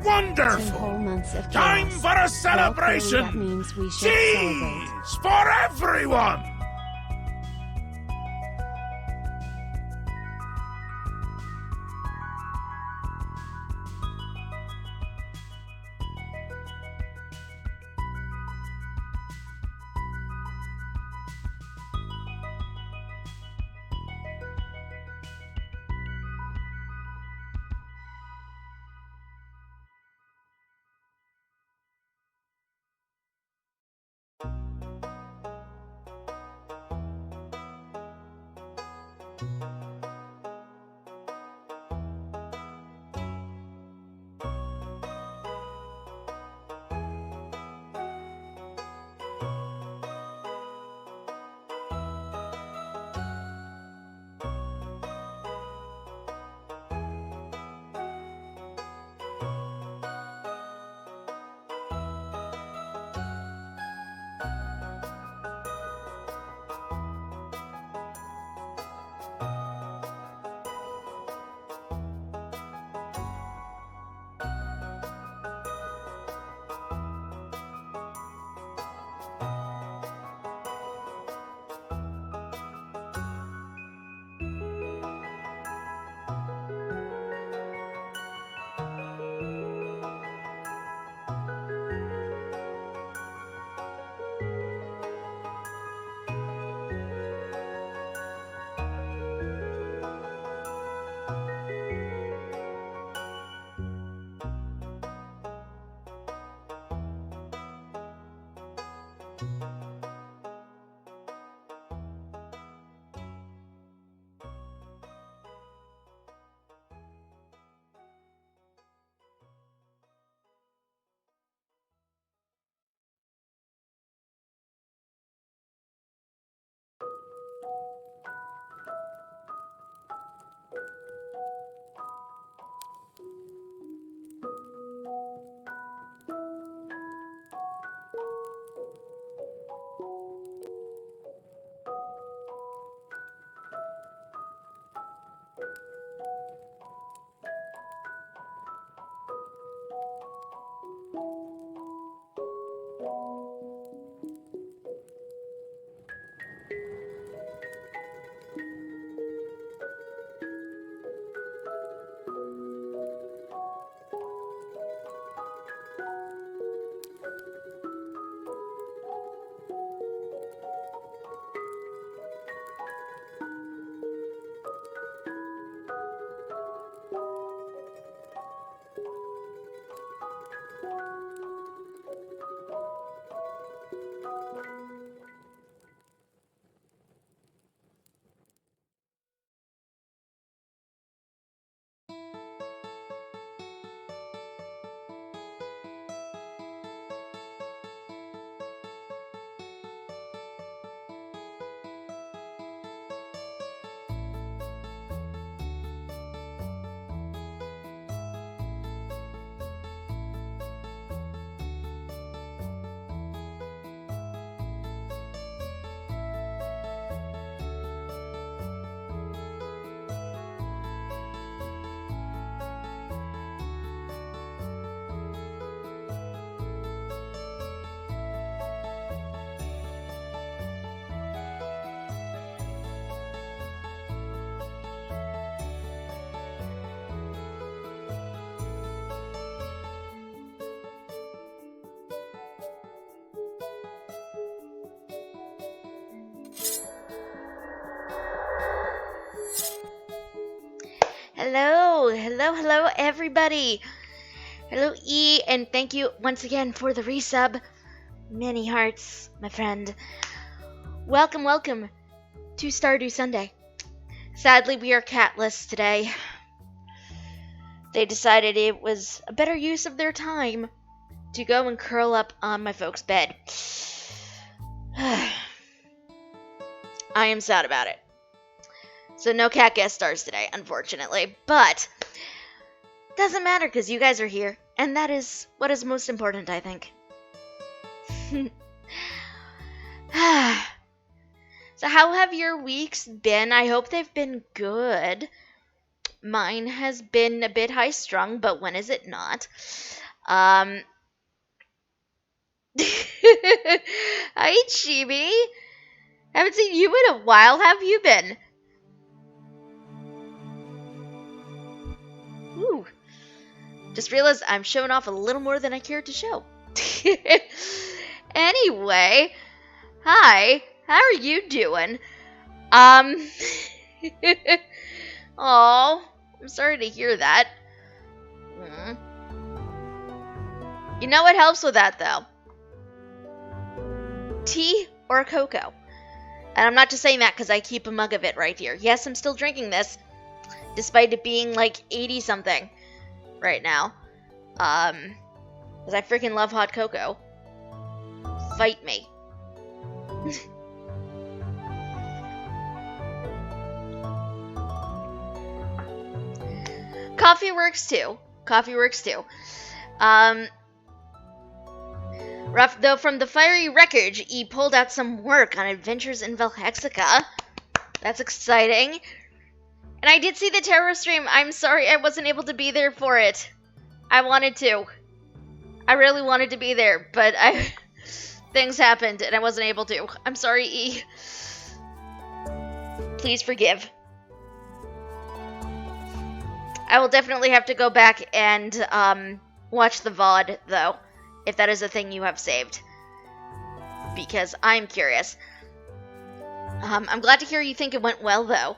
Wonderful! 2 whole months of Time chaos. for a Well, celebration! clearly that means we should celebrate. Cheese for everyone! Hello, everybody. Hello, E, and thank you once again for the resub. Many hearts, my friend. Welcome to Stardew Sunday. Sadly, we are catless today. They decided it was a better use of their time to go and curl up on my folks' bed. I am sad about it. So no cat guest stars today, unfortunately. But doesn't matter because you guys are here. And that is what is most important, I think. So how have your weeks been? I hope they've been good. mine has been a bit high-strung, but when is it not? Hi, Chibi. Haven't seen you in a while. How have you been? Ooh. Just realized I'm showing off a little more than I cared to show. Anyway, hi. How are you doing? Oh, I'm sorry to hear that. Mm. You know what helps with that, though? Tea or cocoa. And I'm not just saying that because I keep a mug of it right here. Yes, I'm still drinking this, despite it being like 80-something right now. Because I freaking love hot cocoa. Fight me. Coffee works too. Coffee works too. Rough though, from the fiery wreckage, he pulled out some work on adventures in Valhexica. That's exciting. And I did see the terror stream. I'm sorry I wasn't able to be there for it. I wanted to. I really wanted to be there, but things happened and I wasn't able to. I'm sorry, E. Please forgive. I will definitely have to go back and watch the VOD, though, if that is a thing you have saved. Because I'm curious. I'm glad to hear you think it went well, though.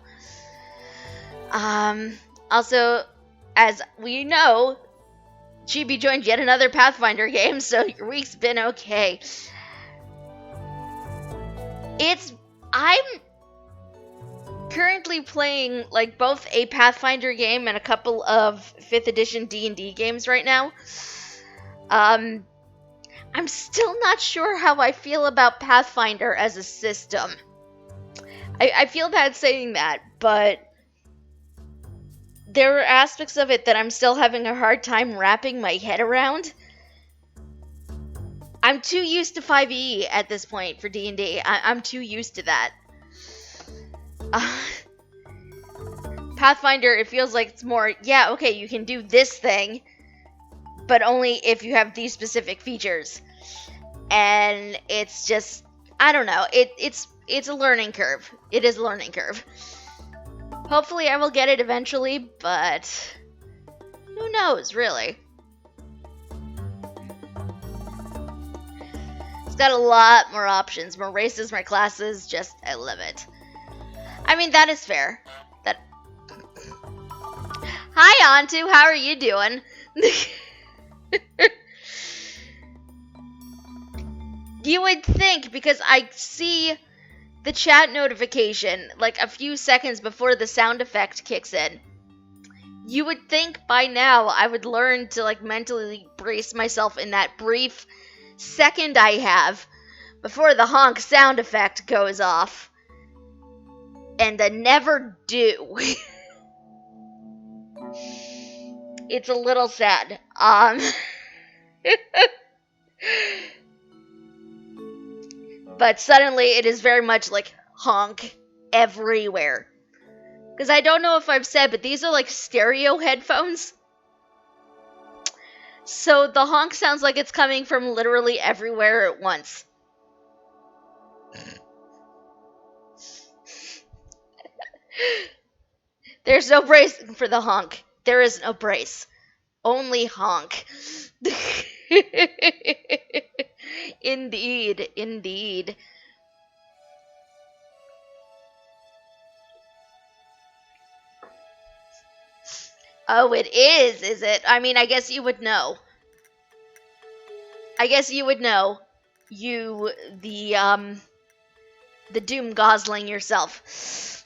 Also, as we know, Chibi joined yet another Pathfinder game, so your week's been okay. I'm currently playing like both a Pathfinder game and a couple of 5th edition D&D games right now. I'm still not sure how I feel about Pathfinder as a system. I feel bad saying that, but there are aspects of it that I'm still having a hard time wrapping my head around. I'm too used to 5e at this point for D&D. I'm too used to that. Pathfinder, it feels like it's more, yeah, okay, you can do this thing, but only if you have these specific features. And it's just, I don't know, it's a learning curve. It is a learning curve. Hopefully I will get it eventually, but who knows, really. It's got a lot more options, more races, more classes, just, I love it. I mean, that is fair. Hi, Antu, how are you doing? You would think, because I see the chat notification like a few seconds before the sound effect kicks in. You would think by now I would learn to like mentally brace myself in that brief second I have before the honk sound effect goes off. And I never do. It's a little sad. But suddenly it is very much like honk everywhere. Because I don't know if I've said, but these are like stereo headphones. So the honk sounds like it's coming from literally everywhere at once. There's no brace for the honk. There is no brace. Only honk. Indeed, indeed. Oh, it is it? I mean, I guess you would know. I guess you would know. You, the Doom Gosling yourself.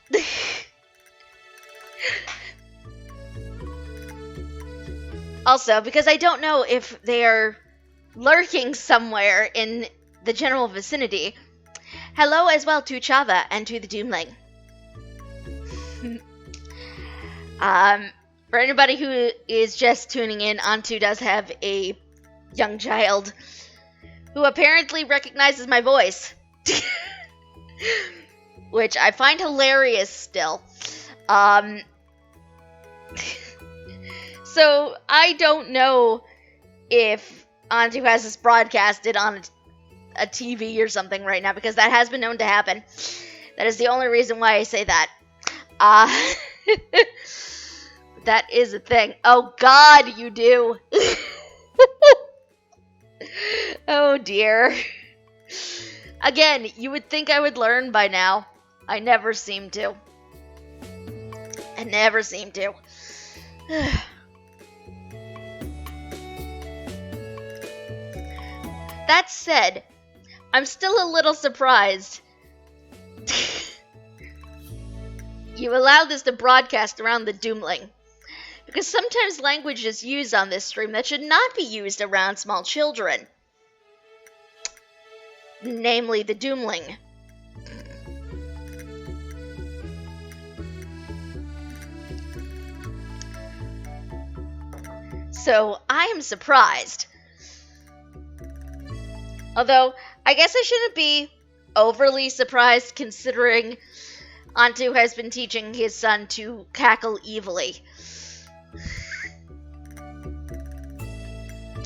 Also, because I don't know if they're lurking somewhere in the general vicinity, hello as well to Chava and to the Doomling. For anybody who is just tuning in, Antu does have a young child who apparently recognizes my voice. Which I find hilarious still. So I don't know if Antu has this broadcasted on a TV or something right now, because that has been known to happen. That is the only reason why I say that. That is a thing. Oh God, you do. Oh dear. Again, you would think I would learn by now. I never seem to. I never seem to. That said, I'm still a little surprised. You allow this to broadcast around the Doomling. Because sometimes language is used on this stream that should not be used around small children. Namely, the Doomling. So, I am surprised. Although, I guess I shouldn't be overly surprised considering Antu has been teaching his son to cackle evilly.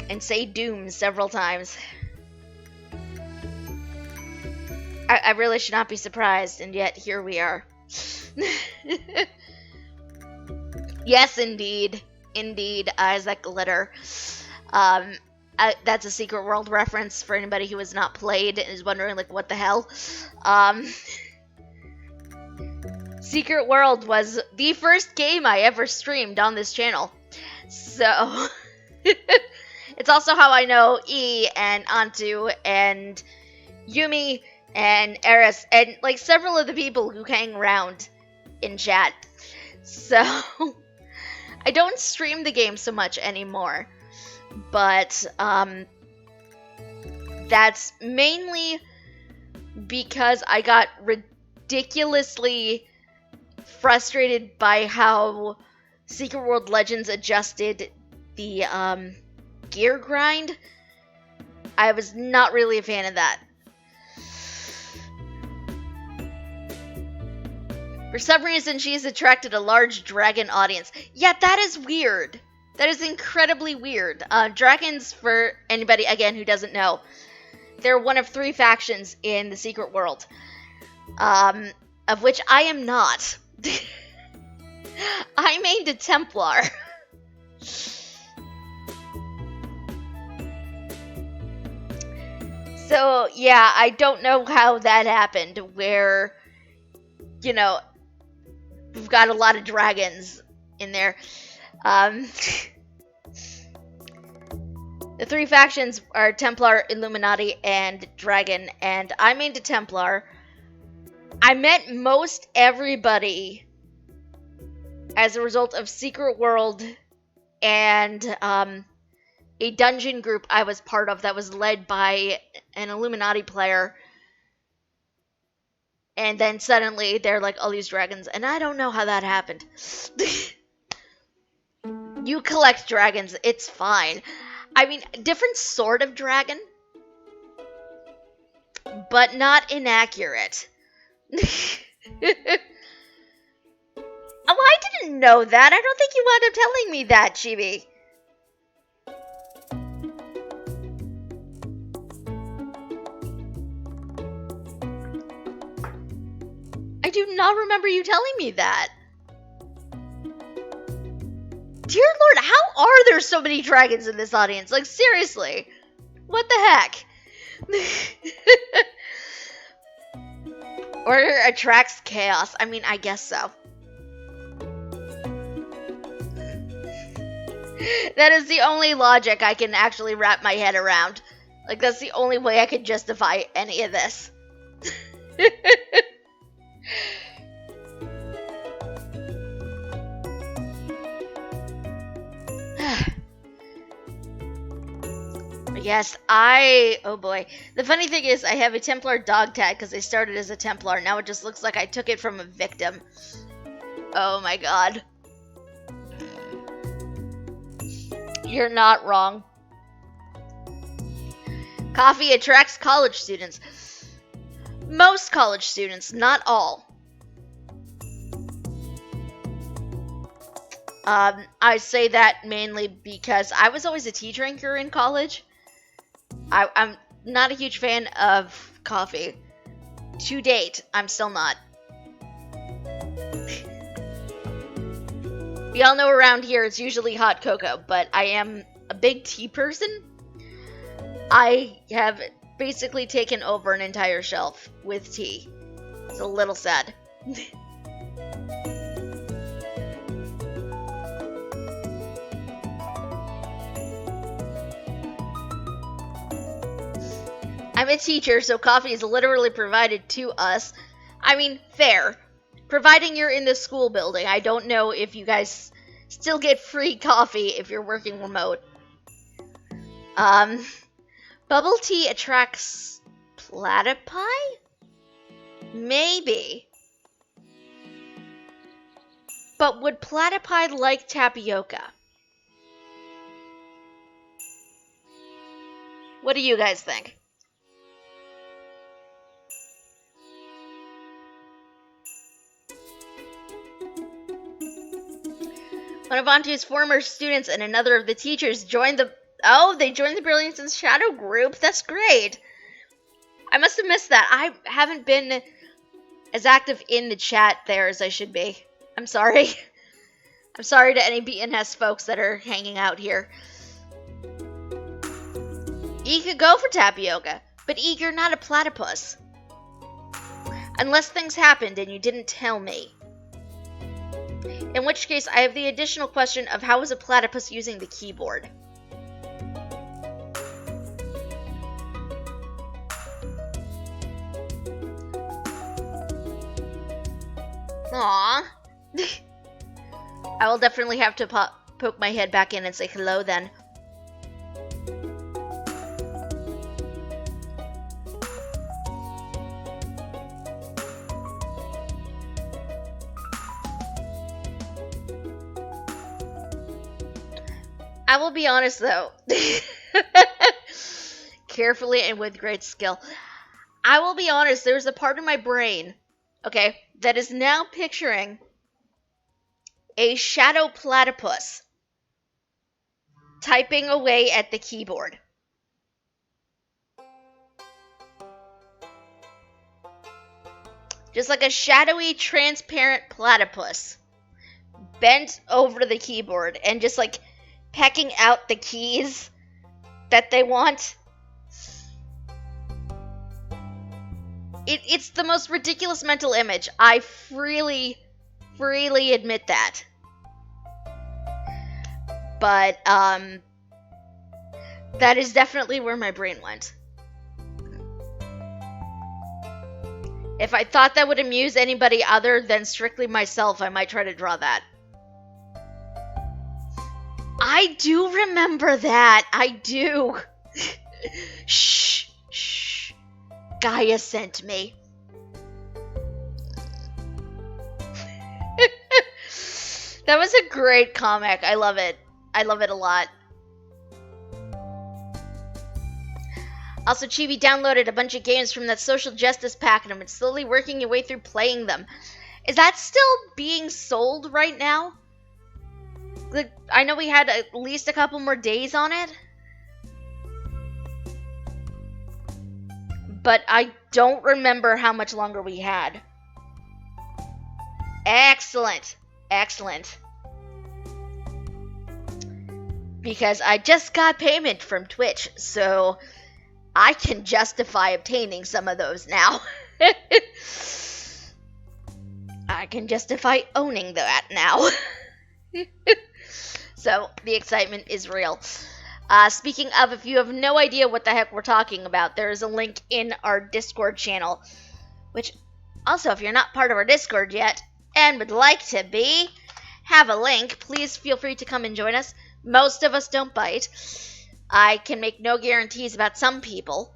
And say doom several times. I really should not be surprised, and yet here we are. Yes, indeed. Indeed, Isaac Glitter. That's a Secret World reference for anybody who has not played and is wondering, like, what the hell. Secret World was the first game I ever streamed on this channel. So, it's also how I know E and Antu and Yumi and Eris and, like, several of the people who hang around in chat. So, I don't stream the game so much anymore. But, that's mainly because I got ridiculously frustrated by how Secret World Legends adjusted the, gear grind. I was not really a fan of that. For some reason, she's attracted a large dragon audience. Yeah, that is weird. That is incredibly weird. Dragons, for anybody, again, who doesn't know, they're one of 3 factions in the Secret World. Of which I am not. I made a Templar. So, yeah, I don't know how that happened, where, you know, we've got a lot of dragons in there. The 3 factions are Templar, Illuminati, and Dragon, and I made a Templar. I met most everybody as a result of Secret World and a dungeon group I was part of that was led by an Illuminati player. And then suddenly they're like, all these dragons, and I don't know how that happened. You collect dragons, it's fine. I mean, different sort of dragon, but not inaccurate. Oh, I didn't know that. I don't think you wound up telling me that, Chibi. I do not remember you telling me that. Dear Lord, how are there so many dragons in this audience? Like, seriously. What the heck? Order attracts chaos. I mean, I guess so. That is the only logic I can actually wrap my head around. Like, that's the only way I could justify any of this. Yes, oh boy. The funny thing is, I have a Templar dog tag because I started as a Templar. Now it just looks like I took it from a victim. Oh my god. You're not wrong. Coffee attracts college students. Most college students, not all. I say that mainly because I was always a tea drinker in college. I'm not a huge fan of coffee. To date, I'm still not. We all know around here it's usually hot cocoa, but I am a big tea person. I have basically taken over an entire shelf with tea. It's a little sad. I'm a teacher, so coffee is literally provided to us. I mean, fair. Providing you're in the school building. I don't know if you guys still get free coffee if you're working remote. Bubble tea attracts platypi? Maybe. But would platypi like tapioca? What do you guys think? One of Aunty's former students and another of the teachers joined the... Oh, they joined the Brilliance in Shadow group. That's great. I must have missed that. I haven't been as active in the chat there as I should be. I'm sorry. I'm sorry to any BNS folks that are hanging out here. E could go for tapioca, but E, you're not a platypus. Unless things happened and you didn't tell me. In which case, I have the additional question of how is a platypus using the keyboard? Aww. I will definitely have to poke my head back in and say hello then. I will be honest though. Carefully and with great skill. I will be honest, there's a part of my brain, okay, that is now picturing a shadow platypus typing away at the keyboard. Just like a shadowy, transparent platypus bent over the keyboard and just like pecking out the keys that they want. It's the most ridiculous mental image. I freely admit that. But, that is definitely where my brain went. If I thought that would amuse anybody other than strictly myself, I might try to draw that. I do remember that. I do. Shh. Gaia sent me. That was a great comic. I love it. I love it a lot. Also, Chibi downloaded a bunch of games from that social justice pack and I'm slowly working your way through playing them. Is that still being sold right now? Like, I know we had at least a couple more days on it. But I don't remember how much longer we had. Excellent. Excellent. Because I just got payment from Twitch, so I can justify obtaining some of those now. I can justify owning that now. So, the excitement is real. Speaking of, if you have no idea what the heck we're talking about, there is a link in our Discord channel. Which, also, if you're not part of our Discord yet, and would like to be, have a link, please feel free to come and join us. Most of us don't bite. I can make no guarantees about some people.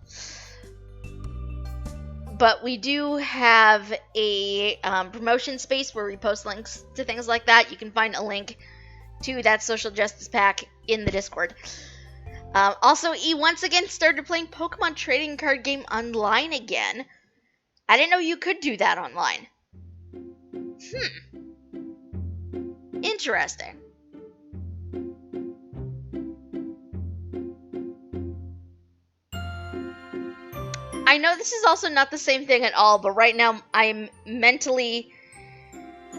But we do have a promotion space where we post links to things like that. You can find a link to that social justice pack in the Discord. Also, E once again started playing Pokemon trading card game online again. I didn't know you could do that online. Interesting. I know this is also not the same thing at all, but right now I'm mentally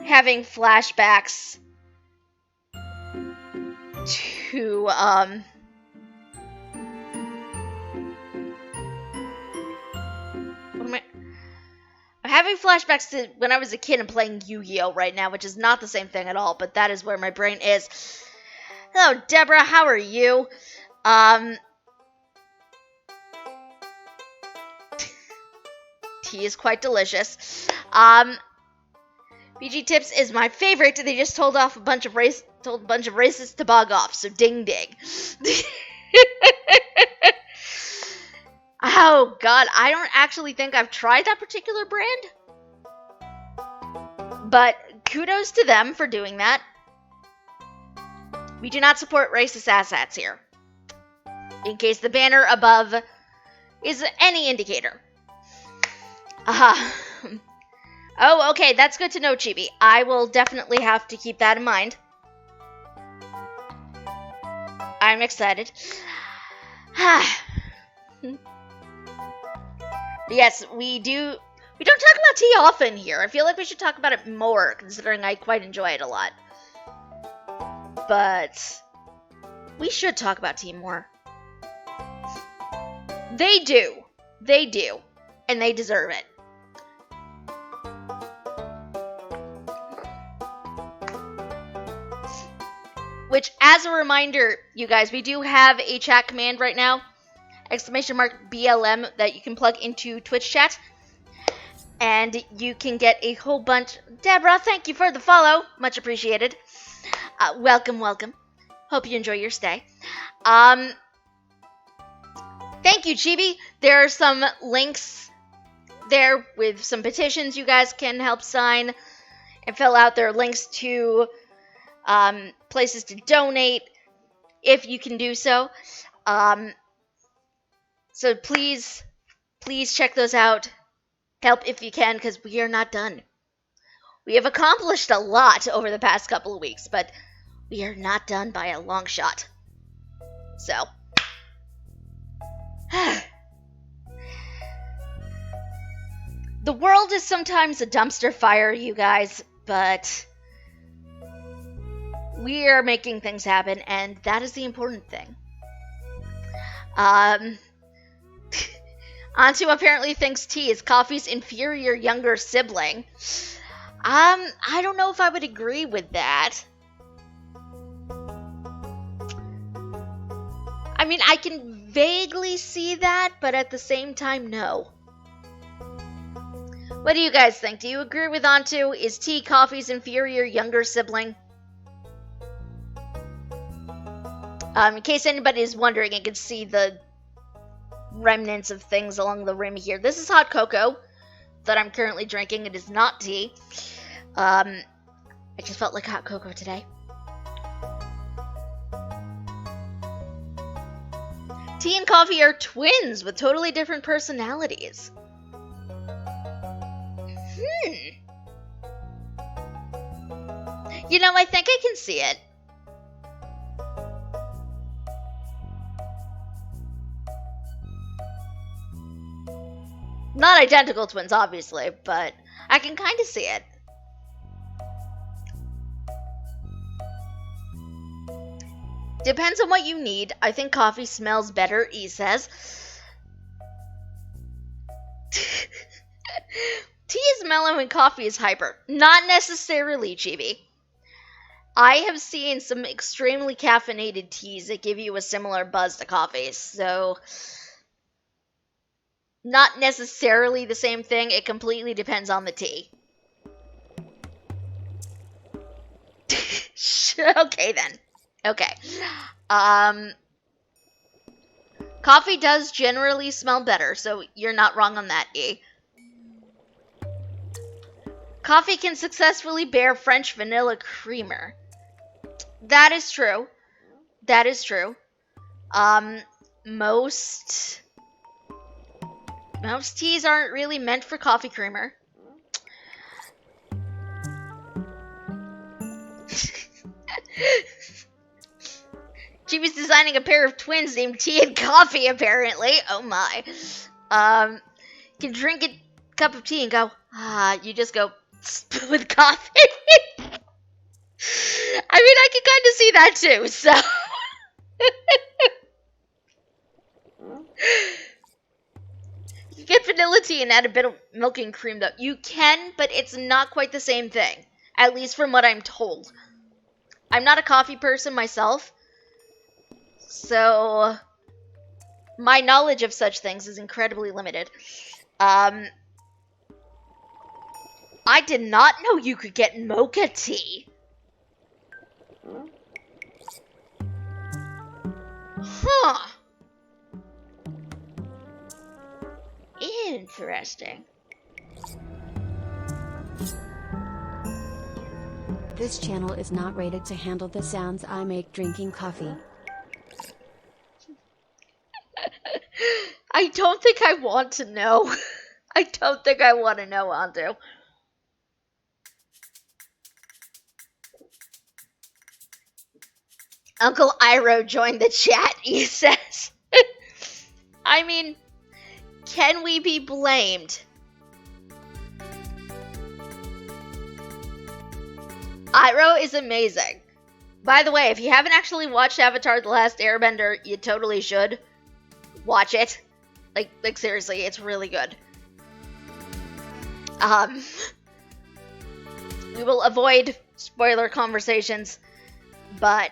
having flashbacks to, I'm having flashbacks to when I was a kid and playing Yu-Gi-Oh! Right now, which is not the same thing at all, but that is where my brain is. Hello, Deborah, how are you? Tea is quite delicious. BG Tips is my favorite. They just told a bunch of racists to bug off, so ding ding. Oh god, I don't actually think I've tried that particular brand. But kudos to them for doing that. We do not support racist asshats here. In case the banner above is any indicator. Oh, okay, that's good to know, Chibi. I will definitely have to keep that in mind. I'm excited. Yes, we don't talk about tea often here. I feel like we should talk about it more, considering I quite enjoy it a lot. But we should talk about tea more. They do. They do. And they deserve it. Which, as a reminder, you guys, we do have a chat command right now. !BLM that you can plug into Twitch chat. And you can get a whole bunch. Deborah, thank you for the follow. Much appreciated. Welcome, welcome. Hope you enjoy your stay. Thank you, Chibi. There are some links there with some petitions you guys can help sign and fill out. There are links to places to donate if you can do so. So please check those out. Help if you can, because we are not done. We have accomplished a lot over the past couple of weeks, but we are not done by a long shot. So. The world is sometimes a dumpster fire, you guys, but we are making things happen, and that is the important thing. Antu apparently thinks tea is coffee's inferior younger sibling. I don't know if I would agree with that. I mean, I can vaguely see that, but at the same time, no. What do you guys think? Do you agree with Antu? Is tea coffee's inferior younger sibling? In case anybody is wondering, you can see the remnants of things along the rim here. This is hot cocoa that I'm currently drinking. It is not tea. I just felt like hot cocoa today. Tea and coffee are twins with totally different personalities. You know, I think I can see it. Not identical twins, obviously, but I can kind of see it. Depends on what you need. I think coffee smells better, E says. Tea is mellow and coffee is hyper. Not necessarily, Chibi. I have seen some extremely caffeinated teas that give you a similar buzz to coffee, so not necessarily the same thing. It completely depends on the tea. Okay, then. Okay. Coffee does generally smell better, so you're not wrong on that, E. Coffee can successfully bear French vanilla creamer. That is true. That is true. Most teas aren't really meant for coffee creamer. Chibi's designing a pair of twins named Tea and Coffee, apparently. Oh my. can drink a cup of tea and go, you just go with coffee. I mean, I can kind of see that too, so. You get vanilla tea and add a bit of milk and cream, though. You can, but it's not quite the same thing. At least from what I'm told. I'm not a coffee person myself, so my knowledge of such things is incredibly limited. I did not know you could get mocha tea. Huh. Interesting. This channel is not rated to handle the sounds I make drinking coffee. I don't think I want to know. I don't think I want to know, Andu. Uncle Iro joined the chat, he says. I mean, can we be blamed? Iro is amazing. By the way, if you haven't actually watched Avatar: The Last Airbender, you totally should. Watch it. Like seriously, it's really good. We will avoid spoiler conversations, but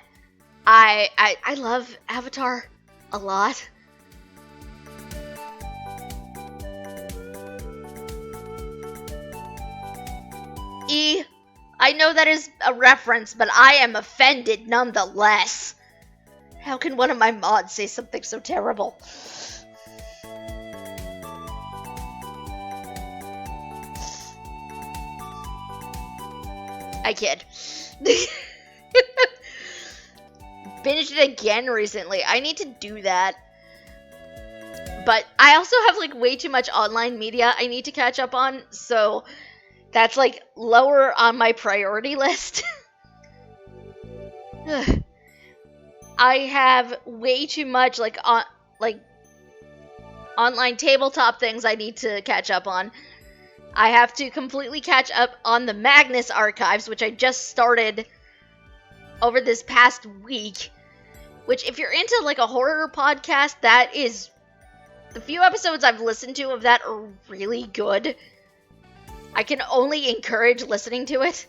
I love Avatar a lot. I know that is a reference, but I am offended nonetheless. How can one of my mods say something so terrible? I kid. Binged it again recently. I need to do that. But I also have like way too much online media I need to catch up on, so that's like lower on my priority list. I have way too much like online tabletop things I need to catch up on. I have to completely catch up on the Magnus archives, which I just started over this past week. Which, if you're into like a horror podcast, that is the few episodes I've listened to of that are really good. I can only encourage listening to it.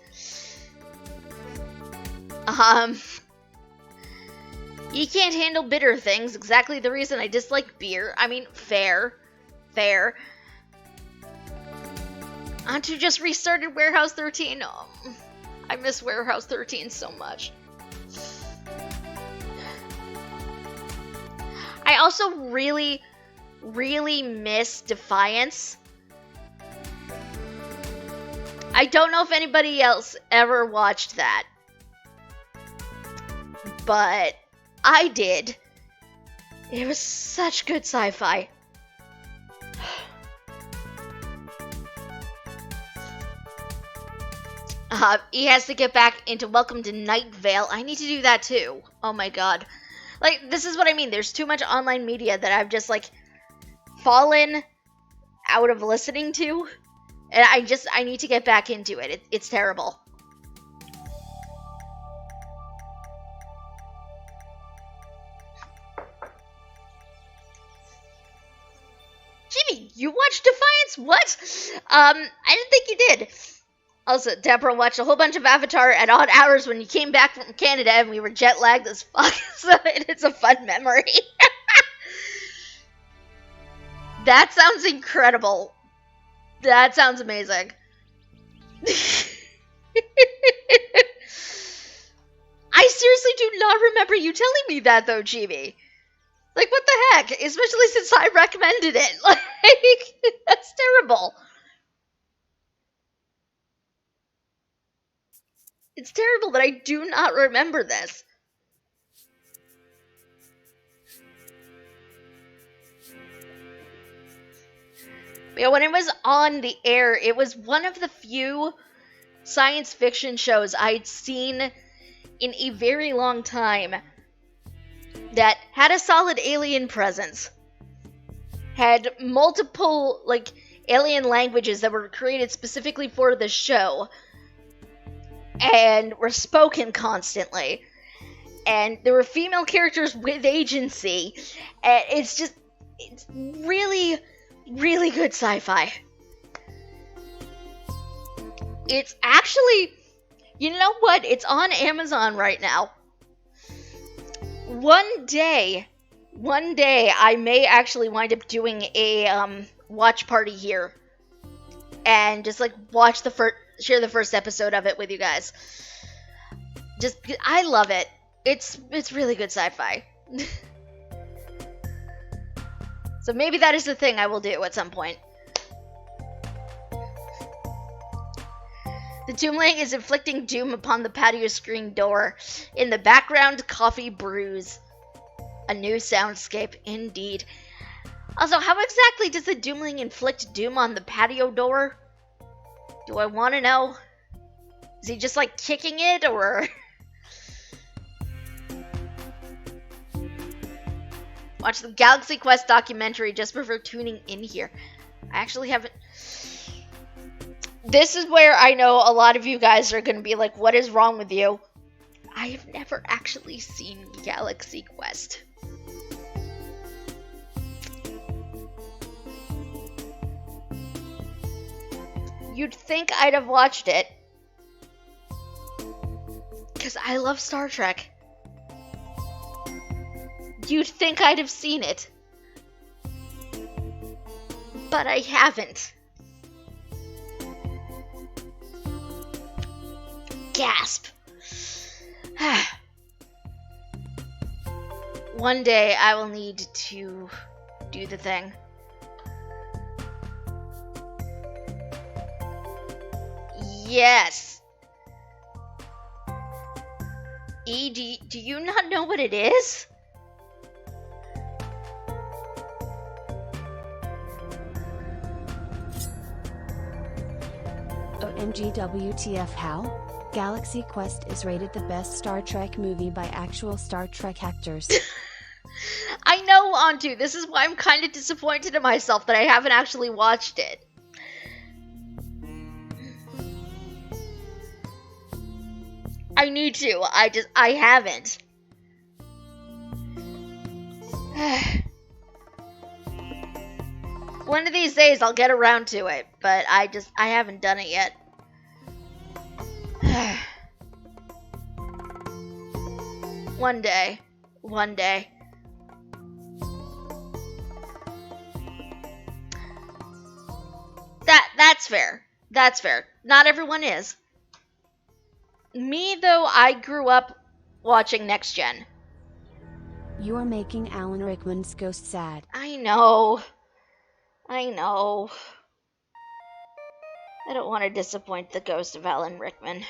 You can't handle bitter things. Exactly the reason I dislike beer. I mean, fair. Antu just restarted Warehouse 13. Oh, I miss Warehouse 13 so much. I also really, really miss Defiance. I don't know if anybody else ever watched that, but I did. It was such good sci-fi. He has to get back into Welcome to Night Vale. I need to do that too. Oh my god. Like, this is what I mean. There's too much online media that I've just, like, fallen out of listening to. And I need to get back into it. It's terrible. Jimmy, you watched Defiance? What? I didn't think you did. Also, Deborah watched a whole bunch of Avatar at odd hours when you came back from Canada and we were jet lagged as fuck, so it's a fun memory. That sounds incredible. That sounds amazing. I seriously do not remember you telling me that, though, Chibi. Like, what the heck? Especially since I recommended it. Like, that's terrible. It's terrible that I do not remember this. Yeah, when it was on the air, it was one of the few science fiction shows I'd seen in a very long time that had a solid alien presence. had multiple, like, alien languages that were created specifically for the show and were spoken constantly. And there were female characters with agency. And it's really, really good sci-fi. It's actually, you know what? It's on Amazon right now. One day, I may actually wind up doing a watch party here, and just like share the first episode of it with you guys. I love it. It's really good sci-fi. So maybe that is the thing I will do at some point. The Doomling is inflicting doom upon the patio screen door. In the background, coffee brews. A new soundscape, indeed. Also, how exactly does the Doomling inflict doom on the patio door? Do I want to know? Is he just like kicking it, or? Watch the Galaxy Quest documentary just before tuning in here. I actually haven't. This is where I know a lot of you guys are going to be like, what is wrong with you? I have never actually seen Galaxy Quest. You'd think I'd have watched it, because I love Star Trek. You'd think I'd have seen it, but I haven't. Gasp. One day I will need to do the thing. Yes. E, do you not know what it is? OMG WTF how? Galaxy Quest is rated the best Star Trek movie by actual Star Trek actors. I know, Antu. This is why I'm kind of disappointed in myself that I haven't actually watched it. I need to. I haven't. One of these days I'll get around to it, but I haven't done it yet. One day. That's fair. Not everyone is. Me, though, I grew up watching Next Gen. You are making Alan Rickman's ghost sad. I know. I don't want to disappoint the ghost of Alan Rickman.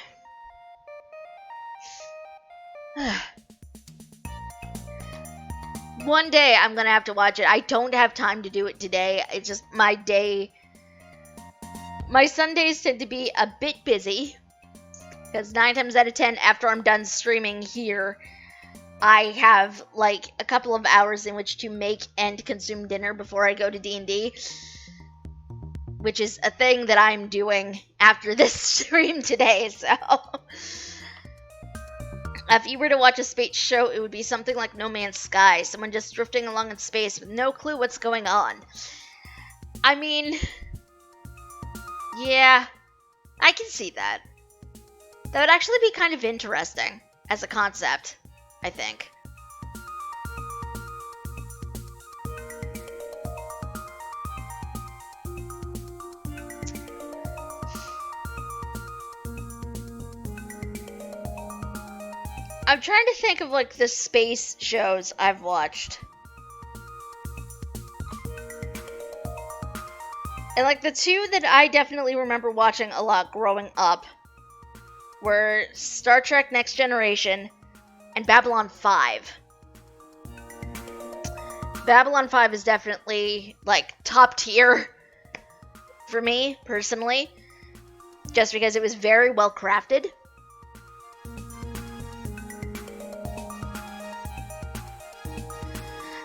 One day I'm gonna have to watch it. I don't have time to do it today. It's just my day. My Sundays tend to be a bit busy, because 9 times out of 10, after I'm done streaming here, I have like a couple of hours in which to make and consume dinner before I go to D&D, which is a thing that I'm doing after this stream today. So if you were to watch a space show, it would be something like No Man's Sky, someone just drifting along in space with no clue what's going on. I mean, yeah, I can see that. That would actually be kind of interesting as a concept, I think. I'm trying to think of like the space shows I've watched. And like the two that I definitely remember watching a lot growing up were Star Trek Next Generation and Babylon 5. Babylon 5 is definitely like top tier for me personally, just because it was very well crafted.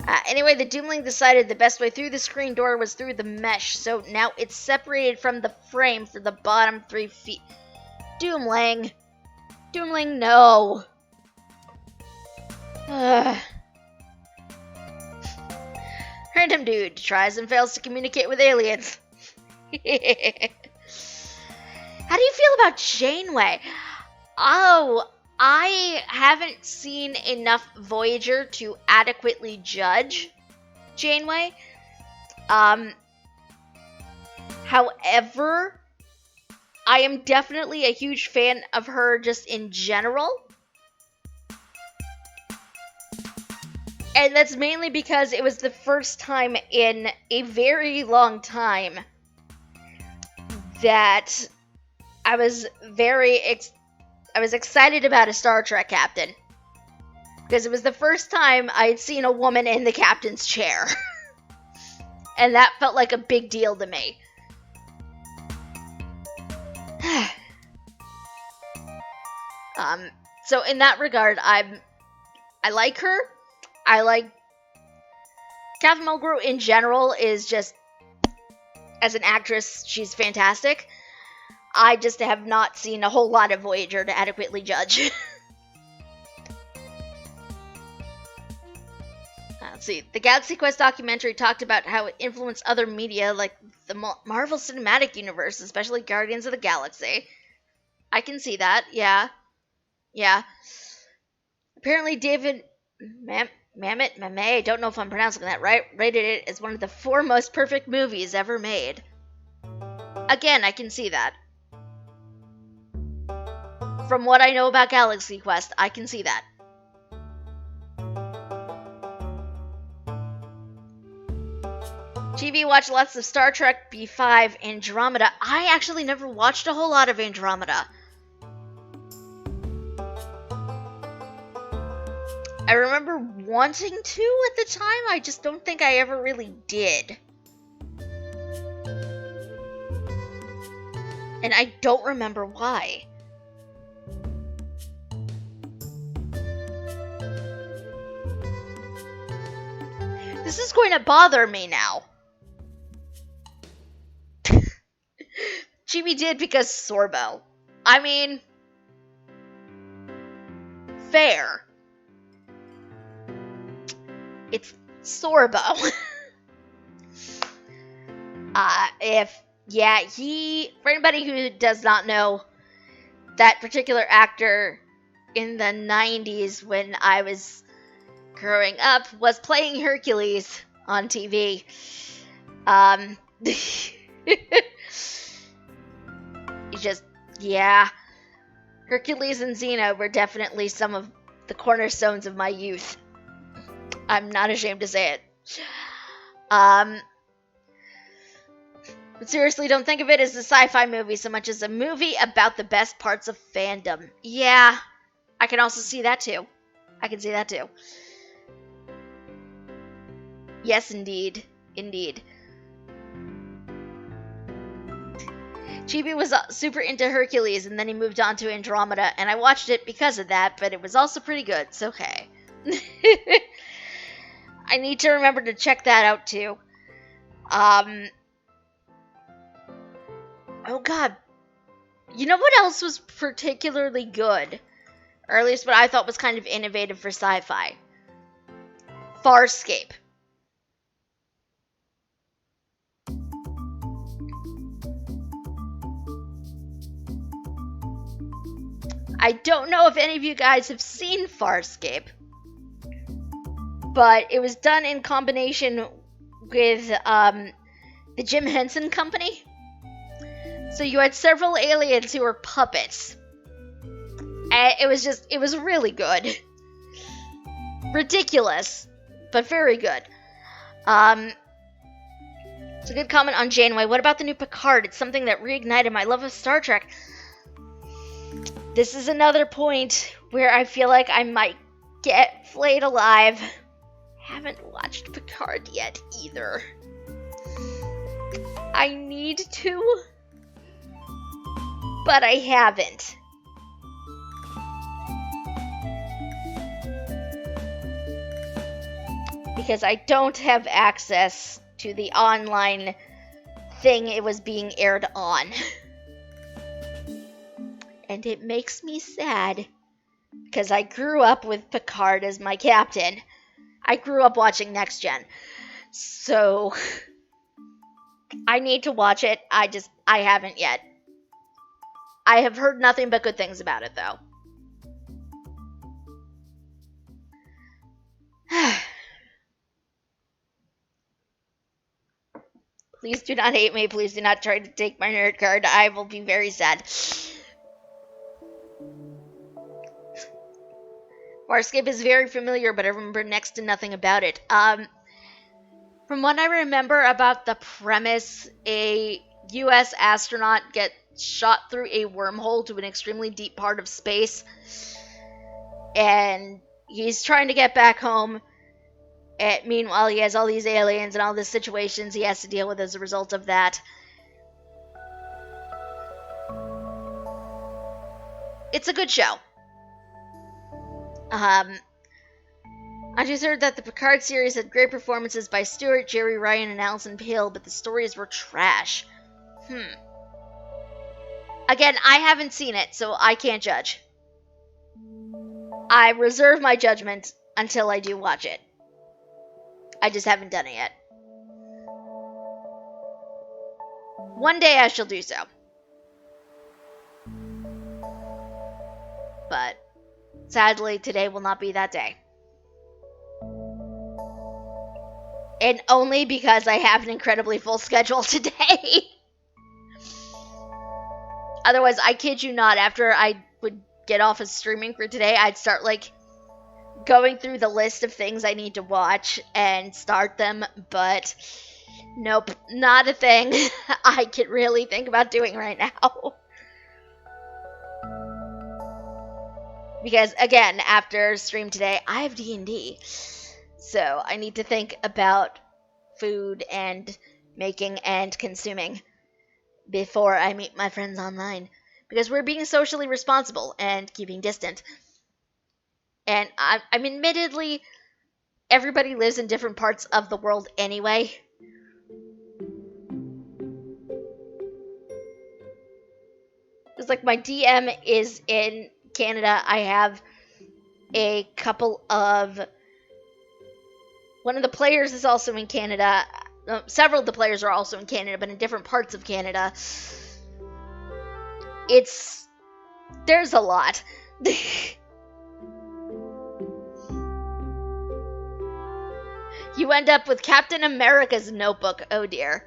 Anyway, the Doomling decided the best way through the screen door was through the mesh, so now it's separated from the frame for the bottom 3 feet. Doomling! Doomling, no! Random dude tries and fails to communicate with aliens. How do you feel about Janeway? Oh, I haven't seen enough Voyager to adequately judge Janeway. However, I am definitely a huge fan of her just in general. And that's mainly because it was the first time in a very long time that I was excited about a Star Trek captain. Because it was the first time I'd seen a woman in the captain's chair. And that felt like a big deal to me. So in that regard, I like her. I like Catherine Mulgrew in general is just, as an actress, she's fantastic. I just have not seen a whole lot of Voyager to adequately judge. Let's see. The Galaxy Quest documentary talked about how it influenced other media like the Marvel Cinematic Universe, especially Guardians of the Galaxy. I can see that, yeah. Yeah. Apparently David Mamet, I don't know if I'm pronouncing that right, rated it as one of the 4 most perfect movies ever made. Again, I can see that. From what I know about Galaxy Quest, I can see that. TV watched lots of Star Trek B5 Andromeda. I actually never watched a whole lot of Andromeda. I remember wanting to at the time, I just don't think I ever really did. And I don't remember why. This is going to bother me now. Chibi did because Sorbo. I mean, fair. It's Sorbo. For anybody who does not know, that particular actor in the 90s when I was growing up was playing Hercules on TV. Hercules and Xena were definitely some of the cornerstones of my youth. I'm not ashamed to say it. But seriously, don't think of it as a sci-fi movie so much as a movie about the best parts of fandom. Yeah, I can also see that too. I can see that too. Yes, indeed. Indeed. Chibi was super into Hercules, and then he moved on to Andromeda, and I watched it because of that, but it was also pretty good, so okay. I need to remember to check that out, too. Oh god. You know what else was particularly good? Or at least what I thought was kind of innovative for sci-fi? Farscape. I don't know if any of you guys have seen Farscape, but it was done in combination with the Jim Henson Company. So you had several aliens who were puppets. And it was really good. Ridiculous, but very good. It's a good comment on Janeway. What about the new Picard? It's something that reignited my love of Star Trek. This is another point where I feel like I might get flayed alive. Haven't watched Picard yet either. I need to, but I haven't. because I don't have access to the online thing it was being aired on. And it makes me sad, because I grew up with Picard as my captain. I grew up watching Next Gen. So, I need to watch it. I haven't yet. I have heard nothing but good things about it, though. Please do not hate me. Please do not try to take my nerd card. I will be very sad. Farscape is very familiar, but I remember next to nothing about it. From what I remember about the premise, a US astronaut gets shot through a wormhole to an extremely deep part of space, and he's trying to get back home. And meanwhile, he has all these aliens and all these situations he has to deal with as a result of that. It's a good show. I just heard that the Picard series had great performances by Stewart, Jerry Ryan, and Alison Pill, but the stories were trash. Again, I haven't seen it, so I can't judge. I reserve my judgment until I do watch it. I just haven't done it yet. One day I shall do so. But sadly, today will not be that day. And only because I have an incredibly full schedule today. Otherwise, I kid you not, after I would get off of streaming for today, I'd start, going through the list of things I need to watch and start them, but nope, not a thing I can really think about doing right now. Because, again, after stream today, I have D&D. So I need to think about food and making and consuming before I meet my friends online. Because we're being socially responsible and keeping distant. And I'm admittedly, everybody lives in different parts of the world anyway. It's like my DM is in Canada. I have a couple of... One of the players is also in Canada. Several of the players are also in Canada, but in different parts of Canada. There's a lot. You end up with Captain America's notebook. Oh dear.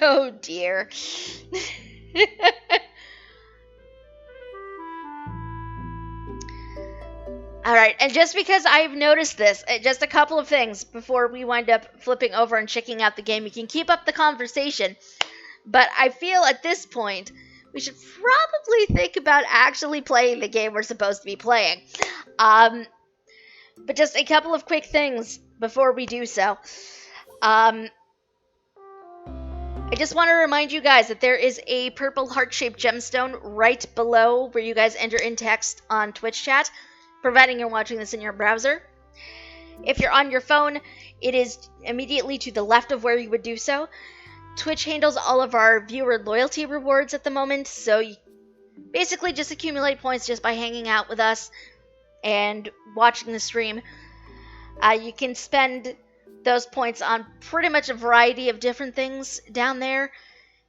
Oh dear. Alright, and just because I've noticed this, just a couple of things before we wind up flipping over and checking out the game. You can keep up the conversation, but I feel at this point we should probably think about actually playing the game we're supposed to be playing. But just a couple of quick things before we do so. I just want to remind you guys that there is a purple heart-shaped gemstone right below where you guys enter in text on Twitch chat, providing you're watching this in your browser. If you're on your phone, it is immediately to the left of where you would do so. Twitch handles all of our viewer loyalty rewards at the moment, so you basically just accumulate points just by hanging out with us and watching the stream. You can spend those points on pretty much a variety of different things down there.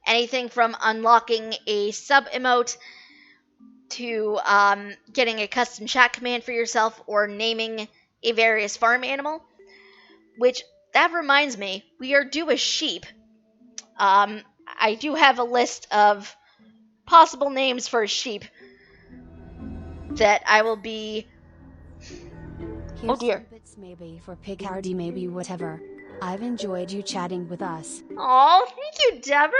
Anything from unlocking a sub emote to getting a custom chat command for yourself or naming a various farm animal. Which, that reminds me, we are due a sheep. I do have a list of possible names for a sheep that I will be... Here's Oh dear. some bits maybe for Picardy, maybe whatever. I've enjoyed you chatting with us. Oh, thank you, Deborah.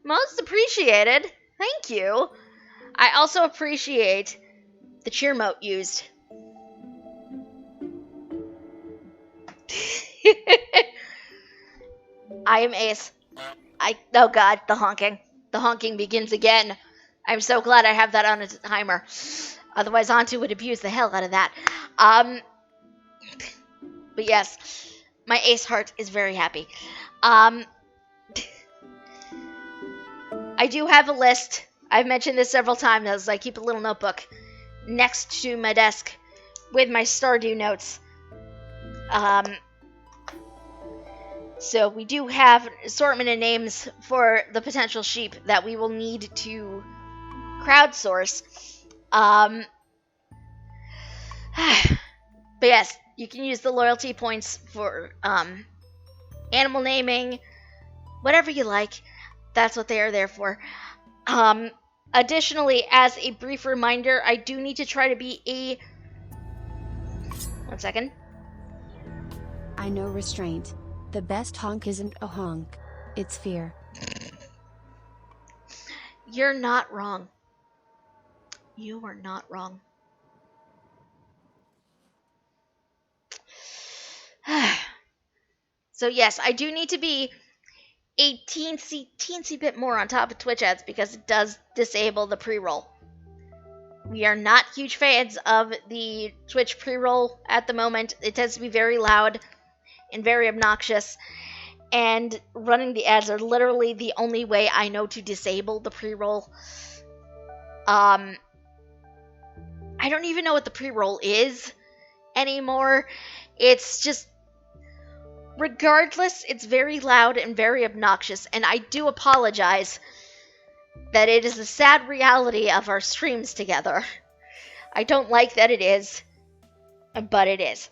Most appreciated. Thank you. I also appreciate the cheer mote used. I am Ace. Oh god, the honking. The honking begins again. I'm so glad I have that on a timer. Otherwise, Antu would abuse the hell out of that. But yes, my ace heart is very happy. Um, I do have a list. I've mentioned this several times as I keep a little notebook next to my desk with my Stardew notes. So we do have an assortment of names for the potential sheep that we will need to crowdsource. But yes, you can use the loyalty points for animal naming, whatever you like. That's what they are there for. Additionally, as a brief reminder, I do need to try to be a... 1 second. I know restraint. The best honk isn't a honk. It's fear. You're not wrong. You are not wrong. So yes, I do need to be a teensy bit more on top of Twitch ads because it does disable the pre-roll. We are not huge fans of the Twitch pre-roll at the moment. It tends to be very loud and very obnoxious, and running the ads are literally the only way I know to disable the pre-roll. I don't even know what the pre-roll is anymore. It's just, regardless, it's very loud and very obnoxious, and I do apologize that it is a sad reality of our streams together. I don't like that it is, but it is.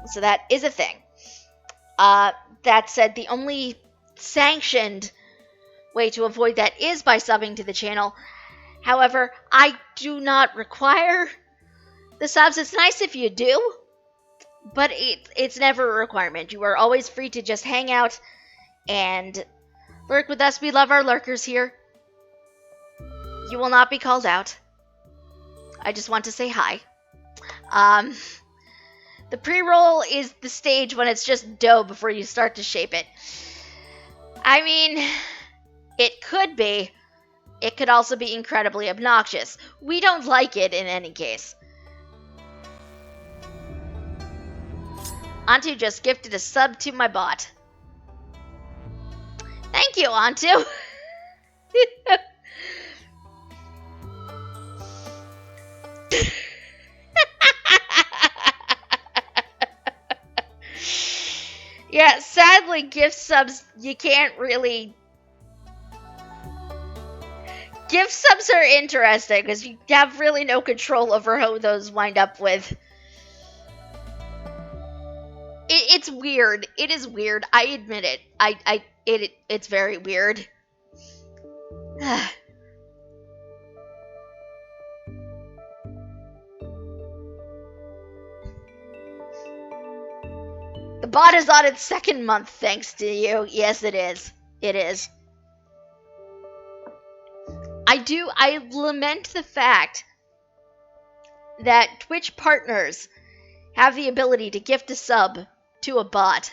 So that is a thing. That said, the only sanctioned way to avoid that is by subbing to the channel. However, I do not require the subs. It's nice if you do, but it's never a requirement. You are always free to just hang out and lurk with us. We love our lurkers here. You will not be called out. I just want to say hi. The pre-roll is the stage when it's just dough before you start to shape it. I mean, it could be. It could also be incredibly obnoxious. We don't like it in any case. Antu just gifted a sub to my bot. Thank you, Antu. Yeah, sadly, gift subs, you can't really... Gift subs are interesting, because you have really no control over how those wind up with. It's weird. It is weird. I admit it. It's very weird. The bot is on its second month, thanks to you. Yes, it is. It is. I lament the fact that Twitch partners have the ability to gift a sub to a bot.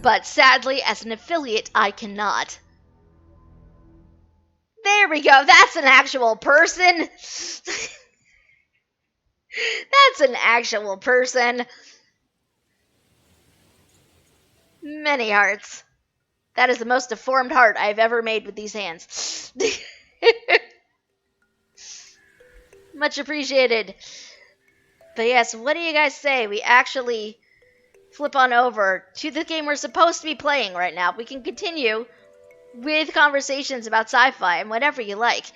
But sadly, as an affiliate, I cannot. There we go. That's an actual person. That's an actual person. Many hearts. That is the most deformed heart I've ever made with these hands. Much appreciated. But yes, what do you guys say? We actually flip on over to the game we're supposed to be playing right now. We can continue with conversations about sci-fi and whatever you like.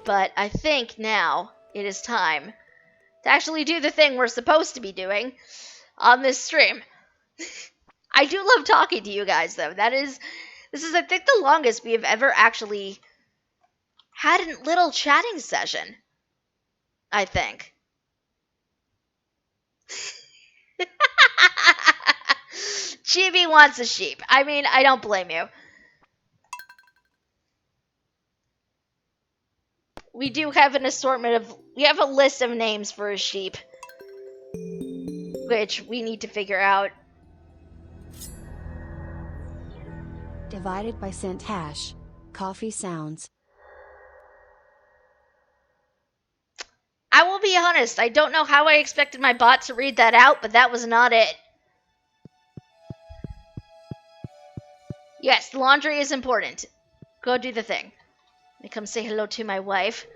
But I think now it is time to actually do the thing we're supposed to be doing on this stream. I do love talking to you guys, though. This is, I think, the longest we have ever actually had a little chatting session. I think. Chibi wants a sheep. I mean, I don't blame you. We do have an assortment of... We have a list of names for a sheep, which we need to figure out. Divided by cent hash. Coffee sounds. be honest, I don't know how I expected my bot to read that out, but that was not it. Yes, laundry is important. Go do the thing. Let me come say hello to my wife.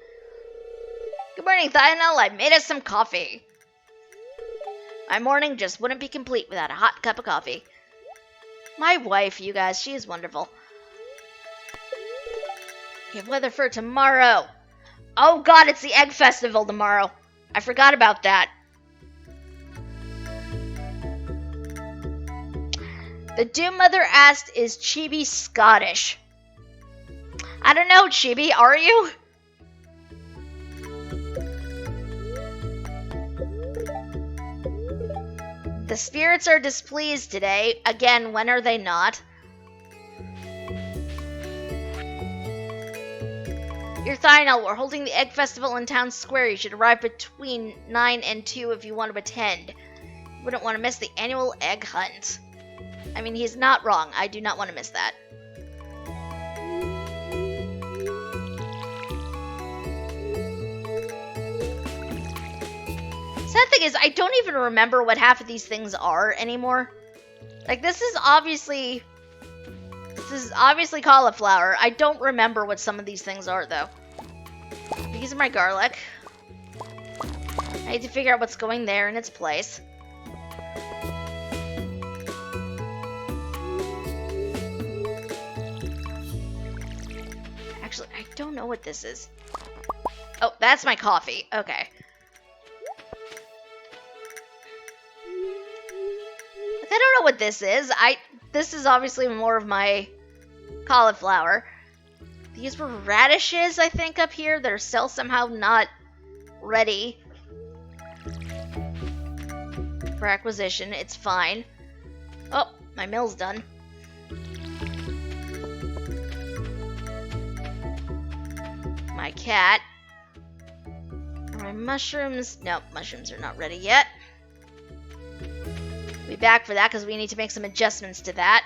Good morning, Thionel. I made us some coffee. My morning just wouldn't be complete without a hot cup of coffee. My wife, you guys, she is wonderful. We have weather for tomorrow. Oh god, it's the Egg Festival tomorrow. I forgot about that. The Doom Mother asked, is Chibi Scottish? I don't know, Chibi, are you? The spirits are displeased today. Again, when are they not? You're Thionel, we're holding the Egg Festival in Town Square. You should arrive between 9 and 2 if you want to attend. You wouldn't want to miss the annual egg hunt. I mean, he's not wrong. I do not want to miss that. Sad thing is, I don't even remember what half of these things are anymore. Like, this is obviously cauliflower. I don't remember what some of these things are, though. These are my garlic. I need to figure out what's going there in its place. Actually, I don't know what this is. Oh, that's my coffee. Okay. Like, I don't know what this is. This is obviously more of my cauliflower. These were radishes, I think, up here. They're still somehow not ready for acquisition. It's fine. Oh, my mill's done. My cat. Are my mushrooms? No, mushrooms are not ready yet. We'll be back for that because we need to make some adjustments to that.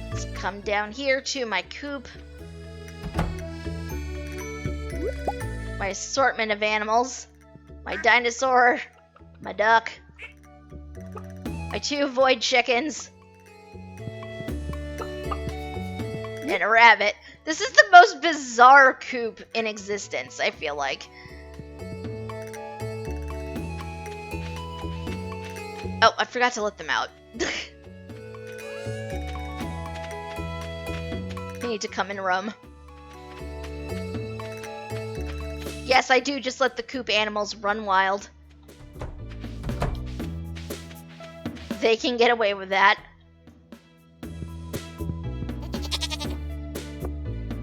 Let's come down here to my coop. My assortment of animals. My dinosaur. My duck. My 2 void chickens. And a rabbit. This is the most bizarre coop in existence, I feel like. Oh, I forgot to let them out. They need to come in room. Yes, I do just let the coop animals run wild. They can get away with that.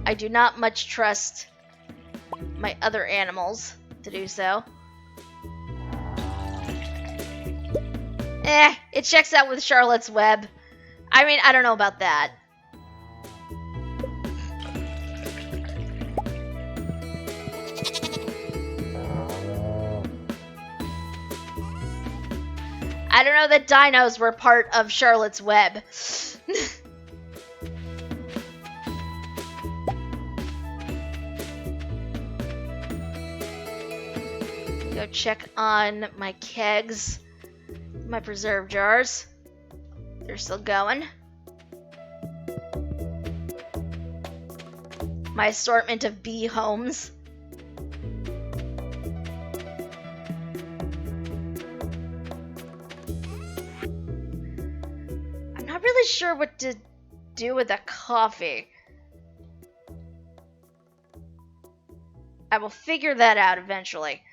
I do not much trust my other animals to do so. It checks out with Charlotte's Web. I mean, I don't know about that. I don't know that dinos were part of Charlotte's Web. Go check on my kegs, my preserve jars. They're still going. My assortment of bee homes. I'm not really sure what to do with the coffee. I will figure that out eventually.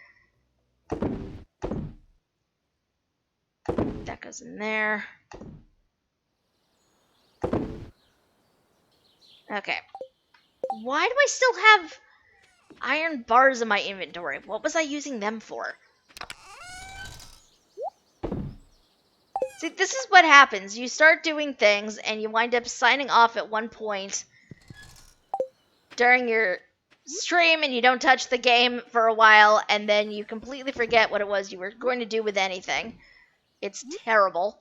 That goes in there. Okay. Why do I still have iron bars in my inventory? What was I using them for? See, this is what happens. You start doing things and you wind up signing off at one point during your stream and you don't touch the game for a while and then you completely forget what it was you were going to do with anything. It's terrible.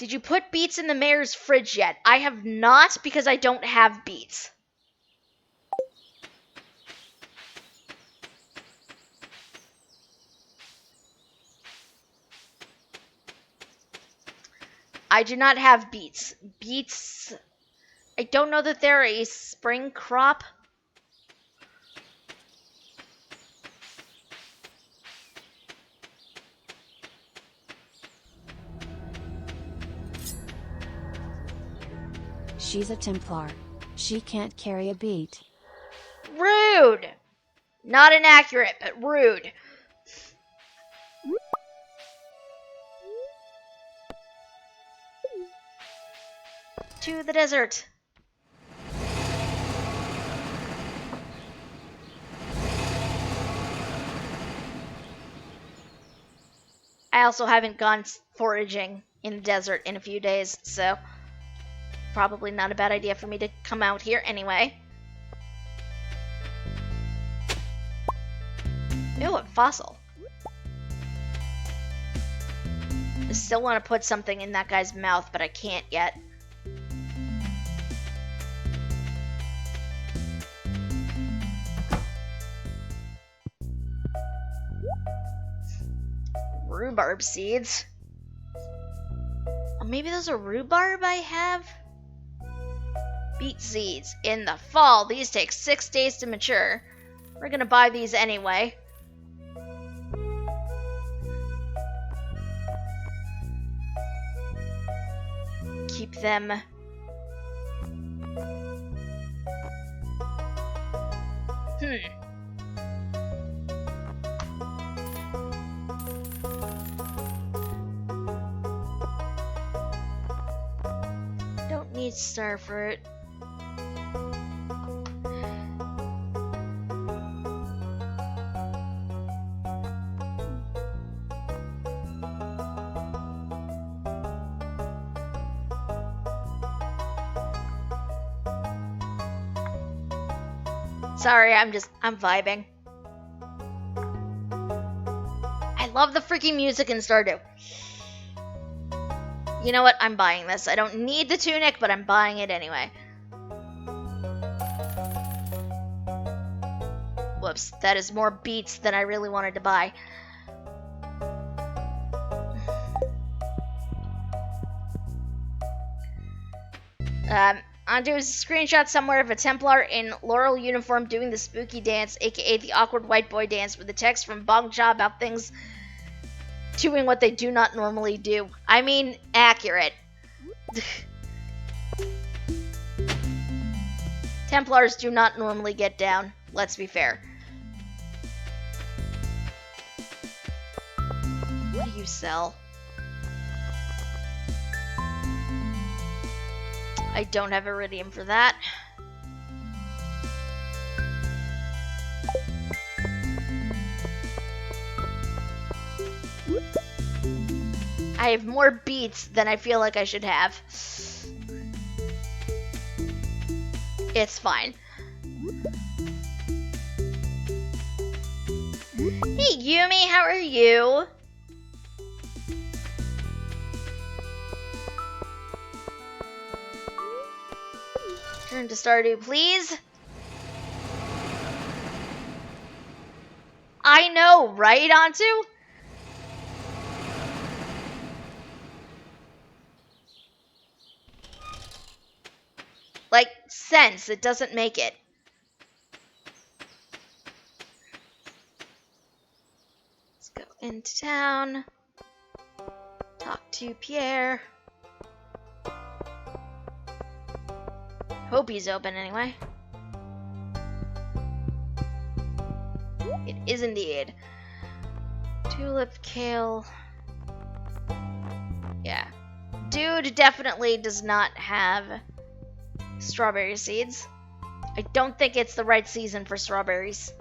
Did you put beets in the mayor's fridge yet? I have not because I don't have beets. I do not have beets. Beets, I don't know that they're a spring crop. She's a Templar. She can't carry a beet. Rude! Not inaccurate, but rude. To the desert. I also haven't gone foraging in the desert in a few days, so probably not a bad idea for me to come out here anyway. Ew, a fossil. I still want to put something in that guy's mouth, but I can't yet. Rhubarb seeds. Oh, maybe those are rhubarb I have? Beet seeds. In the fall. These take 6 days to mature. We're gonna buy these anyway. Keep them. Don't need starfruit. Sorry, I'm vibing. I love the freaking music in Stardew. You know what? I'm buying this. I don't need the tunic, but I'm buying it anyway. Whoops, that is more beets than I really wanted to buy. Onto a screenshot somewhere of a Templar in Laurel uniform doing the spooky dance, aka the awkward white boy dance, with the text from Bongja about things doing what they do not normally do. I mean, accurate. Templars do not normally get down, let's be fair. What do you sell? I don't have iridium for that. I have more beets than I feel like I should have. It's fine. Hey Yumi, how are you? Turn to Stardew, please. I know, right, Antu? Like, sense, it doesn't make it. Let's go into town. Talk to Pierre. Hope he's open anyway. It is indeed. Tulip, kale. Yeah. Dude definitely does not have strawberry seeds. I don't think it's the right season for strawberries.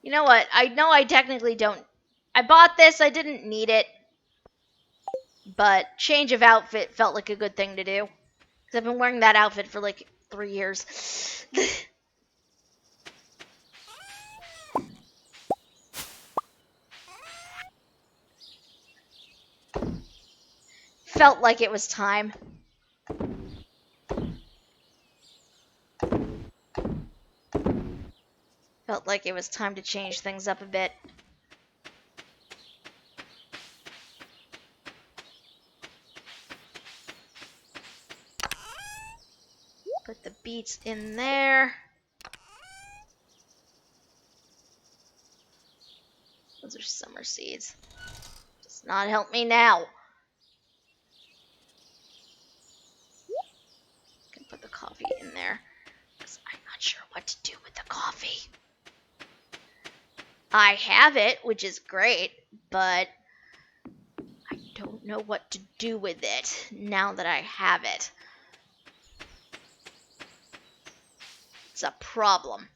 You know what? I know I technically don't. I bought this, I didn't need it. But change of outfit felt like a good thing to do. Because I've been wearing that outfit for like 3 years. felt like it was time. Felt like it was time to change things up a bit. Put the beets in there. Those are summer seeds. Does not help me now. Can put the coffee in there. Because I'm not sure what to do with the coffee. I have it, which is great, but I don't know what to do with it now that I have it. It's a problem.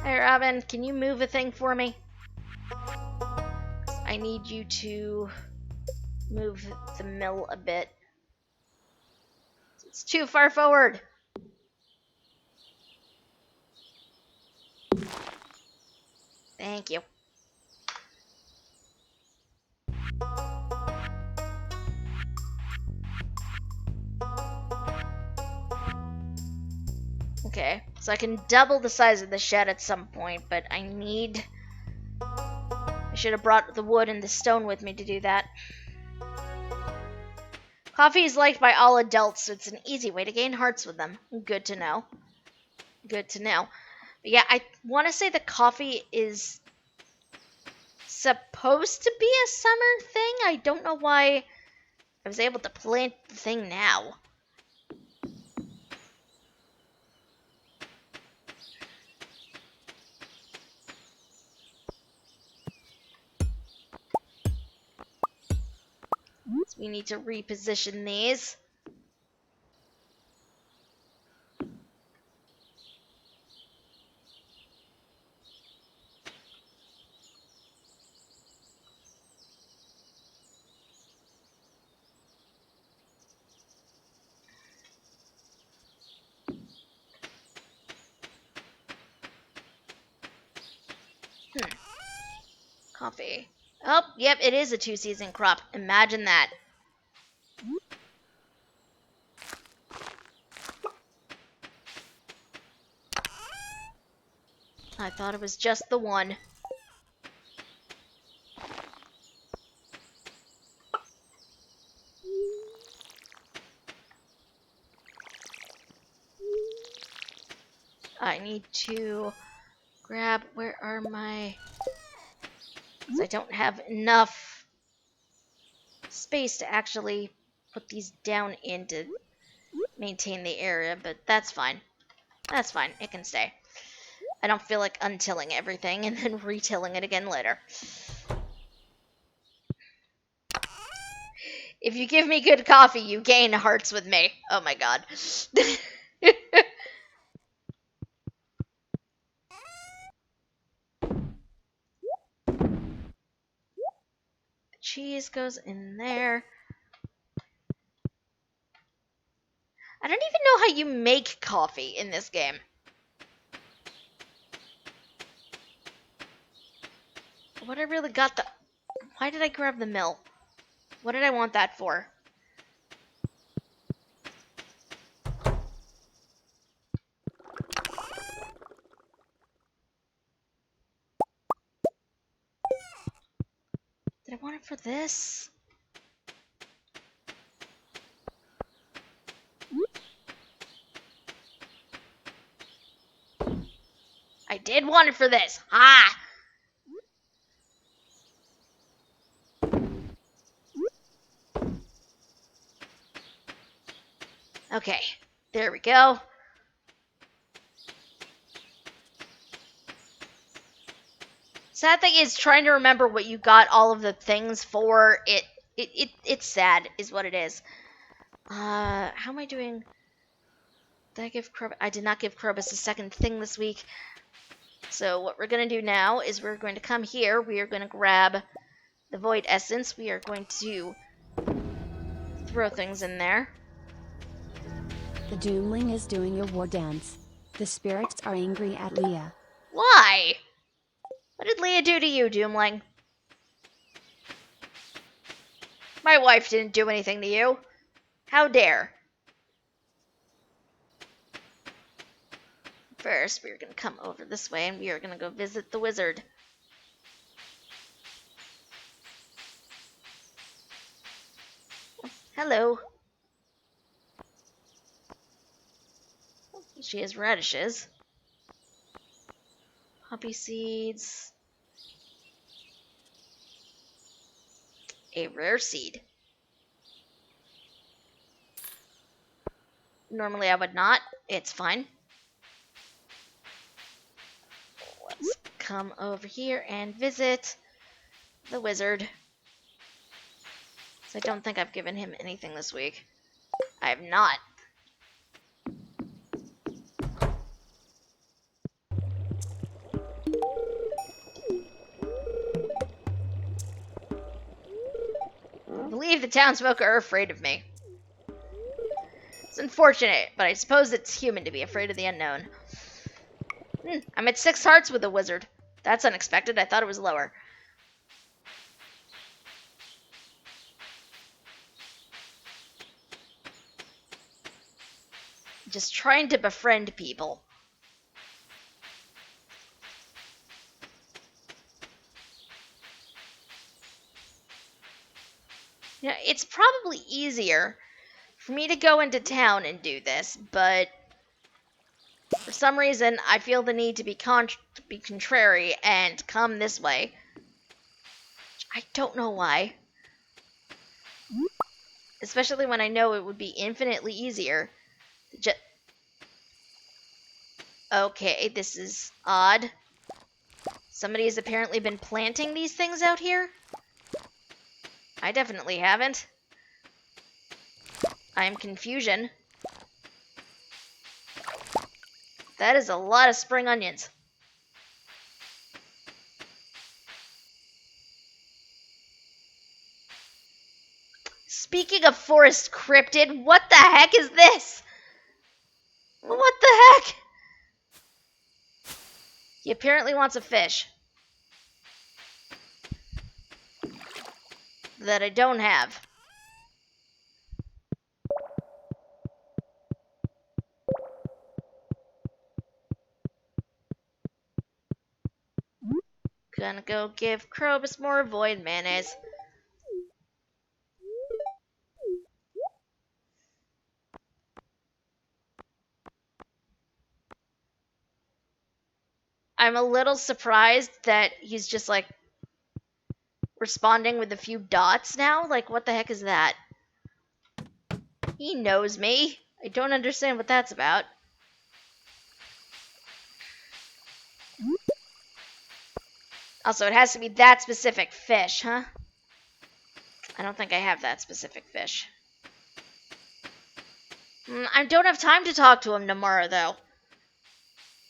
Hey, Robin, can you move a thing for me? I need you to move the mill a bit. It's too far forward. Thank you. Okay, so I can double the size of the shed at some point, but I should have brought the wood and the stone with me to do that. Coffee is liked by all adults, so it's an easy way to gain hearts with them. Good to know. Good to know. But yeah, I want to say the coffee is supposed to be a summer thing. I don't know why I was able to plant the thing now. So we need to reposition these. Coffee. Oh, yep, it is a two-season crop. Imagine that. I thought it was just the one. I need to grab... Where are my... Because I don't have enough space to actually put these down in to maintain the area, but that's fine. That's fine. It can stay. I don't feel like untilling everything and then retilling it again later. If you give me good coffee, you gain hearts with me. Oh my god. Cheese goes in there. I don't even know how you make coffee in this game. What I really got the... Why did I grab the mill? What did I want that for? Did I want it for this? I did want it for this. Ah! Okay, there we go. Sad thing is trying to remember what you got all of the things for. It's sad, is what it is. How am I doing? Did I give Krobus? I did not give Krobus a second thing this week. So what we're going to do now is we're going to come here. We are going to grab the Void Essence. We are going to throw things in there. The The Doomling is doing a war dance. The spirits are angry at Leah. Why? What did Leah do to you, Doomling? My wife didn't do anything to you. How dare? First, we're gonna come over this way and we are gonna go visit the wizard. Hello. She has radishes. Poppy seeds. A rare seed. Normally I would not. It's fine. Let's come over here and visit the wizard. So I don't think I've given him anything this week. I have not. I believe the townsfolk are afraid of me. It's unfortunate, but I suppose it's human to be afraid of the unknown. I'm at 6 hearts with the wizard. That's unexpected. I thought it was lower. Just trying to befriend people. You know, it's probably easier for me to go into town and do this, but for some reason I feel the need to be contrary and come this way. I don't know why. Especially when I know it would be infinitely easier to just... Okay, this is odd. Somebody has apparently been planting these things out here. I definitely haven't. I am confusion. That is a lot of spring onions. Speaking of forest cryptid, what the heck is this? What the heck? He apparently wants a fish. That I don't have. Gonna go give Krobus more void mayonnaise. I'm a little surprised that he's just like responding with a few dots now. Like, what the heck is that? He knows me. I don't understand what that's about. Also, it has to be that specific fish, huh? I don't think I have that specific fish. I don't have time to talk to him tomorrow, though.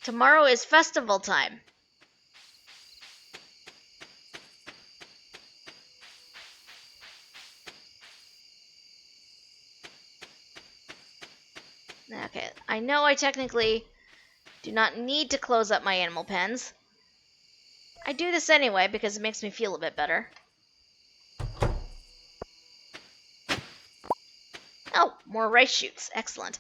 Tomorrow is festival time. Okay, I know I technically do not need to close up my animal pens. I do this anyway because it makes me feel a bit better. Oh, more rice shoots. Excellent.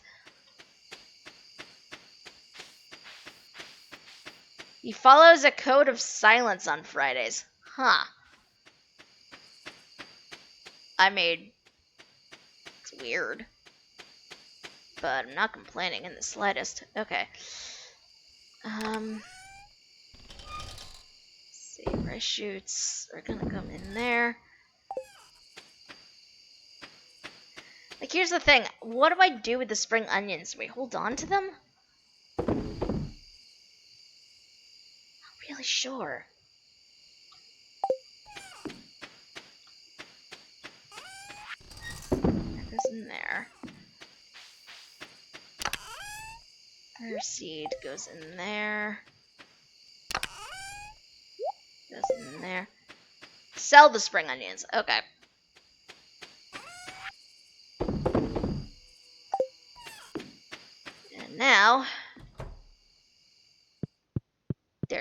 He follows a code of silence on Fridays. Huh. It's weird. But I'm not complaining in the slightest. Okay. Let's see, rice shoots are gonna come in there. Like, here's the thing. What do I do with the spring onions? Do we hold on to them? Not really sure. That goes in there. Her seed goes in there. Goes in there. Sell the spring onions. Okay.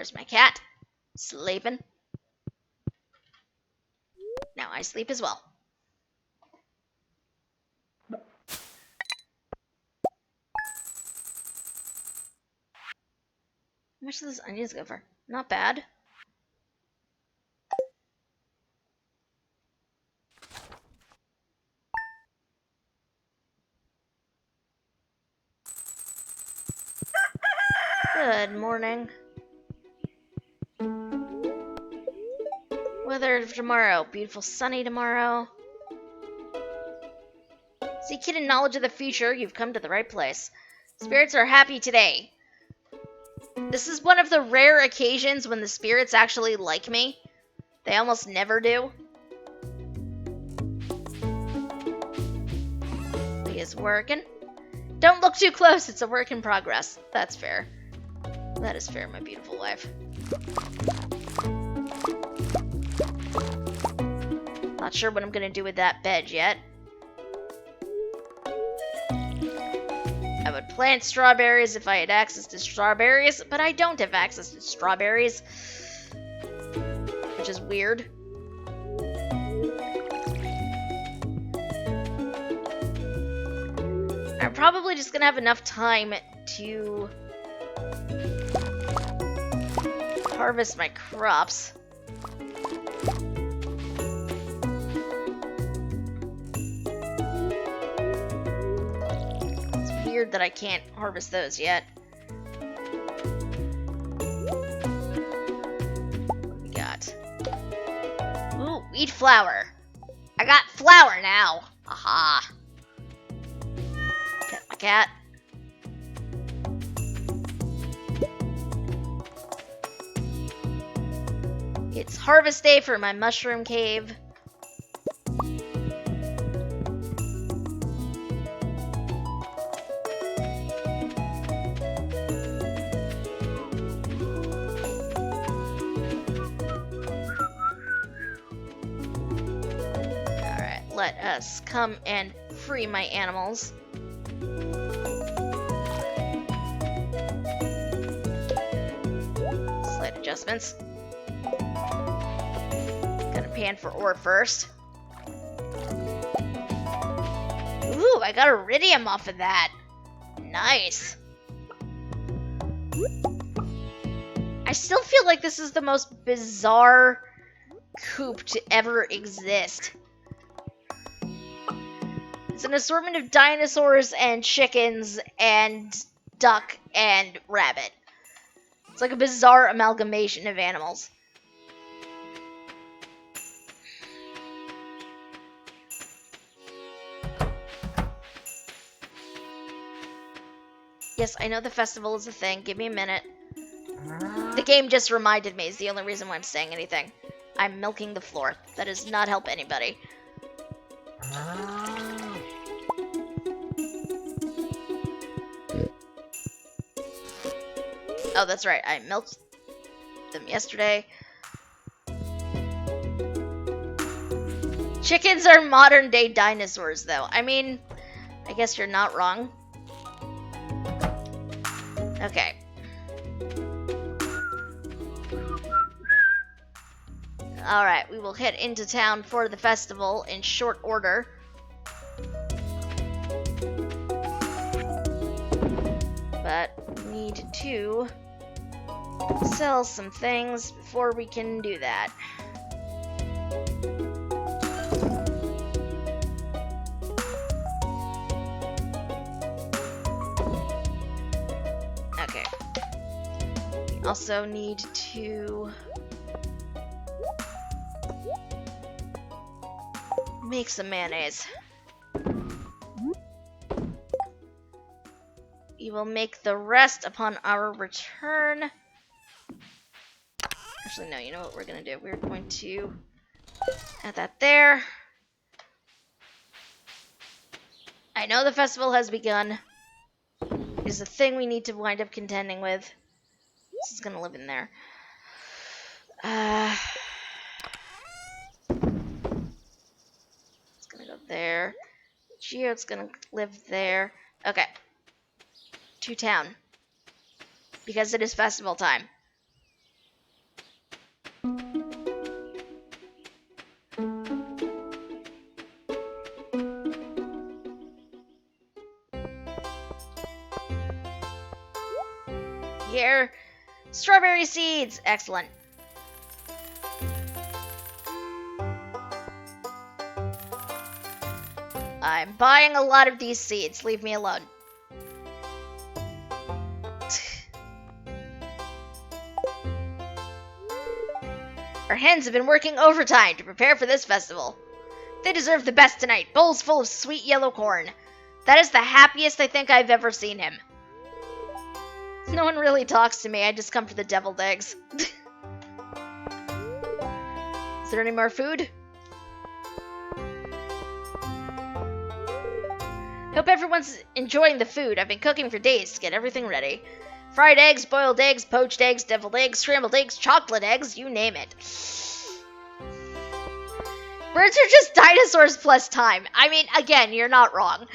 There's my cat. Sleeping. Now I sleep as well. How much does this onions go for? Not bad. Good morning. Weather for tomorrow. Beautiful sunny tomorrow. Seeking a knowledge of the future, you've come to the right place. Spirits are happy today. This is one of the rare occasions when the spirits actually like me. They almost never do. He is working. Don't look too close, it's a work in progress. That's fair. That is fair, my beautiful wife. Not sure what I'm gonna do with that bed yet. I would plant strawberries if I had access to strawberries, but I don't have access to strawberries. Which is weird. I'm probably just gonna have enough time to harvest my crops. It's weird that I can't harvest those yet. What do we got? Ooh, wheat flour. I got flour now. Aha. Pet my cat. It's harvest day for my mushroom cave. Alright, let us come and free my animals. Slight adjustments. Gonna pan for ore first. Ooh, I got iridium off of that. Nice. I still feel like this is the most bizarre coop to ever exist. It's an assortment of dinosaurs and chickens and duck and rabbit. It's like a bizarre amalgamation of animals. Yes, I know the festival is a thing. Give me a minute. The game just reminded me is the only reason why I'm saying anything. I'm milking the floor. That does not help anybody. Oh, that's right. I milked them yesterday. Chickens are modern day dinosaurs, though. I mean, I guess you're not wrong. Okay. Alright, we will head into town for the festival in short order. But we need to sell some things before we can do that. Okay. We also need to make some mayonnaise. We will make the rest upon our return. Actually, no, you know what we're going to do? We're going to add that there. I know the festival has begun. It is a thing we need to wind up contending with. This is going to live in there. It's going to go there. Geode's going to live there. Okay. To town. Because it is festival time. here. Strawberry seeds! Excellent. I'm buying a lot of these seeds. Leave me alone. Our hens have been working overtime to prepare for this festival. They deserve the best tonight. Bowls full of sweet yellow corn. That is the happiest I think I've ever seen him. No one really talks to me. I just come for the deviled eggs. Is there any more food? Hope everyone's enjoying the food. I've been cooking for days to get everything ready. Fried eggs, boiled eggs, poached eggs, deviled eggs, scrambled eggs, chocolate eggs, you name it. Birds are just dinosaurs plus time. I mean, again, you're not wrong.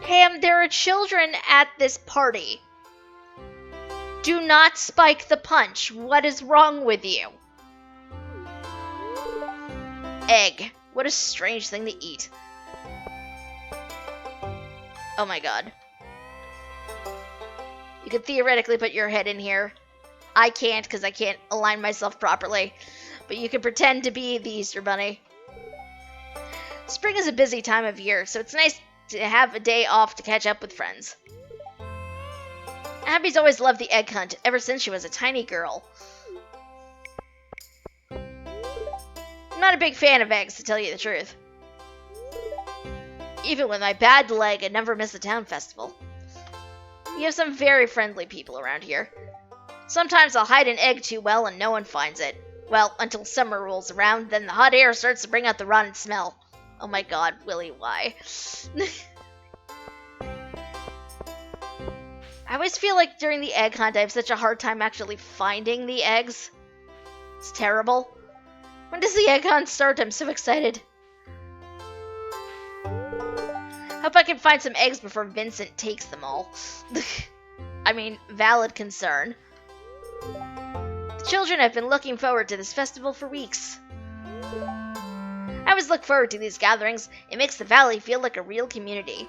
Pam, there are children at this party. Do not spike the punch. What is wrong with you? Egg. What a strange thing to eat. Oh my god. You could theoretically put your head in here. I can't because I can't align myself properly. But you can pretend to be the Easter Bunny. Spring is a busy time of year, so it's nice to have a day off to catch up with friends. Abby's always loved the egg hunt ever since she was a tiny girl. I'm not a big fan of eggs, to tell you the truth. Even with my bad leg, I never miss a town festival. We have some very friendly people around here. Sometimes I'll hide an egg too well and no one finds it. Well, until summer rolls around, then the hot air starts to bring out the rotten smell. Oh my god, Willie, why? I always feel like during the egg hunt I have such a hard time actually finding the eggs. It's terrible. When does the egg hunt start? I'm so excited. Hope I can find some eggs before Vincent takes them all. I mean, valid concern. The children have been looking forward to this festival for weeks. I always look forward to these gatherings. It makes the valley feel like a real community.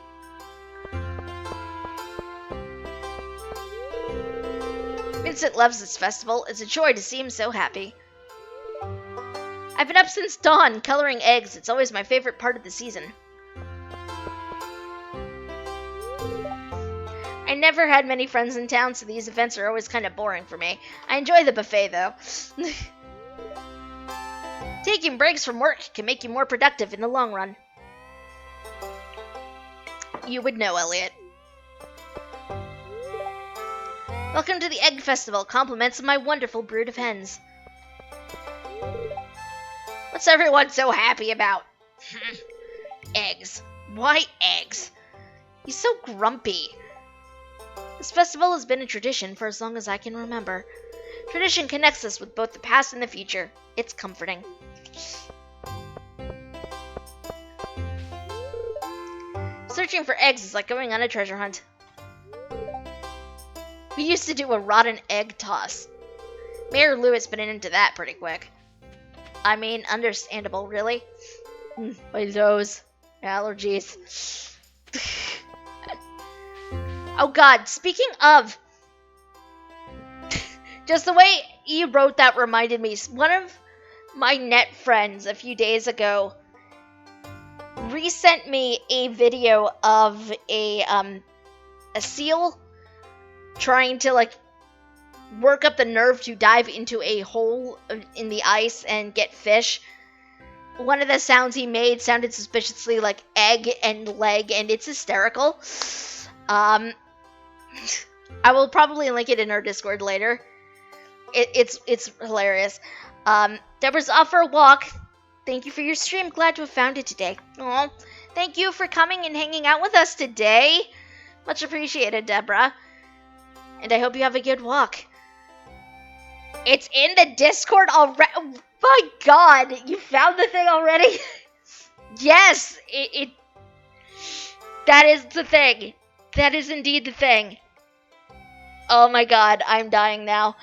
Vincent loves this festival. It's a joy to see him so happy. I've been up since dawn, coloring eggs. It's always my favorite part of the season. I never had many friends in town, so these events are always kind of boring for me. I enjoy the buffet, though. Taking breaks from work can make you more productive in the long run. You would know, Elliot. Welcome to the Egg Festival. Compliments of my wonderful brood of hens. What's everyone so happy about? Eggs. Why eggs? He's so grumpy. This festival has been a tradition for as long as I can remember. Tradition connects us with both the past and the future. It's comforting. Searching for eggs is like going on a treasure hunt. We used to do a rotten egg toss. Mayor Lewis been into that pretty quick. I mean, understandable, really. My nose. Allergies. Oh god, speaking of... just the way you wrote that reminded me. One of my net friends a few days ago resent me a video of a seal trying to, like, work up the nerve to dive into a hole in the ice and get fish. One of the sounds he made sounded suspiciously like egg and leg, and it's hysterical. I will probably link it in our Discord later. It's hilarious. Deborah's off for a walk. Thank you for your stream. Glad to have found it today. Aw, thank you for coming and hanging out with us today. Much appreciated, Deborah. And I hope you have a good walk. It's in the Discord already. Oh, my god, you found the thing already? Yes, that is the thing. That is indeed the thing. Oh my god, I'm dying now.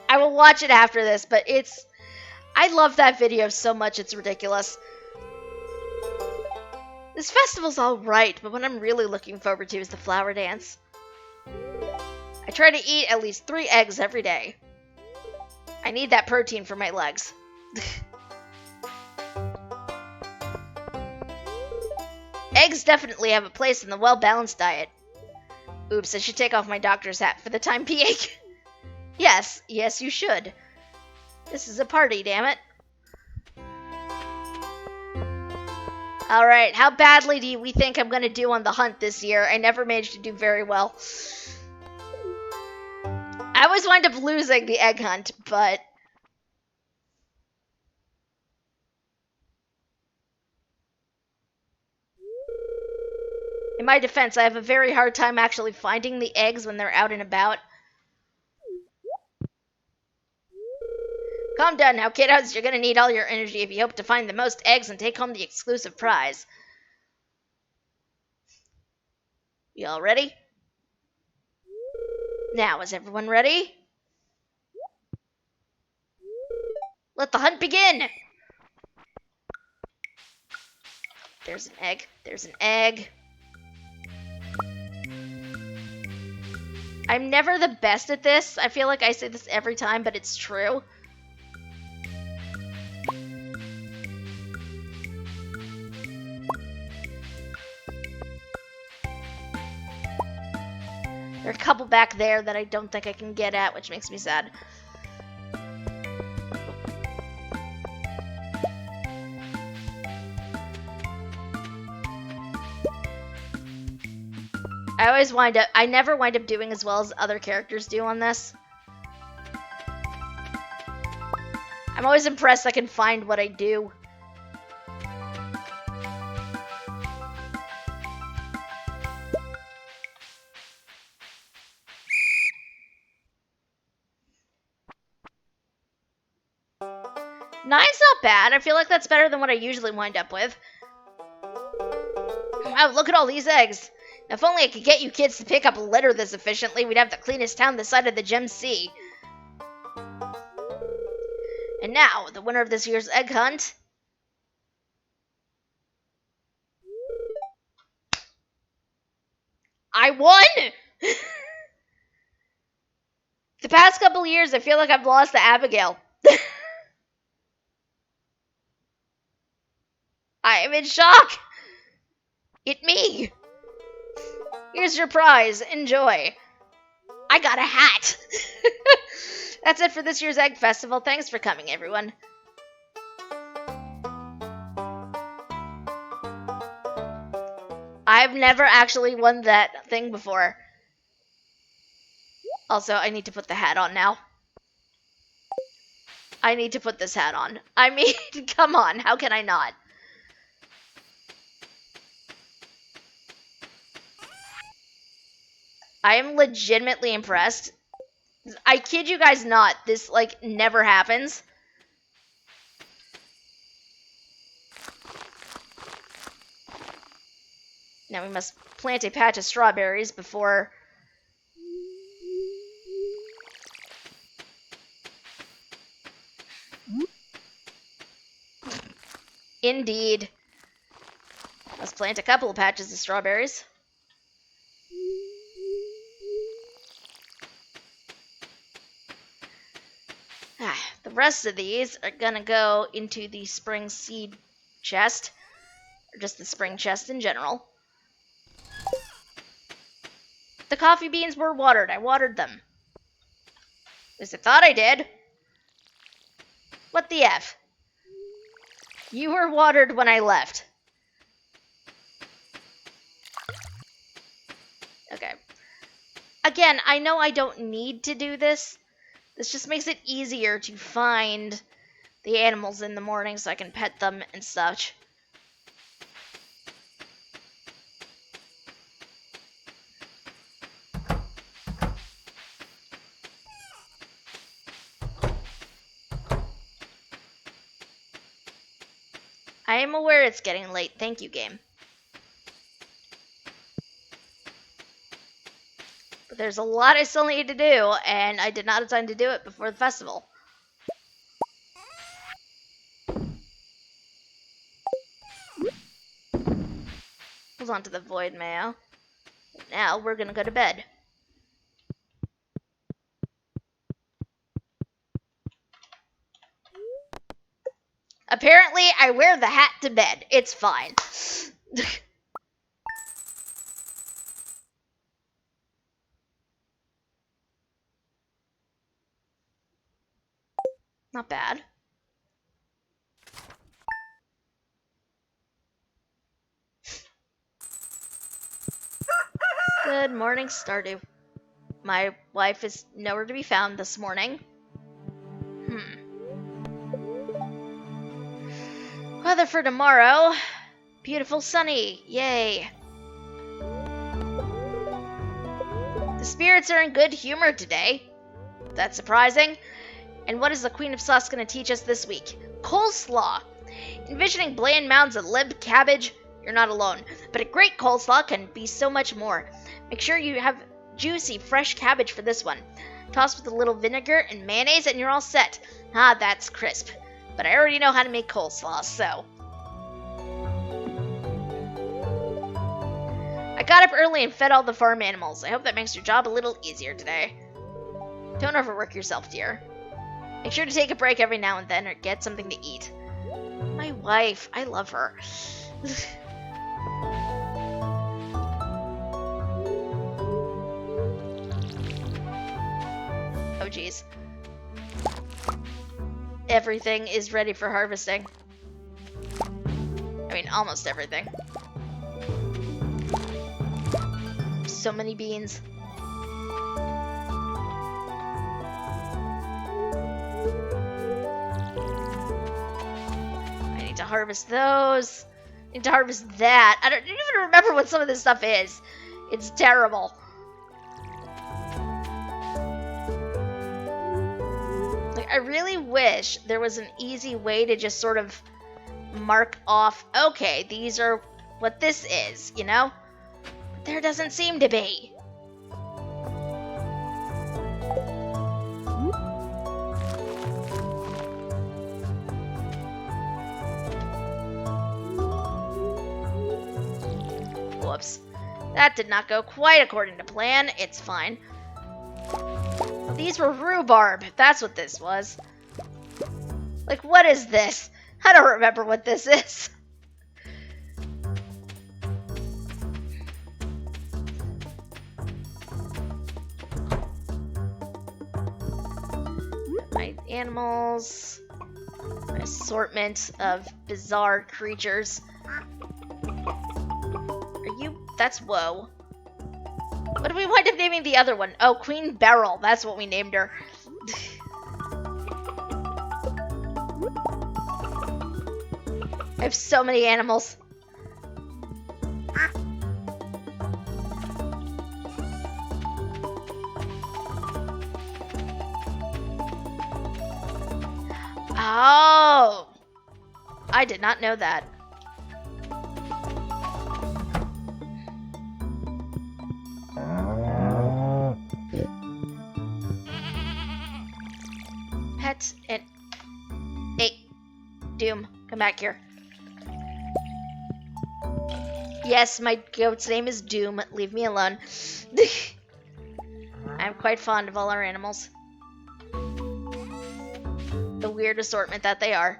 I will watch it after this, but I love that video so much, it's ridiculous. This festival's alright, but what I'm really looking forward to is the flower dance. I try to eat at least 3 eggs every day. I need that protein for my legs. Eggs definitely have a place in the well-balanced diet. Oops, I should take off my doctor's hat for the time being. Yes, you should. This is a party, damn it. Alright, how badly do we think I'm gonna do on the hunt this year? I never managed to do very well. I always wind up losing the egg hunt, but... in my defense, I have a very hard time actually finding the eggs when they're out and about. Calm down now, kiddos. You're gonna need all your energy if you hope to find the most eggs and take home the exclusive prize. You all ready? Now, is everyone ready? Let the hunt begin! There's an egg. There's an egg. I'm never the best at this. I feel like I say this every time, but it's true. There are a couple back there that I don't think I can get at, which makes me sad. I never wind up doing as well as other characters do on this. I'm always impressed I can find what I do. Nine's not bad. I feel like that's better than what I usually wind up with. Wow, look at all these eggs. If only I could get you kids to pick up a litter this efficiently, we'd have the cleanest town this side of the Gem Sea. And now, the winner of this year's egg hunt. I won! The past couple years, I feel like I've lost to Abigail. I am in shock! It me! Here's your prize. Enjoy. I got a hat! That's it for this year's Egg Festival. Thanks for coming, everyone. I've never actually won that thing before. Also, I need to put the hat on now. I need to put this hat on. I mean, come on, how can I not? I am legitimately impressed. I kid you guys not, this, like, never happens. Now we must plant a patch of strawberries before... Indeed. Must plant a couple of patches of strawberries. The rest of these are gonna go into the spring seed chest, or just the spring chest in general. The coffee beans were watered. I watered them. At least I thought I did. What the F? You were watered when I left. Okay. Again, I know I don't need to do this. This just makes it easier to find the animals in the morning so I can pet them and such. I am aware it's getting late. Thank you, game. But there's a lot I still need to do, and I did not have time to do it before the festival. Hold on to the void mail. Now we're gonna go to bed. Apparently, I wear the hat to bed. It's fine. Not bad. Good morning, Stardew. My wife is nowhere to be found this morning. Weather for tomorrow. Beautiful sunny. Yay. The spirits are in good humor today. That's surprising. And what is the Queen of Sauce going to teach us this week? Coleslaw. Envisioning bland mounds of limp cabbage? You're not alone. But a great coleslaw can be so much more. Make sure you have juicy, fresh cabbage for this one. Toss with a little vinegar and mayonnaise and you're all set. Ah, that's crisp. But I already know how to make coleslaw, so. I got up early and fed all the farm animals. I hope that makes your job a little easier today. Don't overwork yourself, dear. Make sure to take a break every now and then or get something to eat. My wife, I love her. Oh, geez. Everything is ready for harvesting. I mean, almost everything. So many beans. I need to harvest those. I need to harvest that. I don't even remember what some of this stuff is. It's terrible. Like, I really wish there was an easy way to just sort of mark off, okay, these are what this is, you know? But there doesn't seem to be. Whoops. That did not go quite according to plan. It's fine. These were rhubarb. That's what this was. Like, what is this? I don't remember what this is. My animals. My assortment of bizarre creatures. Are you? That's whoa. What did we wind up naming the other one? Oh, Queen Beryl. That's what we named her. I have so many animals. Oh. I did not know that. Pets and... Hey, Doom, come back here. Yes, my goat's name is Doom. Leave me alone. I'm quite fond of all our animals. The weird assortment that they are.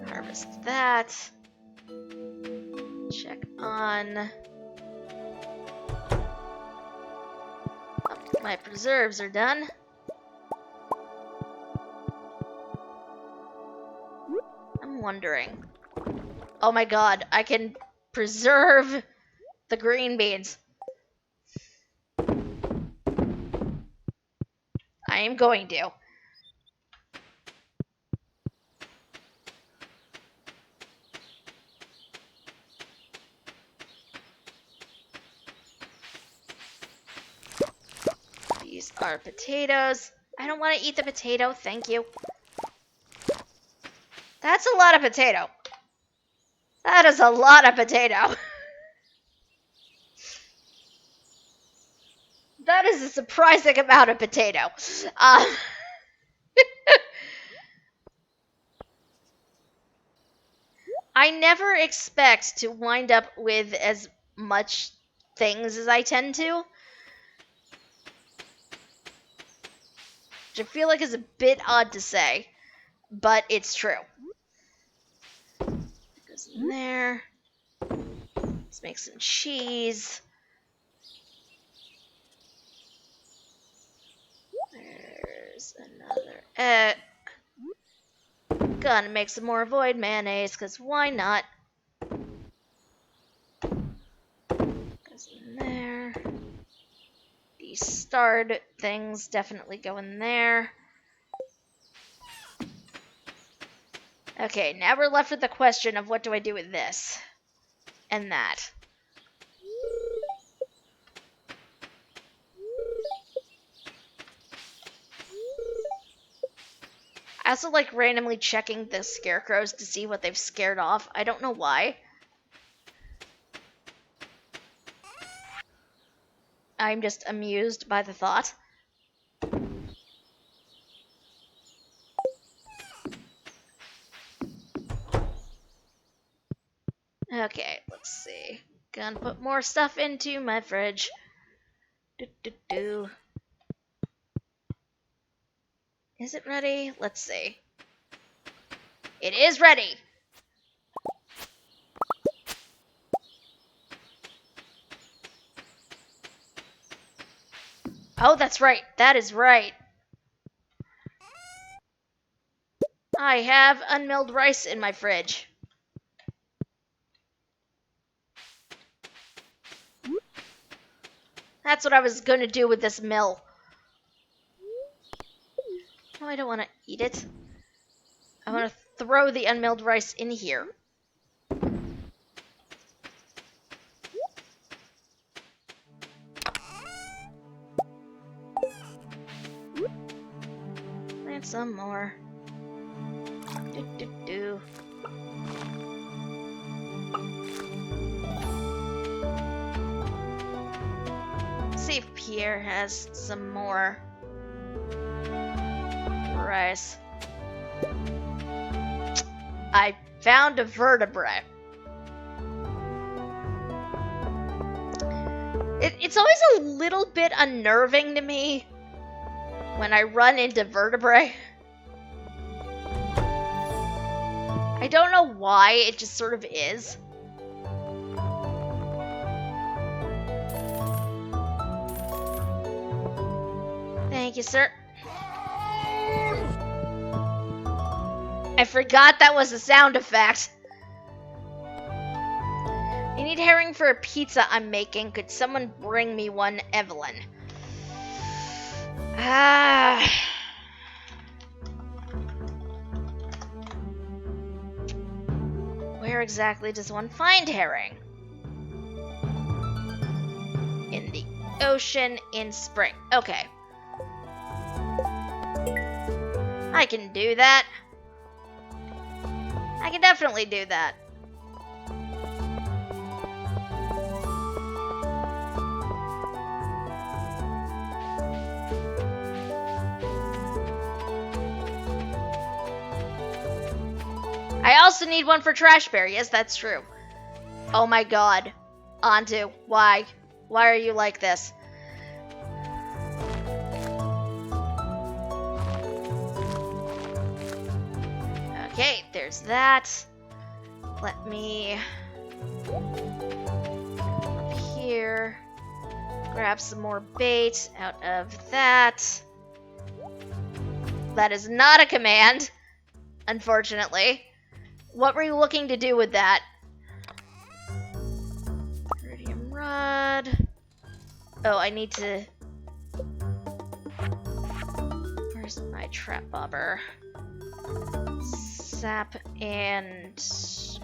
Harvest that. Check on... My preserves are done. I'm wondering. Oh my god, I can preserve the green beans. I am going to. These are potatoes. I don't want to eat the potato, thank you. That's a lot of potato. That is a lot of potato. That is a surprising amount of potato. Um, I never expect to wind up with as much things as I tend to, which I feel like is a bit odd to say, but it's true. Goes in there. Let's make some cheese. There's another egg. Gonna make some more void mayonnaise, because why not? Goes in there. These starred things definitely go in there. Okay, now we're left with the question of what do I do with this? And that. I also like randomly checking the scarecrows to see what they've scared off. I don't know why. I'm just amused by the thought. Okay, let's see. Gonna put more stuff into my fridge. Is it ready? Let's see. It is ready! Oh, that's right. That is right. I have unmilled rice in my fridge. That's what I was gonna do with this mill. No, I don't want to eat it. I want to throw the unmilled rice in here. Plant some more. Do. See if Pierre has some more rice. I found a vertebrae. It's always a little bit unnerving to me when I run into vertebrae. I don't know why, it just sort of is. Thank you, sir. I forgot that was a sound effect. I need herring for a pizza I'm making. Could someone bring me one, Evelyn? Where exactly does one find herring? In the ocean in spring. Okay. I can do that. I can definitely do that. I also need one for Trash Bear. Yes, that's true. Oh my god. Antu, why? Why are you like this? Okay, there's that. Let me up here. Grab some more bait out of that. That is not a command, unfortunately. What were you looking to do with that? Iridium rod. Oh, I need to... Where's my trap bobber? Sap and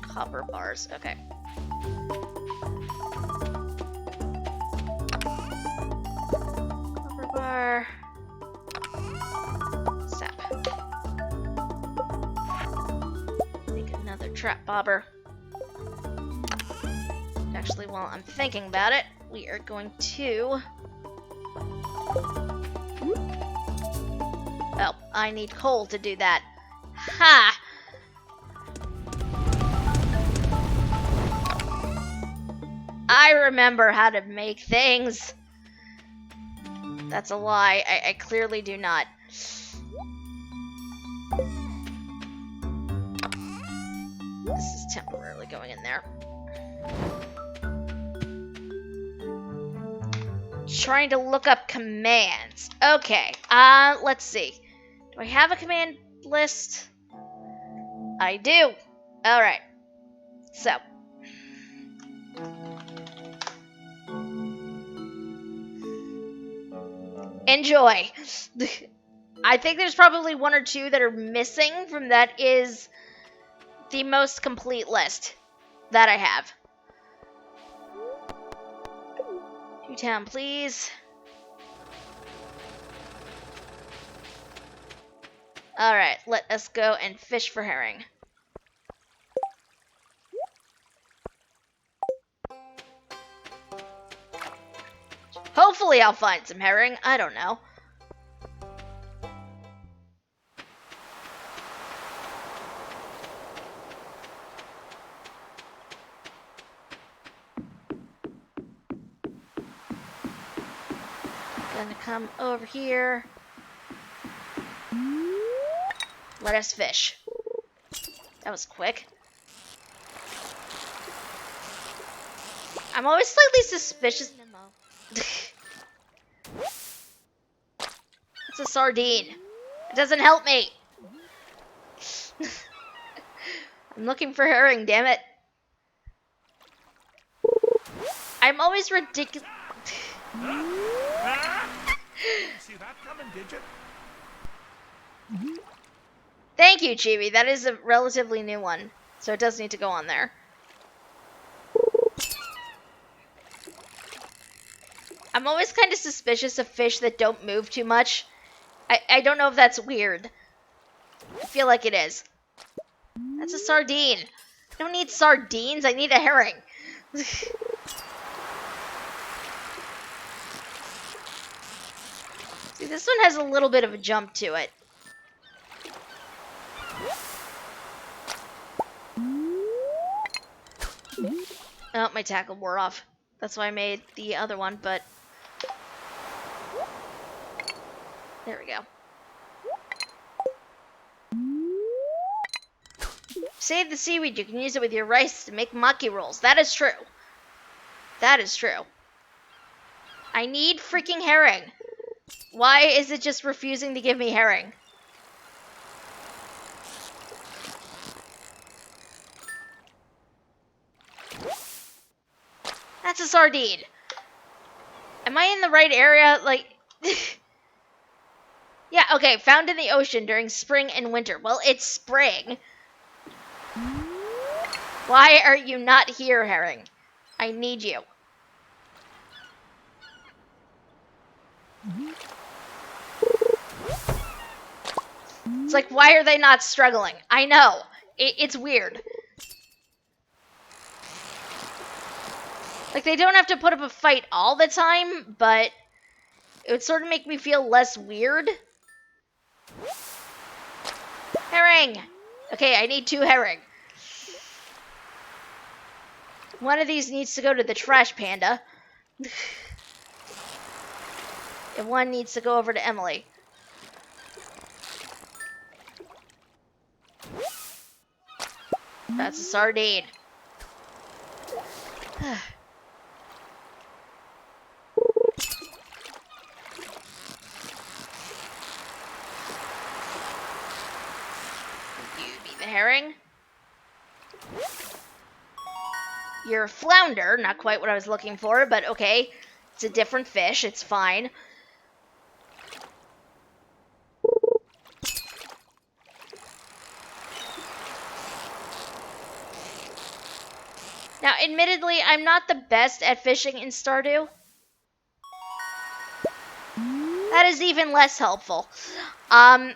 copper bars. Okay. Copper bar. Sap. Make another trap bobber. Actually, while I'm thinking about it, we are going to Oh, I need coal to do that. Ha! I remember how to make things. That's a lie. I clearly do not. This is temporarily going in there. Trying to look up commands. Okay, let's see. Do I have a command list? I do. Alright. So. Enjoy. I think there's probably one or two that are missing from that is the most complete list that I have. 2 please. Alright, let us go and fish for herring. Hopefully I'll find some herring. I don't know. Gonna come over here. Let us fish. That was quick. I'm always slightly suspicious. It's a sardine. It doesn't help me. I'm looking for herring, damn it. I'm always ridiculous. See that coming, did you? Thank you, Chibi. That is a relatively new one, so it does need to go on there. I'm always kind of suspicious of fish that don't move too much. I don't know if that's weird. I feel like it is. That's a sardine. I don't need sardines, I need a herring. See, this one has a little bit of a jump to it. Oh, my tackle wore off. That's why I made the other one, but... There we go. Save the seaweed. You can use it with your rice to make maki rolls. That is true. That is true. I need freaking herring. Why is it just refusing to give me herring? That's a sardine. Am I in the right area? Like... Yeah, okay, found in the ocean during spring and winter. Well, it's spring. Why are you not here, herring? I need you. It's like, why are they not struggling? I know. It's weird. Like, they don't have to put up a fight all the time, but it would sort of make me feel less weird. Herring! Okay, I need 2 herring. One of these needs to go to the trash panda. And one needs to go over to Emily. That's a sardine. You be the herring. You're a flounder, not quite what I was looking for, but okay. It's a different fish, it's fine. Now, admittedly, I'm not the best at fishing in Stardew. That is even less helpful. I'm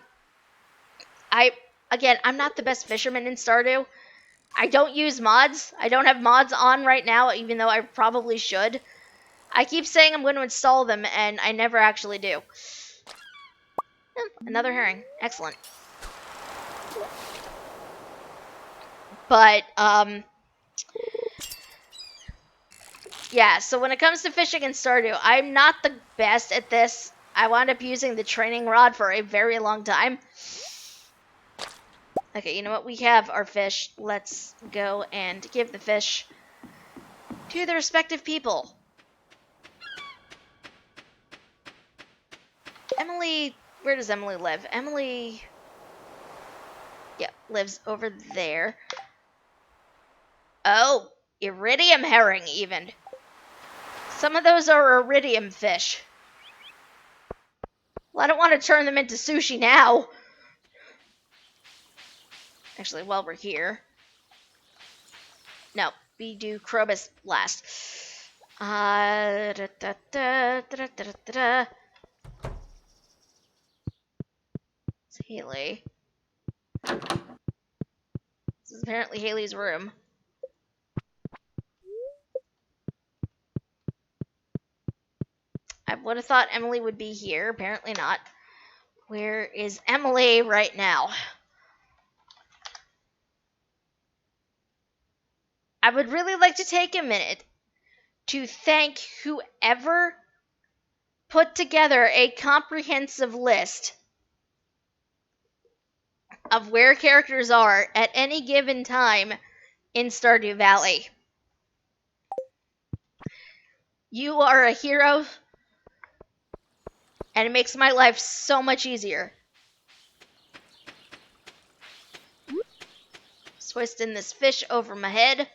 not the best fisherman in Stardew. I don't use mods. I don't have mods on right now, even though I probably should. I keep saying I'm going to install them, and I never actually do. Another herring. Excellent. But, yeah, so when it comes to fishing in Stardew, I'm not the best at this. I wound up using the training rod for a very long time. Okay, you know what? We have our fish. Let's go and give the fish to the respective people. Emily, where does Emily live? Emily, yeah, lives over there. Oh, iridium herring even. Some of those are iridium fish. Well, I don't want to turn them into sushi now. Actually, while we're here. No, we do Krobus last. Da, da, da, da, da, da, da. It's Haley. This is apparently Haley's room. I would have thought Emily would be here. Apparently not. Where is Emily right now? I would really like to take a minute to thank whoever put together a comprehensive list of where characters are at any given time in Stardew Valley. You are a hero, and it makes my life so much easier. Just hoisting this fish over my head.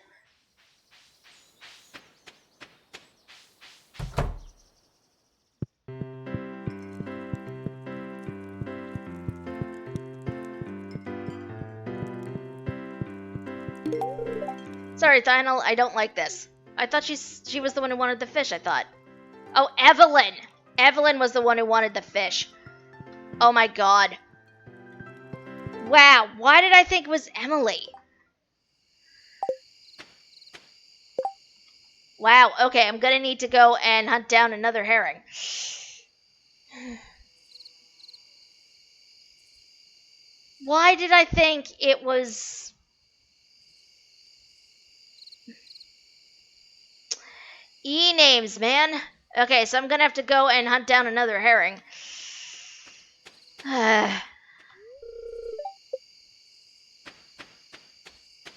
Sorry, Thynel, I don't like this. I thought she was the one who wanted the fish, I thought. Oh, Evelyn! Evelyn was the one who wanted the fish. Oh my god. Wow, why did I think it was Emily? Wow, okay, I'm gonna need to go and hunt down another herring. Why did I think it was... E-names, man. Okay, so I'm gonna have to go and hunt down another herring.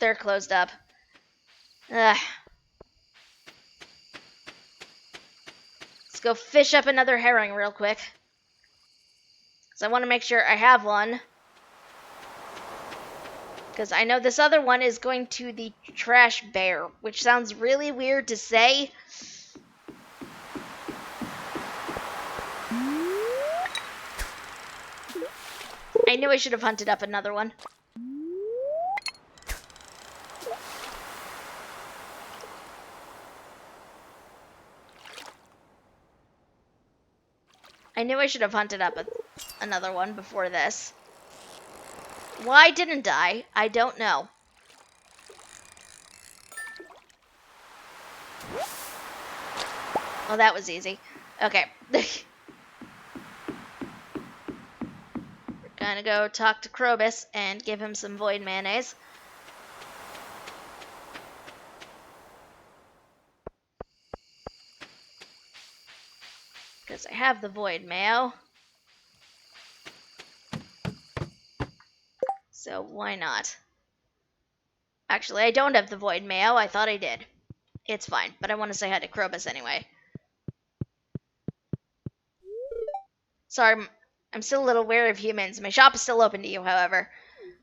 They're closed up. Ugh. Let's go fish up another herring real quick. Because I want to make sure I have one. Because I know this other one is going to the trash bear, which sounds really weird to say. I knew I should have hunted up another one. I knew I should have hunted up another one before this. Why didn't I? I don't know. Oh, that was easy. Okay. We're gonna go talk to Krobus and give him some void mayonnaise. Because I have the void mayo. So why not? Actually, I don't have the void mayo. I thought I did. It's fine, but I want to say hi to Krobus anyway. Sorry, I'm still a little wary of humans. My shop is still open to you, however.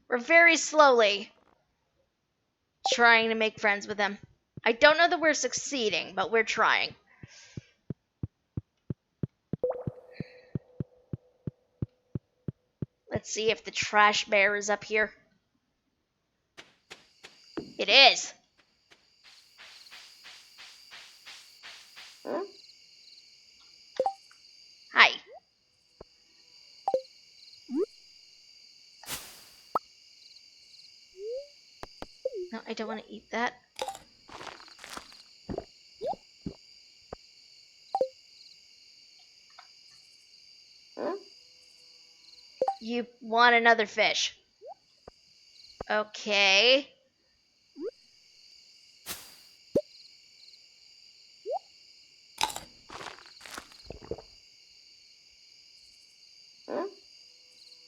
We're very slowly trying to make friends with them. I don't know that we're succeeding, but we're trying. Let's see if the trash bear is up here. It is. Hi. No, I don't want to eat that. You want another fish. Okay.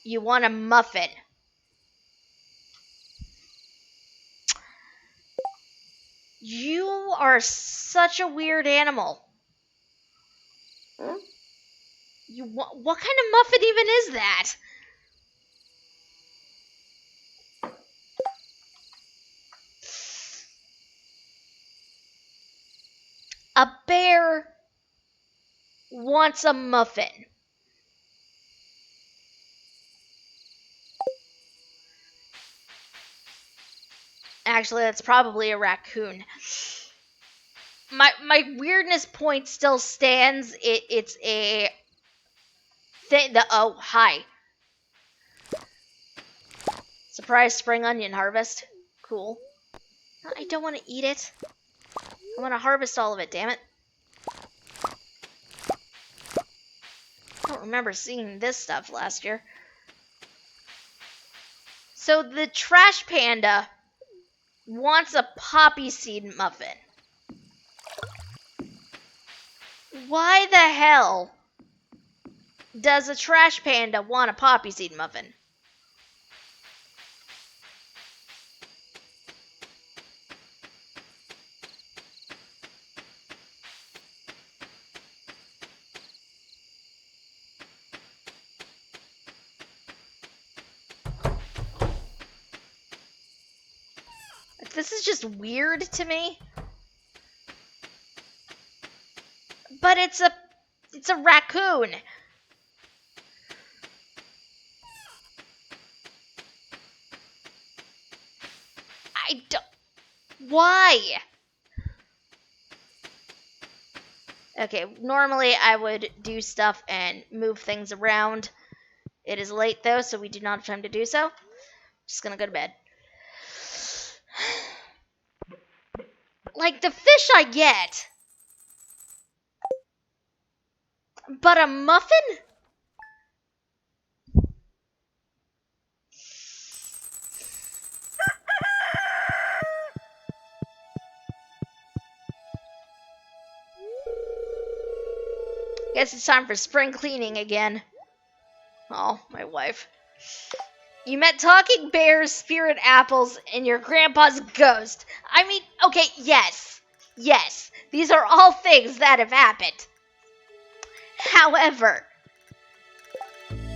You want a muffin. You are such a weird animal. What kind of muffin even is that? A bear wants a muffin. Actually, that's probably a raccoon. My weirdness point still stands. It's a thing. Oh, hi. Surprise spring onion harvest. Cool. I don't want to eat it. I want to harvest all of it, damn it. I don't remember seeing this stuff last year. So the trash panda wants a poppy seed muffin. Why the hell does a trash panda want a poppy seed muffin? This is just weird to me. But it's a raccoon. I don't. Why? Okay, normally I would do stuff and move things around. It is late though, so we do not have time to do so. Just gonna go to bed. Like, the fish I get. But a muffin? Guess it's time for spring cleaning again. Oh, my wife. You met talking bears, spirit apples, and your grandpa's ghost. I mean, okay, yes. Yes, these are all things that have happened. However,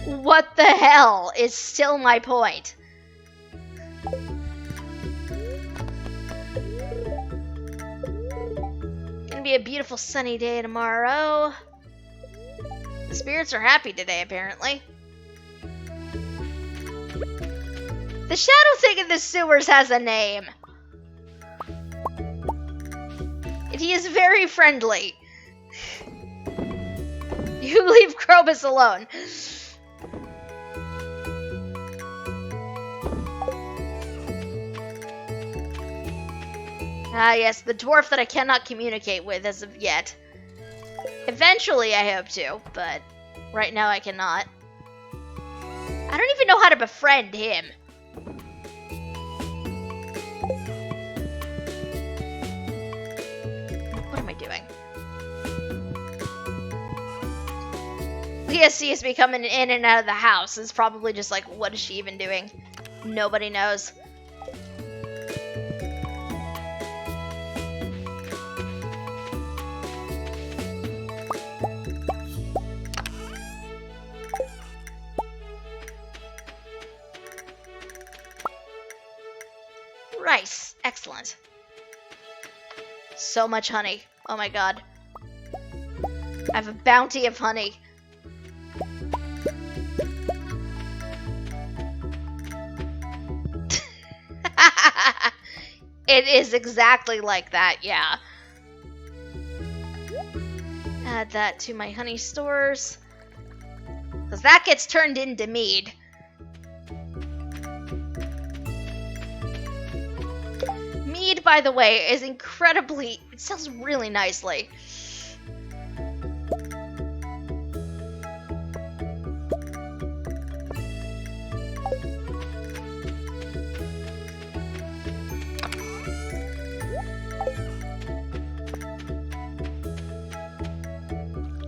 what the hell is still my point? Gonna be a beautiful sunny day tomorrow. The spirits are happy today, apparently. The shadow thing in the sewers has a name. And he is very friendly. You leave Krobus alone. Ah, yes, the dwarf that I cannot communicate with as of yet. Eventually, I hope to, but right now I cannot. I don't even know how to befriend him. What am I doing? Leah sees me coming in and out of the house. It's probably just like, what is she even doing? Nobody knows. Rice. Excellent. So much honey. Oh my god. I have a bounty of honey. It is exactly like that, yeah. Add that to my honey stores. Because that gets turned into mead. Mead, by the way, is incredibly... It sells really nicely.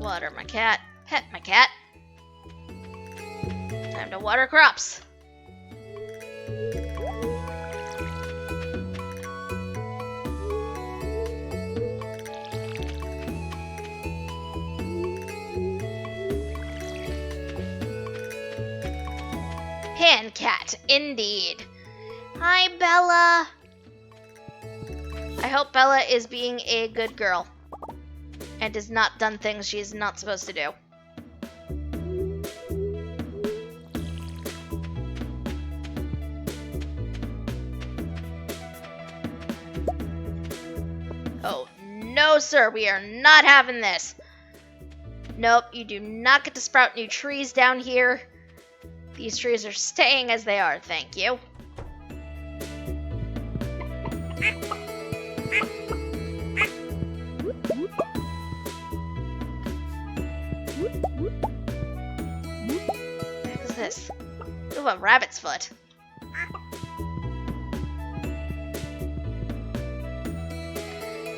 Water my cat. Pet my cat. Time to water crops. Hand cat, indeed. Hi, Bella. I hope Bella is being a good girl and has not done things she is not supposed to do. Oh, no, sir, we are not having this. Nope, you do not get to sprout new trees down here. These trees are staying as they are, thank you. What is this? Ooh, a rabbit's foot.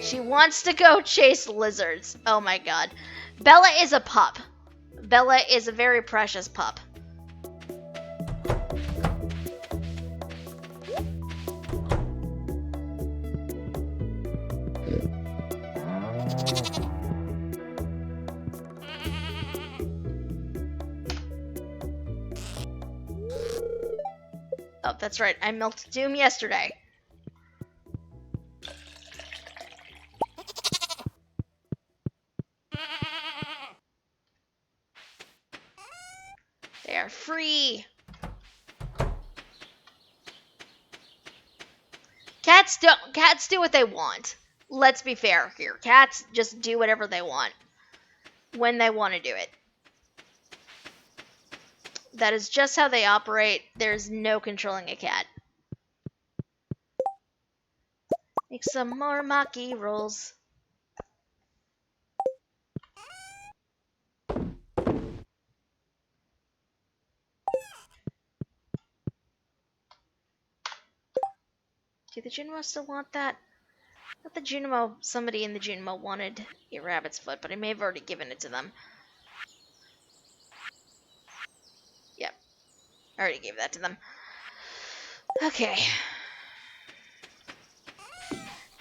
She wants to go chase lizards. Oh my god. Bella is a pup. Bella is a very precious pup. Oh, that's right. I milked Doom yesterday. They are free. Cats do what they want. Let's be fair here. Cats just do whatever they want when they want to do it. That is just how they operate. There's no controlling a cat. Make some more maki rolls. Do the Junimo still want that? I thought the Junimo, somebody in the Junimo wanted a rabbit's foot, but I may have already given it to them. Yep. I already gave that to them. Okay.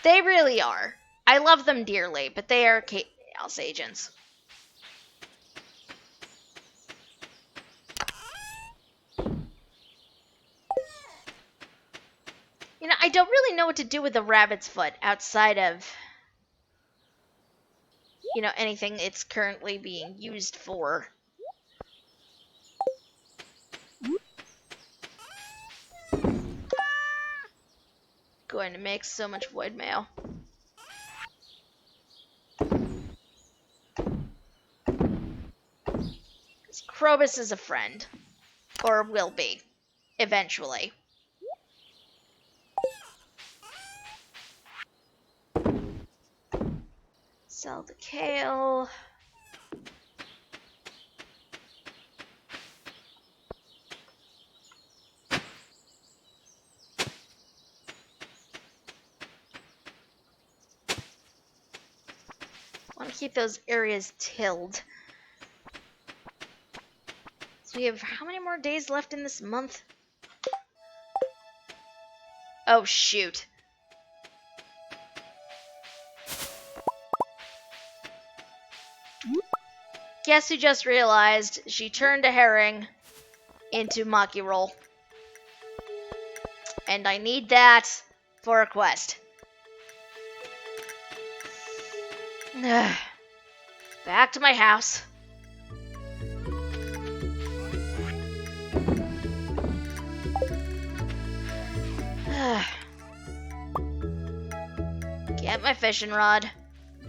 They really are. I love them dearly, but they are chaos agents. You know, I don't really know what to do with the rabbit's foot outside of, you know, anything it's currently being used for. Going to make so much void mail. Krobus is a friend. Or will be. Eventually. Sell the kale. I want to keep those areas tilled. So we have how many more days left in this month? Oh, shoot. Guess who just realized she turned a herring into Maki Roll. And I need that for a quest. Back to my house. Get my fishing rod.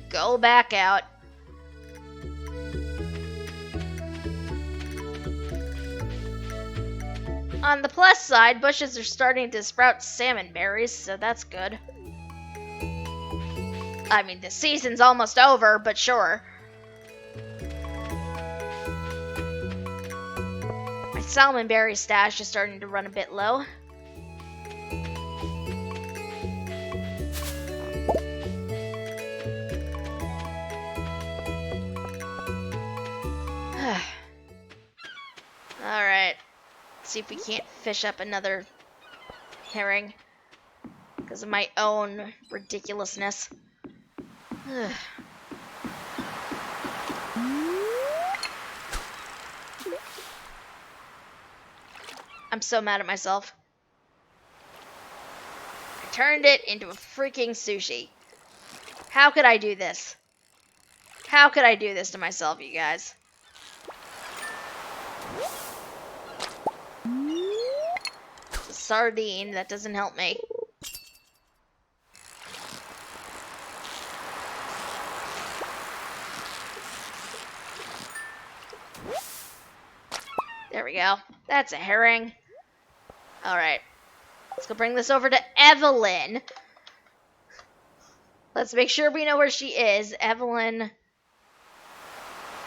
Go back out. On the plus side, bushes are starting to sprout salmon berries, so that's good. I mean, the season's almost over, but sure. My salmon berry stash is starting to run a bit low. Alright. See if we can't fish up another herring. Because of my own ridiculousness. I'm so mad at myself. I turned it into a freaking sushi. How could I do this? How could I do this to myself, you guys? It's a sardine. That doesn't help me. There we go. That's a herring. Alright. Let's go bring this over to Evelyn. Let's make sure we know where she is. Evelyn.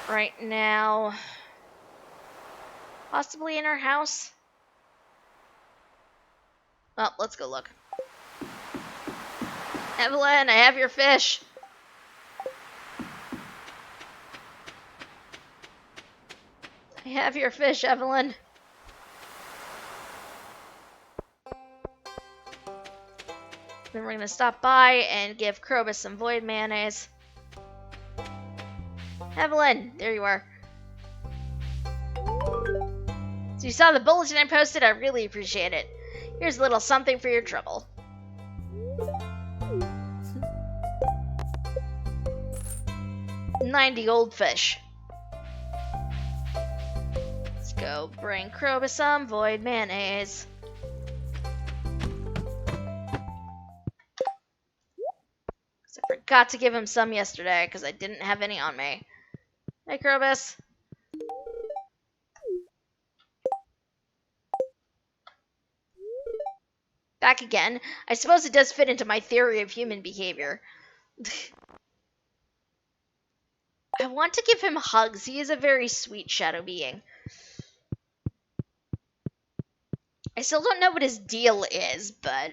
Right now. Possibly in her house. Well, let's go look. Evelyn, I have your fish. I have your fish, Evelyn. Then we're gonna stop by and give Krobus some void mayonnaise. Evelyn, there you are. So you saw the bulletin I posted? I really appreciate it. Here's a little something for your trouble. $90 goldfish. Let's go bring Krobus some void mayonnaise. I forgot to give him some yesterday because I didn't have any on me. Hey, Krobus. Back again. I suppose it does fit into my theory of human behavior. I want to give him hugs. He is a very sweet shadow being. I still don't know what his deal is, but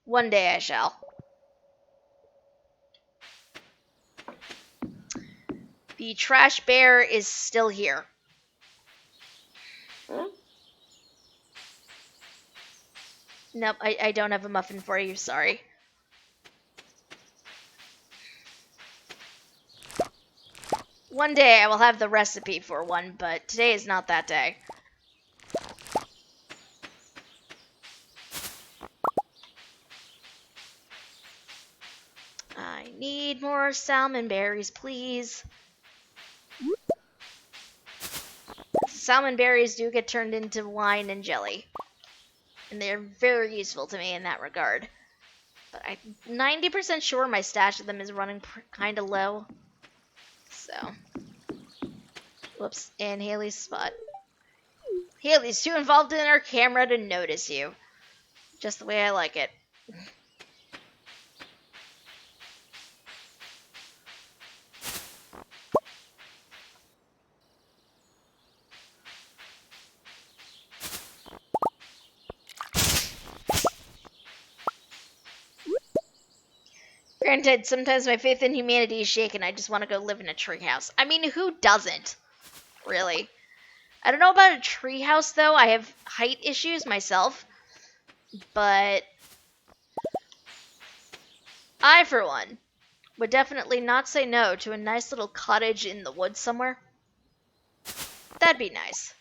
one day I shall. The trash bear is still here. Nope, I don't have a muffin for you, sorry. One day I will have the recipe for one, but today is not that day. I need more salmon berries, please. Salmon berries do get turned into wine and jelly. And they're very useful to me in that regard. But I'm 90% sure my stash of them is running kind of low. So. Whoops. In Haley's spot. Haley's too involved in her camera to notice you. Just the way I like it. Granted, sometimes my faith in humanity is shaken. I just want to go live in a treehouse. I mean, who doesn't? Really? I don't know about a treehouse, though. I have height issues myself. But I, for one, would definitely not say no to a nice little cottage in the woods somewhere. That'd be nice.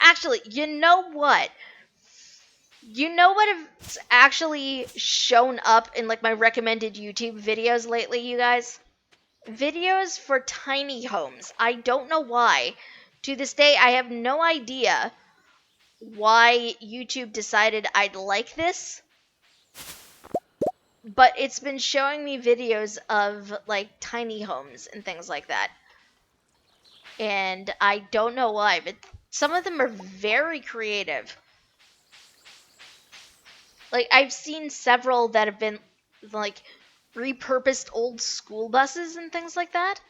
Actually, you know what? You know what has actually shown up in like my recommended YouTube videos lately, you guys? Videos for tiny homes. I don't know why. To this day, I have no idea why YouTube decided I'd like this. But it's been showing me videos of like tiny homes and things like that. And I don't know why, but some of them are very creative. Like, I've seen several that have been, like, repurposed old school buses and things like that.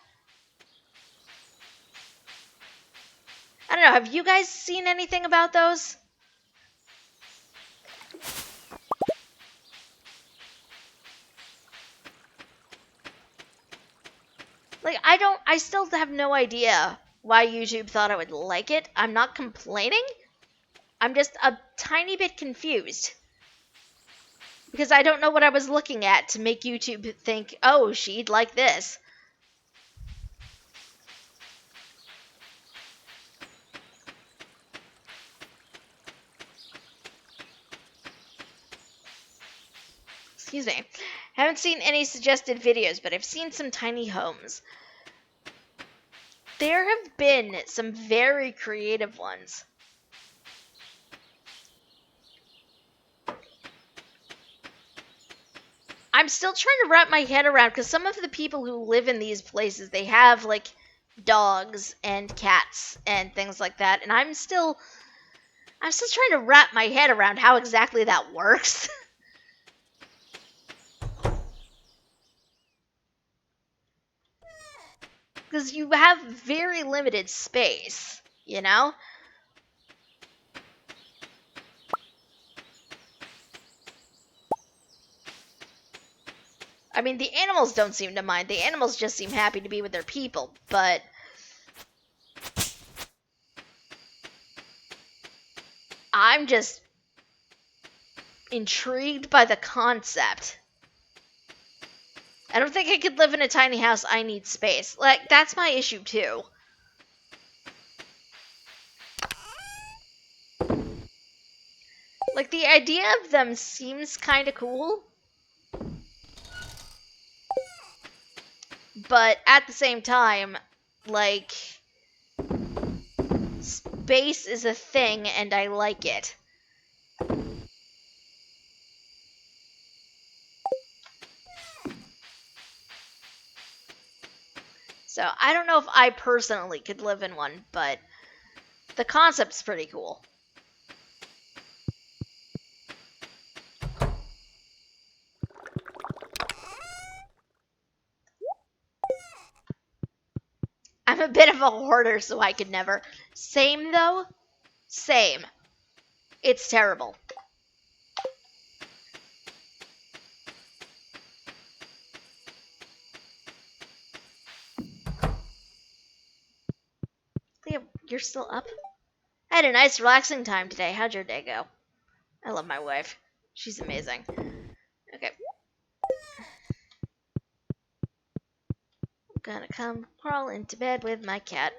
I don't know, have you guys seen anything about those? I still have no idea why YouTube thought I would like it. I'm not complaining. I'm just a tiny bit confused. Because I don't know what I was looking at to make YouTube think, oh, she'd like this. Excuse me. Haven't seen any suggested videos, but I've seen some tiny homes. There have been some very creative ones. I'm still trying to wrap my head around, because some of the people who live in these places, they have, like, dogs and cats and things like that, and I'm still trying to wrap my head around how exactly that works. Because you have very limited space, you know? I mean, the animals don't seem to mind. The animals just seem happy to be with their people, but I'm just intrigued by the concept. I don't think I could live in a tiny house. I need space. Like, that's my issue, too. Like, the idea of them seems kind of cool. But at the same time, like, space is a thing and I like it. So I don't know if I personally could live in one, but the concept's pretty cool. I'm a bit of a hoarder, so I could never. Same, though. Same. It's terrible. Leah, you're still up? I had a nice relaxing time today. How'd your day go? I love my wife. She's amazing. Okay. I'm gonna come crawl into bed with my cat.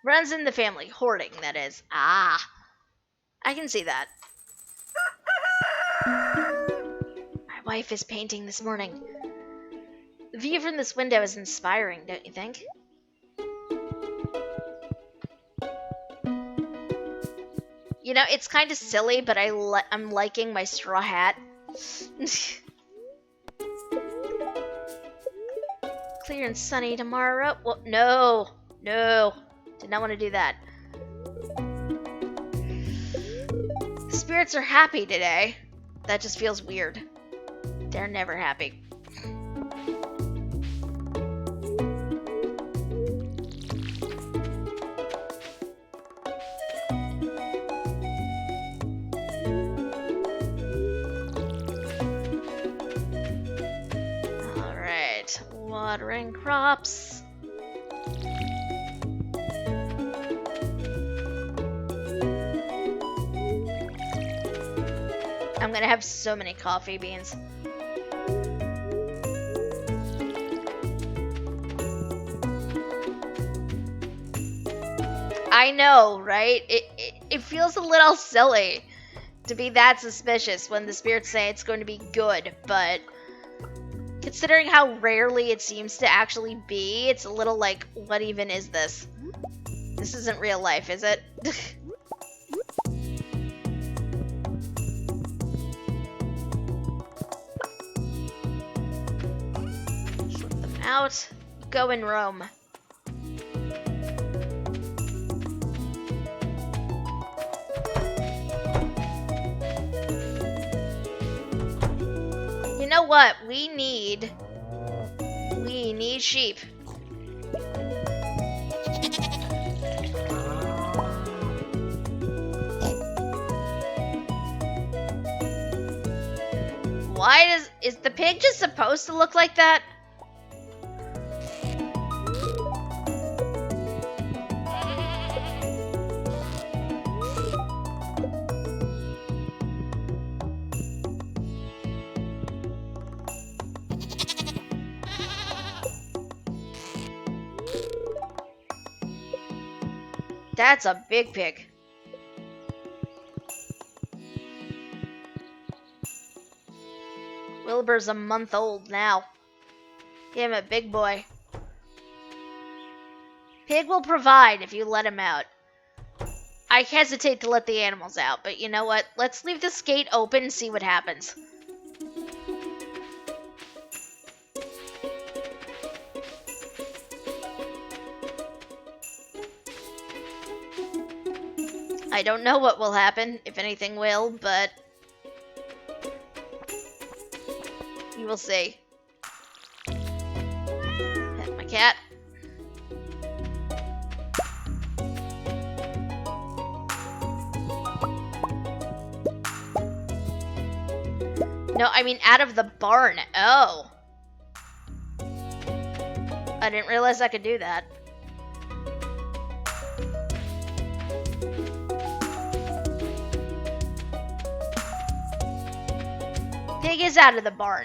Runs in the family. Hoarding, that is. Ah. I can see that. My wife is painting this morning. The view from this window is inspiring, don't you think? You know, it's kind of silly, but I'm liking my straw hat. Clear and sunny tomorrow. Well, no. No. Did not want to do that. Spirits are happy today. That just feels weird. They're never happy. Alright, watering crops. I'm gonna have so many coffee beans. I know, right? It feels a little silly to be that suspicious when the spirits say it's going to be good, but considering how rarely it seems to actually be, it's a little like, what even is this? This isn't real life, is it? Slip them out. Go in Rome. You know what? We need sheep. Why is the pig just supposed to look like that? That's a big pig. Wilbur's a month old now. Him a big boy. Pig will provide if you let him out. I hesitate to let the animals out, but you know what? Let's leave this gate open and see what happens. I don't know what will happen, if anything will, but we will see. Pet my cat. No, I mean out of the barn. Oh. I didn't realize I could do that. Pig is out of the barn.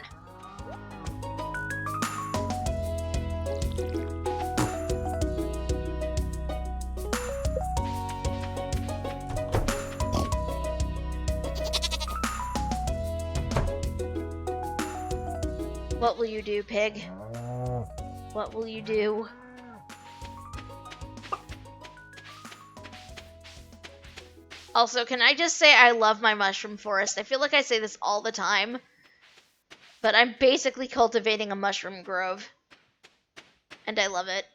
What will you do, pig? What will you do? Also, can I just say I love my mushroom forest? I feel like I say this all the time, but I'm basically cultivating a mushroom grove, and I love it.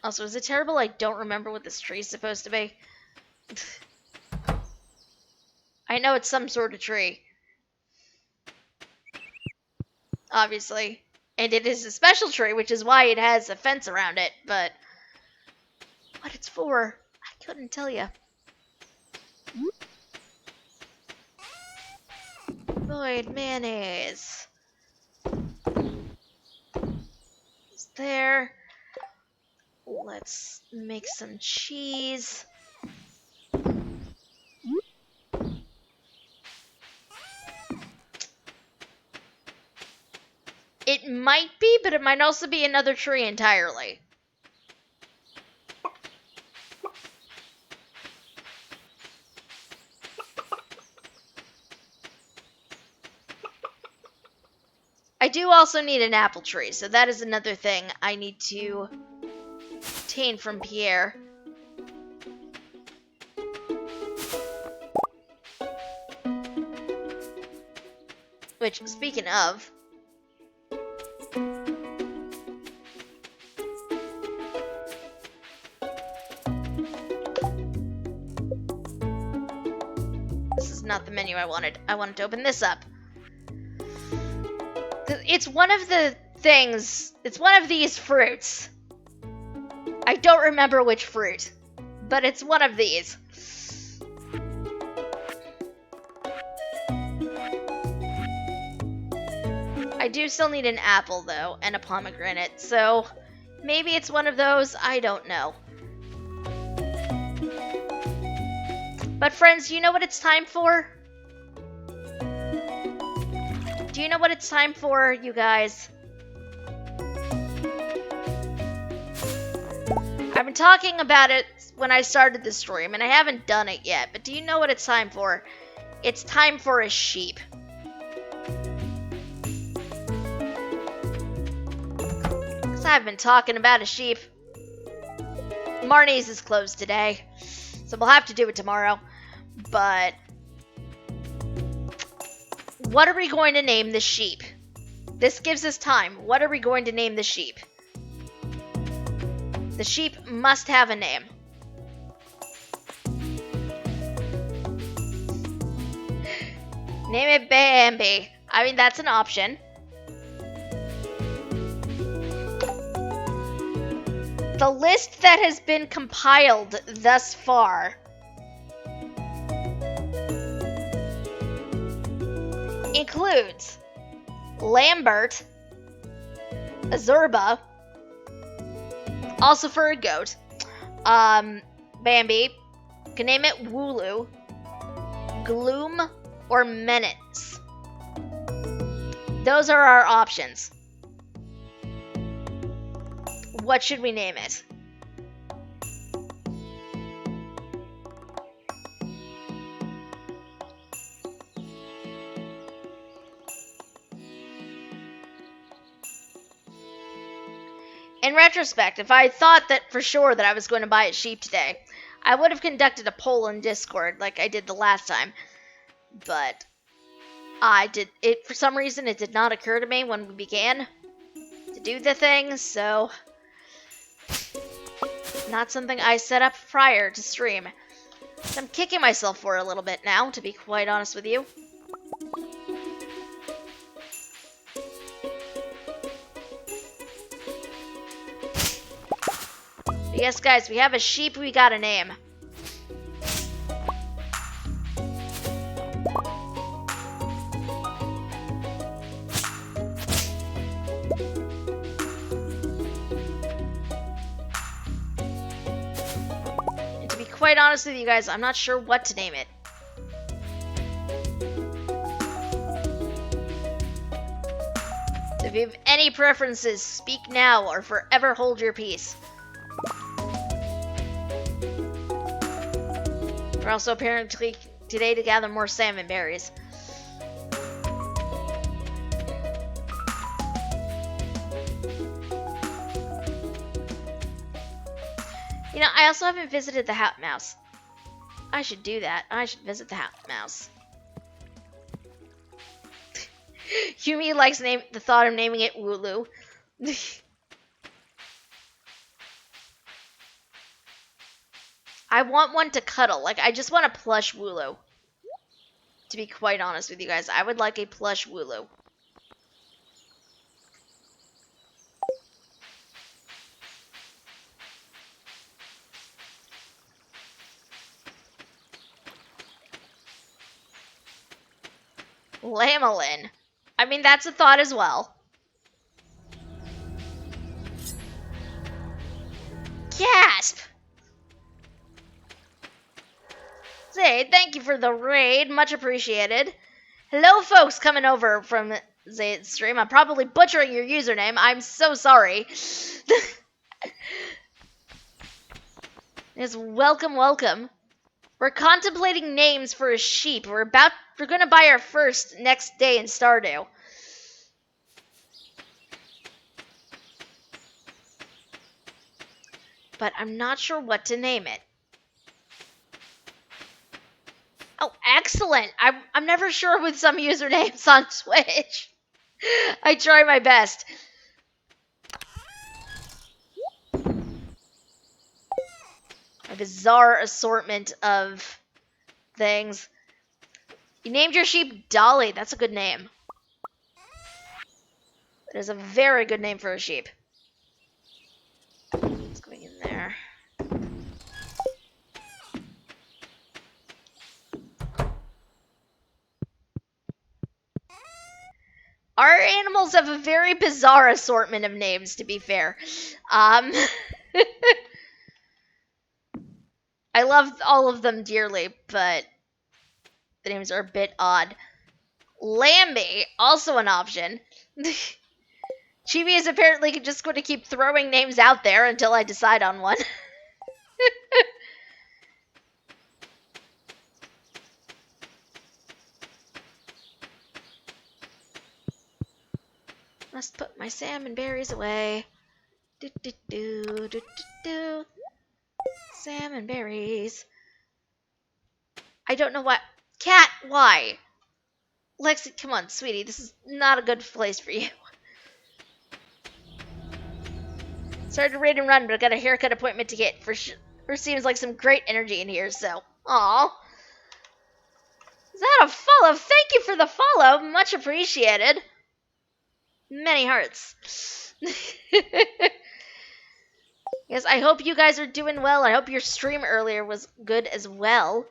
Also, is it terrible I don't remember what this tree is supposed to be? I know it's some sort of tree. Obviously. And it is a special tree, which is why it has a fence around it, but what it's for, I couldn't tell you. Void mayonnaise. It's there. Let's make some cheese. It might be, but it might also be another tree entirely. I do also need an apple tree, so that is another thing I need to obtain from Pierre. Which, speaking of, this is not the menu I wanted. I wanted to open this up. It's one of the things, it's one of these fruits. I don't remember which fruit, but it's one of these. I do still need an apple, though, and a pomegranate, so maybe it's one of those, I don't know. But friends, do you know what it's time for? Do you know what it's time for, you guys? I've been talking about it when I started the stream, and I haven't done it yet, but do you know what it's time for? It's time for a sheep. Because I've been talking about a sheep. Marnie's is closed today, so we'll have to do it tomorrow. But what are we going to name the sheep? This gives us time. What are we going to name the sheep? The sheep must have a name. Name it Bambi. I mean, that's an option. The list that has been compiled thus far includes Lambert, Azurba, also for a goat, Bambi, can name it Wooloo, Gloom, or Menace. Those are our options. What should we name it? In retrospect, if I thought that for sure that I was going to buy a sheep today, I would have conducted a poll in Discord like I did the last time. But I did it for some reason it did not occur to me when we began to do the thing, so not something I set up prior to stream. So I'm kicking myself for a little bit now, to be quite honest with you. But yes, guys, we have a sheep we gotta name. And to be quite honest with you guys, I'm not sure what to name it. So if you have any preferences, speak now or forever hold your peace. We're also apparently today to gather more salmon berries. You know, I also haven't visited the Hat Mouse. I should do that. I should visit the Hat Mouse. Yumi likes the thought of naming it Wooloo. I want one to cuddle. Like, I just want a plush Wooloo. To be quite honest with you guys, I would like a plush Wooloo. Lamelin. I mean, that's a thought as well. Gasp! Say, thank you for the raid. Much appreciated. Hello, folks coming over from Zayd's stream. I'm probably butchering your username. I'm so sorry. Yes, welcome, welcome. We're contemplating names for a sheep. We're gonna buy our first next day in Stardew. But I'm not sure what to name it. Oh, excellent! I'm never sure with some usernames on Twitch. I try my best. A bizarre assortment of things. You named your sheep Dolly. That's a good name. That is a very good name for a sheep. What's going in there? Our animals have a very bizarre assortment of names, to be fair. I love all of them dearly, but the names are a bit odd. Lambie, also an option. Chibi is apparently just going to keep throwing names out there until I decide on one. Must put my salmon berries away. Do do do do do do. Salmon berries. I don't know what. Cat, why? Lexi, come on, sweetie. This is not a good place for you. Started to raid and run, but I got a haircut appointment to get. For seems like some great energy in here, so. Aw. Is that a follow? Thank you for the follow. Much appreciated. Many hearts. Yes, I hope you guys are doing well. I hope your stream earlier was good as well.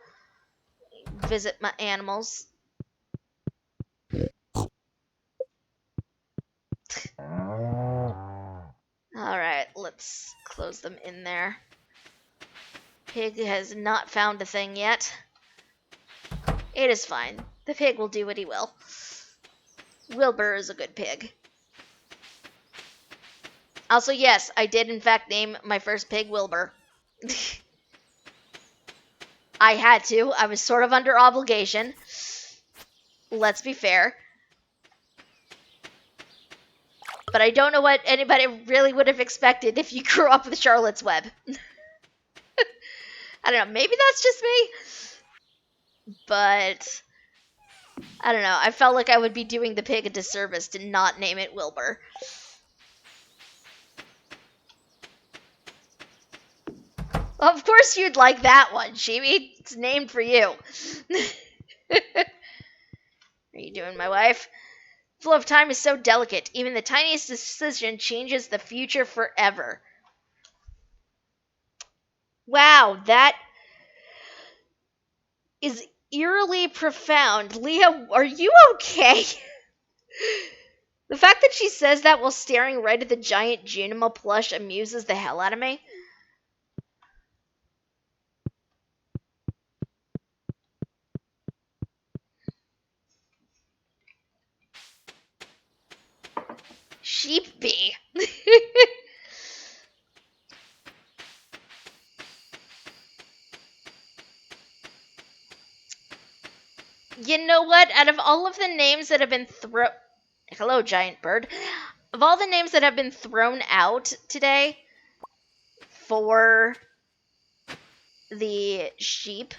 Visit my animals. Let's close them in there. Pig has not found a thing yet. It is fine. The pig will do what he will. Wilbur is a good pig. Also, yes, I did in fact name my first pig Wilbur. I had to. I was sort of under obligation. Let's be fair. But I don't know what anybody really would have expected if you grew up with Charlotte's Web. I don't know, maybe that's just me. But I don't know, I felt like I would be doing the pig a disservice to not name it Wilbur. Of course you'd like that one, Chibi. It's named for you. What are you doing, my wife? The flow of time is so delicate. Even the tiniest decision changes the future forever. Wow, that is eerily profound. Leah, are you okay? The fact that she says that while staring right at the giant Junima plush amuses the hell out of me. Sheep bee. You know what? Out of all of the names that have been Hello, giant bird. Of all the names that have been thrown out today for the sheep,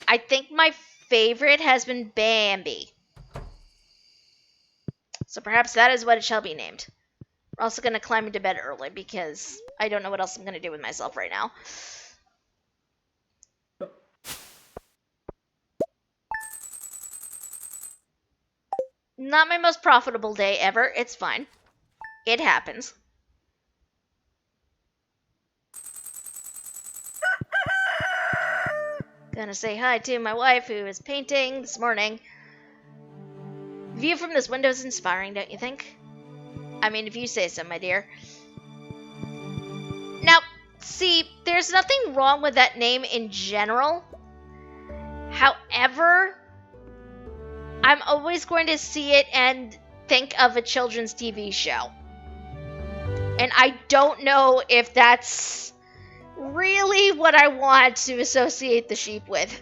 I think my favorite has been Bambi. So perhaps that is what it shall be named. We're also going to climb into bed early because I don't know what else I'm going to do with myself right now. Not my most profitable day ever. It's fine. It happens. Gonna say hi to my wife who is painting this morning. View from this window is inspiring, don't you think? I mean, if you say so, my dear. Now, see, there's nothing wrong with that name in general. However, I'm always going to see it and think of a children's TV show. And I don't know if that's really what I want to associate the sheep with.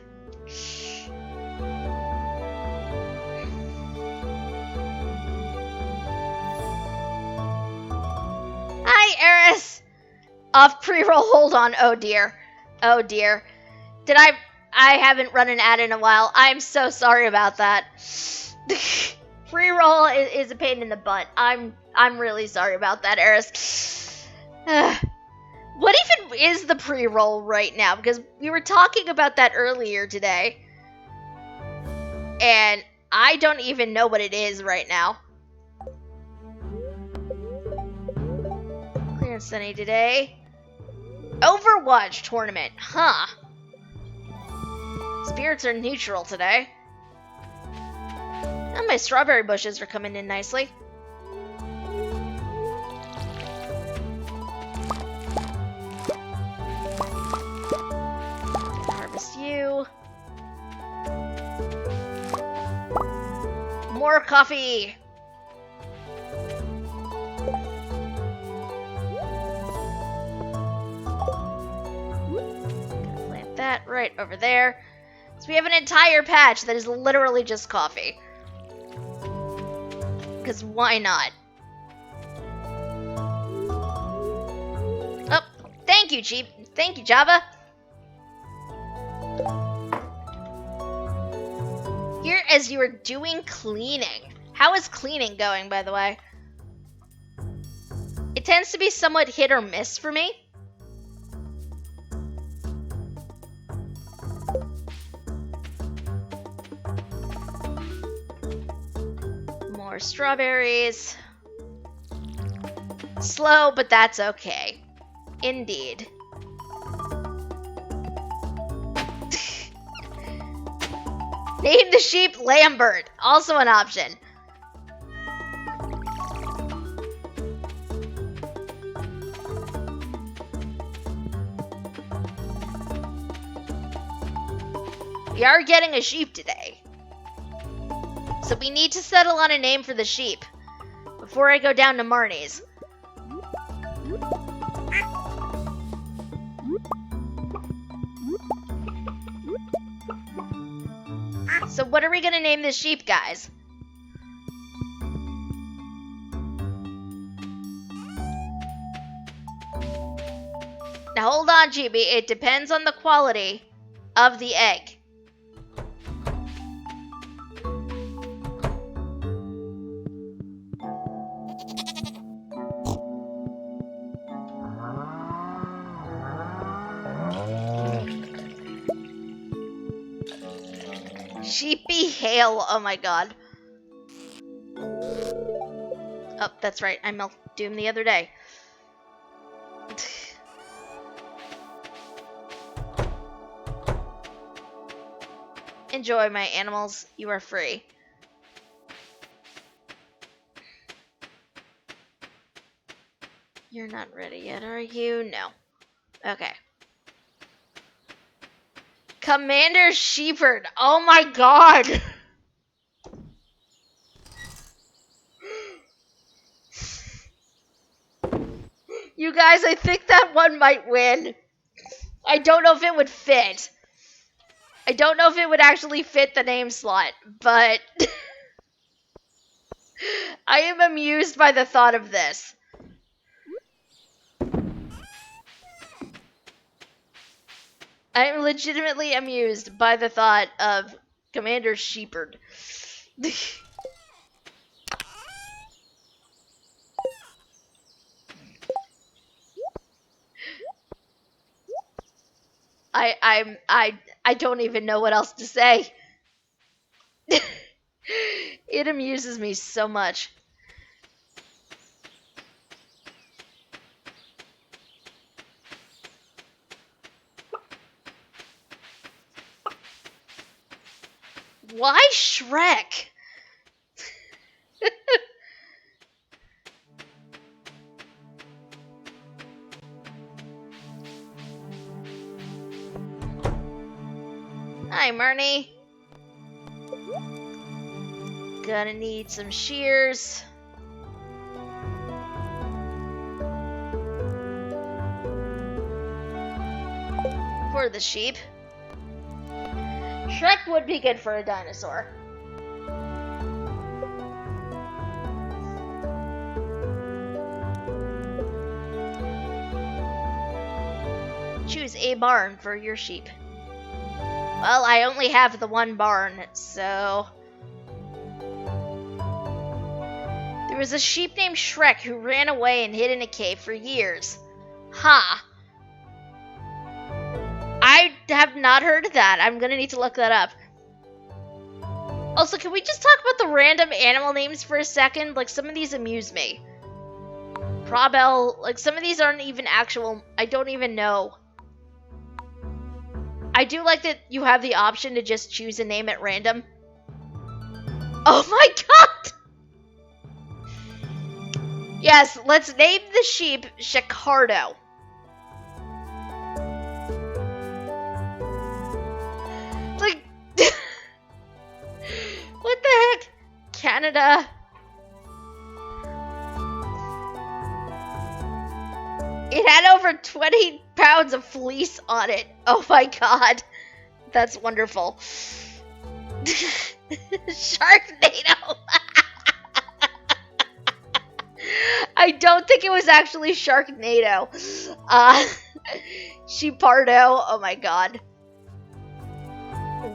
Hi, Eris! Off pre-roll, hold on. Oh dear. Oh dear. Did I haven't run an ad in a while. I'm so sorry about that. Pre-roll is a pain in the butt. I'm really sorry about that, Eris. What even is the pre-roll right now? Because we were talking about that earlier today. And I don't even know what it is right now. Clear and sunny today. Overwatch tournament. Huh. Spirits are neutral today. And my strawberry bushes are coming in nicely. Harvest you. More coffee. Gonna plant that right over there. So we have an entire patch that is literally just coffee. Because why not? Oh, thank you, Cheap. Thank you, Java. Here, as you are doing cleaning. How is cleaning going, by the way? It tends to be somewhat hit or miss for me. More strawberries. Slow, but that's okay. Indeed. Name the sheep Lambert. Also an option. We are getting a sheep today. So we need to settle on a name for the sheep before I go down to Marnie's. So what are we gonna name this sheep, guys? Now hold on, GB. It depends on the quality of the egg. Sheepy Hail. Oh my god. Oh, that's right. I milked Doom the other day. Enjoy, my animals. You are free. You're not ready yet, are you? No. Okay. Commander Shepherd. Oh my god. You guys, I think that one might win. I don't know if it would fit. I don't know if it would actually fit the name slot, but I am amused by the thought of this. I am legitimately amused by the thought of Commander Shepherd. I don't even know what else to say. It amuses me so much. Why Shrek? Hi, Marnie. Gonna need some shears. For the sheep. Shrek would be good for a dinosaur. Choose a barn for your sheep. Well, I only have the one barn, so... There was a sheep named Shrek who ran away and hid in a cave for years. Huh. I have not heard of that. I'm gonna need to look that up. Also, can we just talk about the random animal names for a second? Like, some of these amuse me. Probel, like, some of these aren't even actual. I don't even know. I do like that you have the option to just choose a name at random. Oh my god! Yes, let's name the sheep Chicardo. Like, what the heck? Canada. It had over 20 pounds of fleece on it. Oh my god. That's wonderful. Sharknado. I don't think it was actually Sharknado. Sheepardo. Oh my god.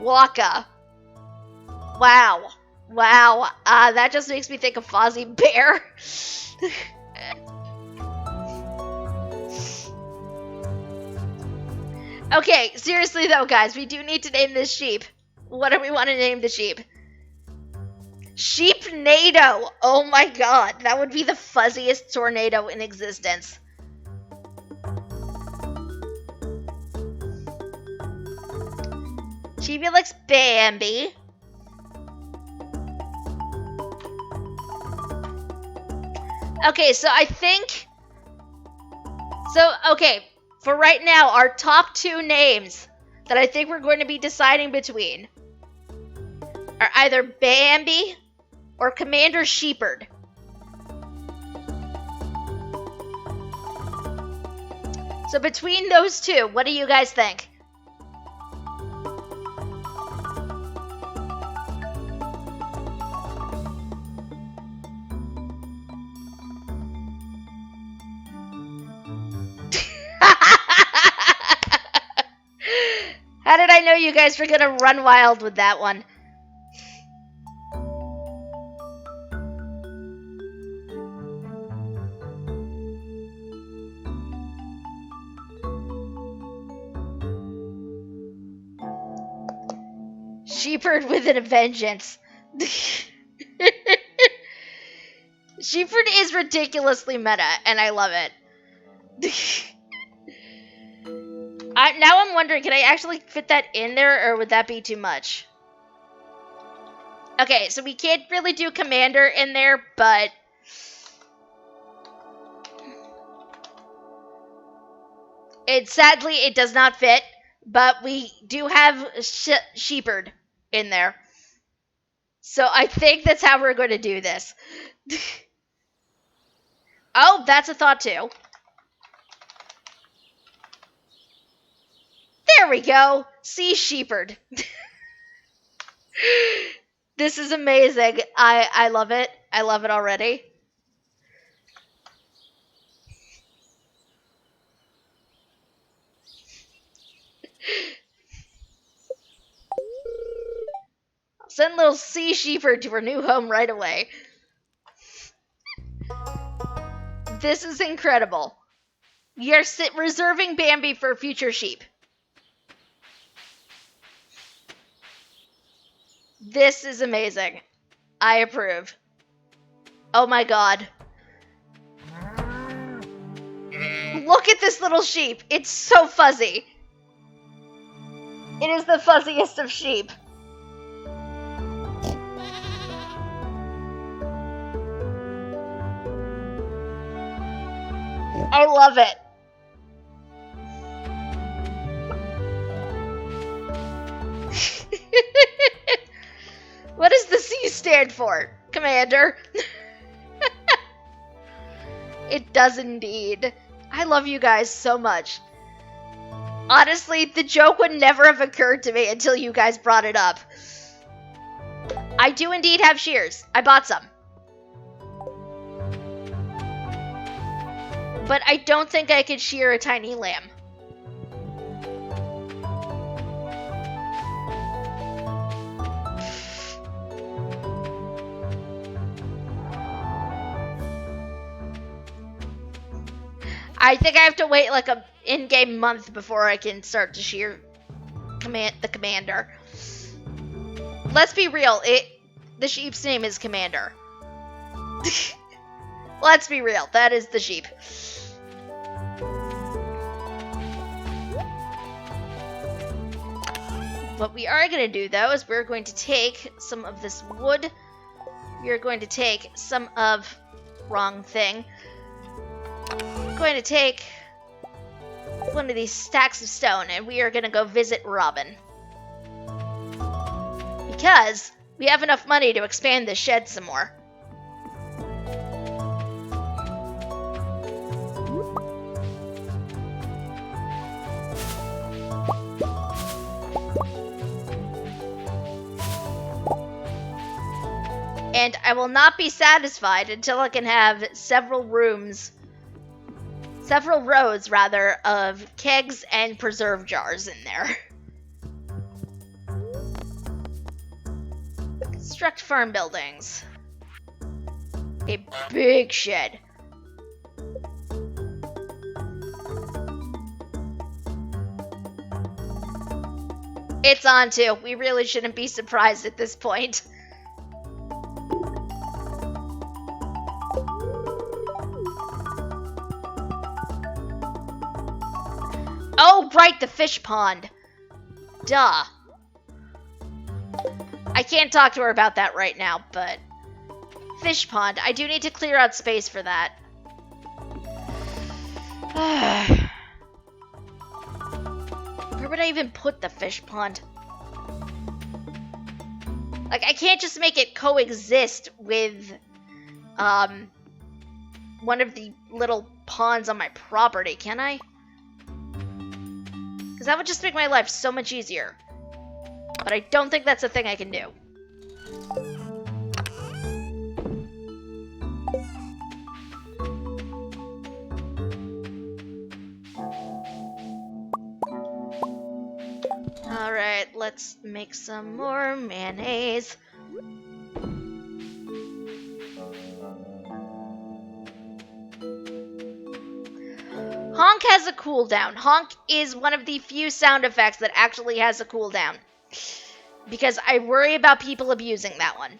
Waka. Wow. Wow. That just makes me think of Fozzie Bear. Okay, seriously though, guys, we do need to name this sheep. What do we want to name the sheep? Sheepnado! Oh my god, that would be the fuzziest tornado in existence. Chibi likes Bambi. Okay, so I think... So, okay, for right now, our top two names that I think we're going to be deciding between are either Bambi or Commander Shepherd. So between those two, what do you guys think? How did I know you guys were gonna run wild with that one? Shepherd with a vengeance. Shepherd is ridiculously meta, and I love it. Now I'm wondering, can I actually fit that in there, or would that be too much? Okay, so we can't really do Commander in there, but... sadly, it does not fit, but we do have Shepherd in there. So I think that's how we're going to do this. Oh, that's a thought too. There we go. Sea Shepherd. This is amazing. I love it. I love it already. I'll send little Sea Shepherd to her new home right away. This is incredible. We are reserving Bambi for future sheep. This is amazing. I approve. Oh my god. Look at this little sheep. It's so fuzzy. It is the fuzziest of sheep. I love it. What does the C stand for, Commander? It does indeed. I love you guys so much. Honestly, the joke would never have occurred to me until you guys brought it up. I do indeed have shears. I bought some. But I don't think I could shear a tiny lamb. I think I have to wait like a in-game month before I can start to shear the commander. Let's be real, the sheep's name is Commander. Let's be real, that is the sheep. What we are going to do, though, is we're going to take some of this wood. We are going to take some of... Wrong thing. We're going to take one of these stacks of stone, and we are going to go visit Robin. Because we have enough money to expand this shed some more. And I will not be satisfied until I can have several rows rather, of kegs and preserve jars in there. Construct farm buildings. A big shed. It's on to. We really shouldn't be surprised at this point. Oh, right, the fish pond. Duh. I can't talk to her about that right now, but... Fish pond. I do need to clear out space for that. We're would I even put the fish pond? Like, I can't just make it coexist with, one of the little ponds on my property, can I? Because that would just make my life so much easier. But I don't think that's a thing I can do. Alright, let's make some more mayonnaise. Honk has a cooldown. Honk is one of the few sound effects that actually has a cooldown. Because I worry about people abusing that one.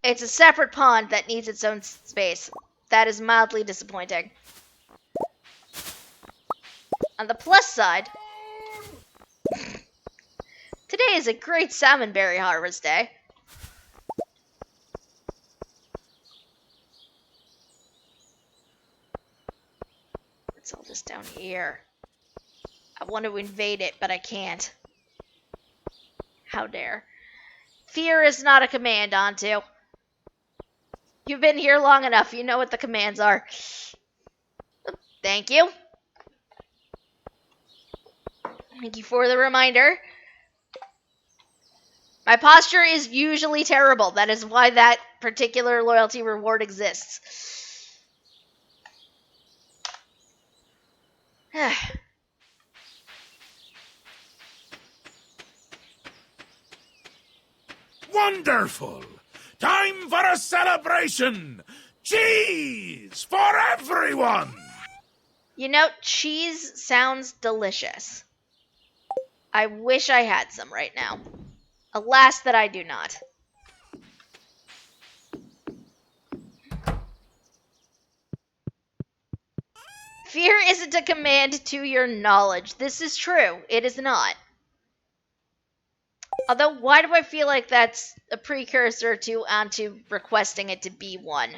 It's a separate pond that needs its own space. That is mildly disappointing. On the plus side, today is a great salmonberry harvest day. What's all this down here? I want to invade it, but I can't. How dare. Fear is not a command, Onto. You've been here long enough, you know what the commands are. Thank you. Thank you for the reminder. My posture is usually terrible. That is why that particular loyalty reward exists. Wonderful! Time for a celebration! Cheese for everyone! You know, cheese sounds delicious. I wish I had some right now. Alas, that I do not. Fear isn't a command to your knowledge. This is true. It is not. Although, why do I feel like that's a precursor to onto requesting it to be one?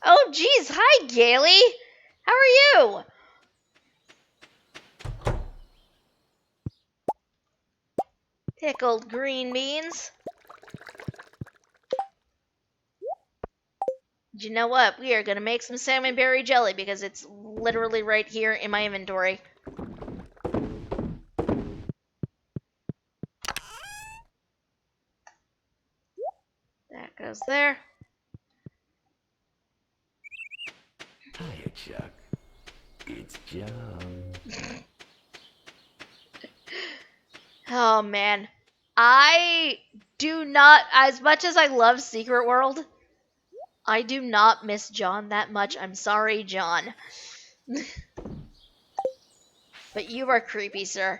Oh, geez. Hi, Gaily. How are you? Pickled green beans. You know what? We are going to make some salmonberry jelly because it's literally right here in my inventory. That goes there. Hiya, Chuck. It's John. Oh, man. I do not, as much as I love Secret World, I do not miss John that much. I'm sorry, John. But you are creepy, sir.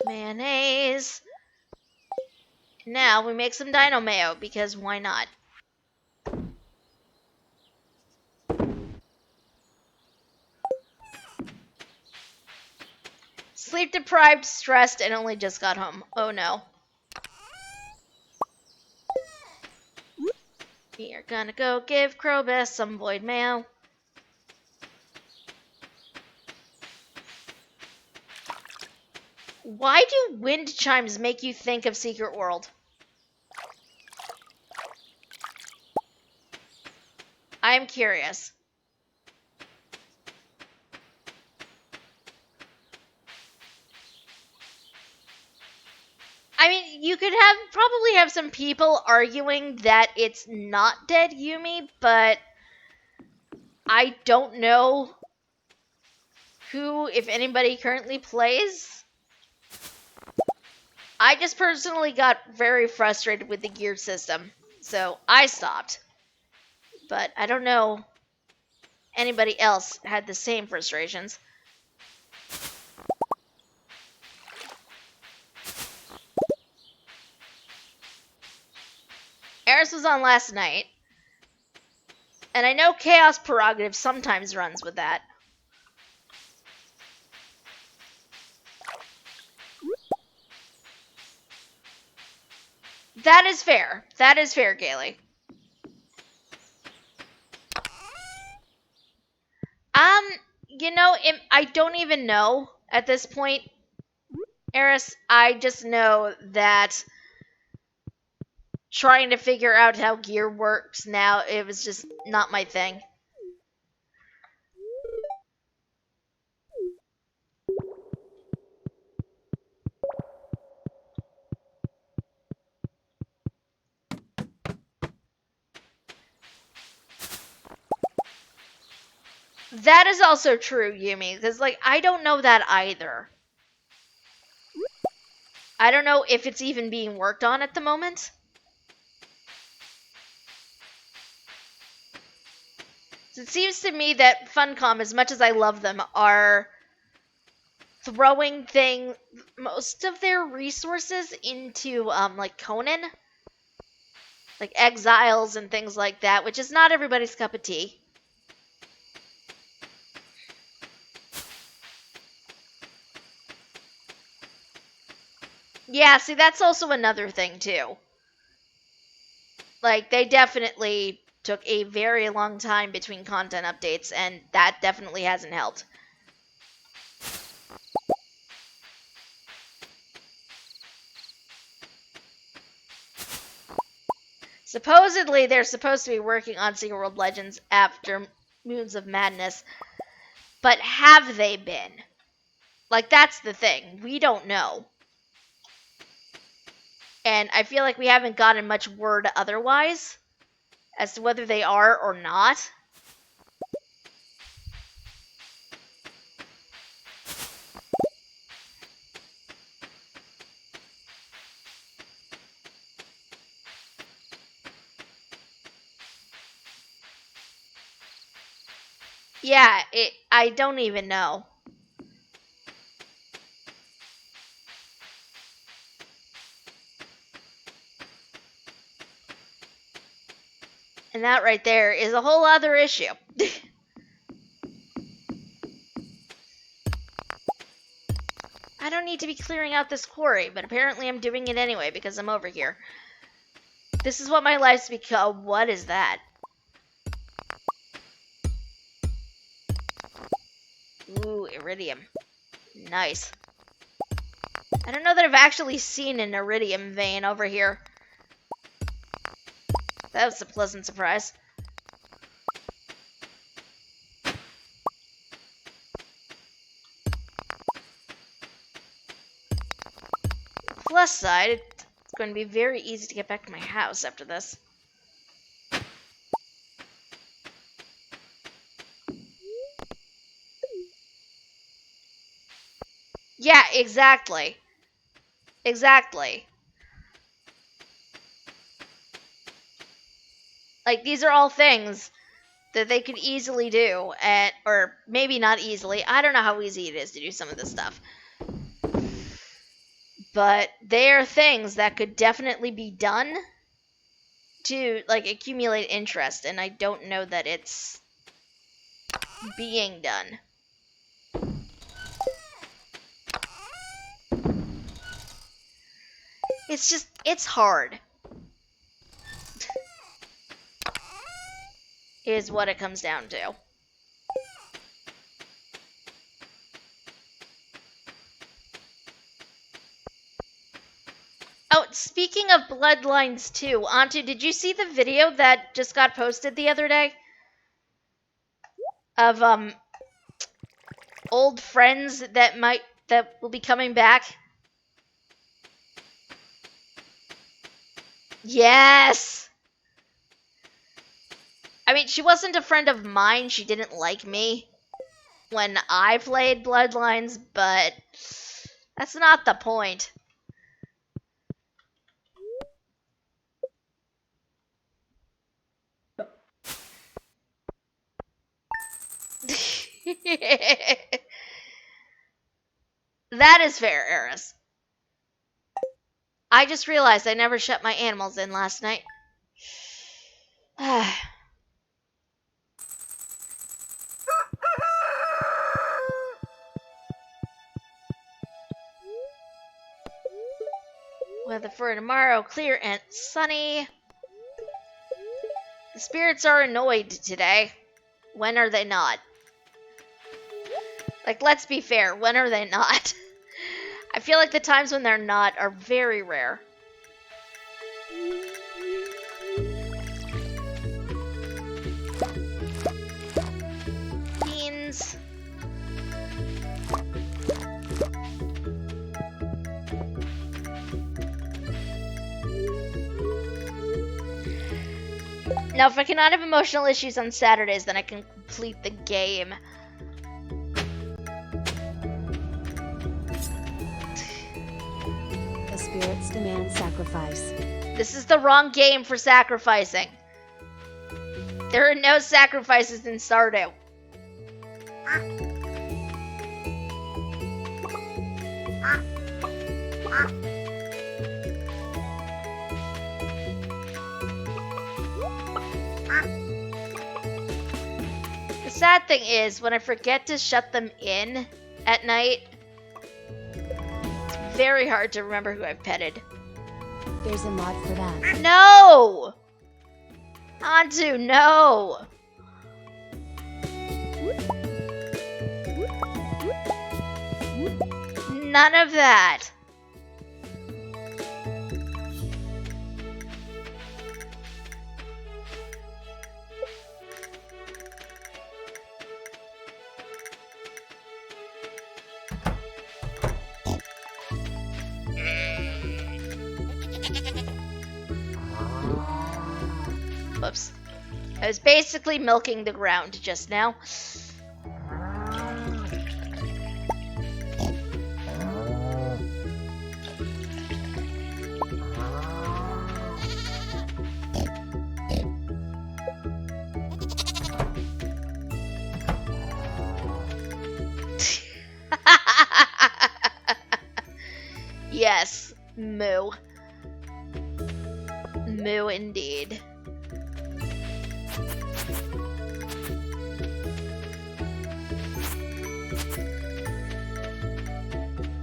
Mayonnaise. Now we make some dino mayo, because why not? Sleep deprived, stressed, and only just got home. Oh no. We are gonna go give Krobus some void mail. Why do wind chimes make you think of Secret World? I'm curious. I mean, you could probably have some people arguing that it's not dead Yumi, but I don't know who, if anybody, currently plays. I just personally got very frustrated with the gear system, so I stopped. But I don't know anybody else had the same frustrations. Eris was on last night. And I know Chaos Prerogative sometimes runs with that. That is fair. That is fair, Gailey. You know, I don't even know at this point, Eris. I just know that trying to figure out how gear works now, it was just not my thing. That is also true, Yumi, because, like, I don't know that either. I don't know if it's even being worked on at the moment. So it seems to me that Funcom, as much as I love them, are throwing most of their resources into, like, Conan. Like, Exiles and things like that, which is not everybody's cup of tea. Yeah, see, that's also another thing, too. Like, they definitely took a very long time between content updates, and that definitely hasn't helped. Supposedly, they're supposed to be working on Secret World Legends after Moons of Madness, but have they been? Like, that's the thing. We don't know. And I feel like we haven't gotten much word otherwise as to whether they are or not. Yeah, I don't even know. And that right there is a whole other issue. I don't need to be clearing out this quarry, but apparently I'm doing it anyway because I'm over here. This is what my life's become. What is that? Ooh, iridium. Nice. I don't know that I've actually seen an iridium vein over here. That was a pleasant surprise. Plus side, it's going to be very easy to get back to my house after this. Yeah, exactly. Exactly. Like, these are all things that they could easily do, or maybe not easily. I don't know how easy it is to do some of this stuff. But they are things that could definitely be done to, like, accumulate interest, and I don't know that it's being done. It's just, it's hard. Is what it comes down to. Oh, speaking of Bloodlines 2, Antu, did you see the video that just got posted the other day? Of, old friends that will be coming back? Yes! I mean, she wasn't a friend of mine, she didn't like me when I played Bloodlines, but that's not the point. That is fair, Eris. I just realized I never shut my animals in last night. Weather for tomorrow, clear and sunny. The spirits are annoyed today. When are they not? Like, let's be fair, when are they not? I feel like the times when they're not are very rare. Beans. Now, if I cannot have emotional issues on Saturdays, then I can complete the game. The spirits demand sacrifice. This is the wrong game for sacrificing. There are no sacrifices in Stardew. The sad thing is, when I forget to shut them in at night, it's very hard to remember who I've petted. There's a mod for that. No! Antu, no! None of that. Whoops. I was basically milking the ground just now. Yes, moo. Moo indeed.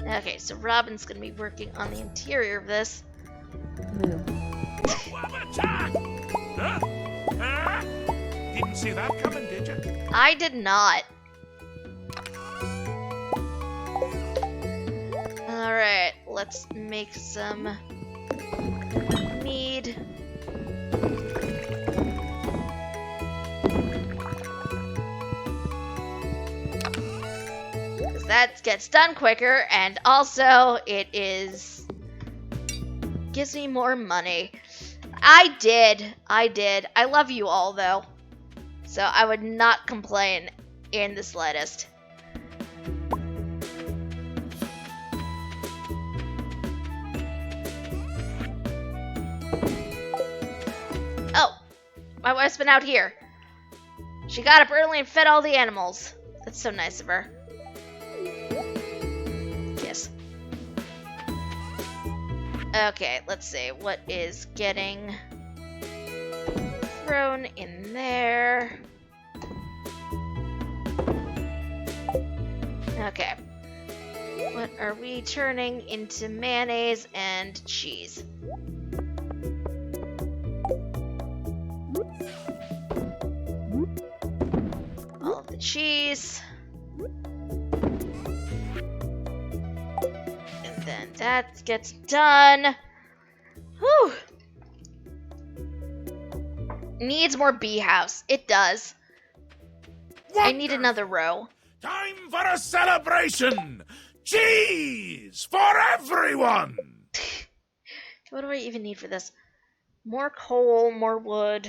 Okay, so Robin's gonna be working on the interior of this. Moo. Attack! Huh? Huh? Didn't see that coming, did you? I did not. Alright, let's make some mead. Because that gets done quicker, and also it gives me more money. I did. I love you all, though. So I would not complain in the slightest. Oh, my wife's been out here. She got up early and fed all the animals. That's so nice of her. Kiss. Okay, let's see. What is getting thrown in there? Okay. What are we turning into mayonnaise and cheese? All of the cheese. And then that gets done. Whew. Needs more bee house. It does. I need another row. Time for a celebration! Cheese for everyone! What do I even need for this? More coal, more wood,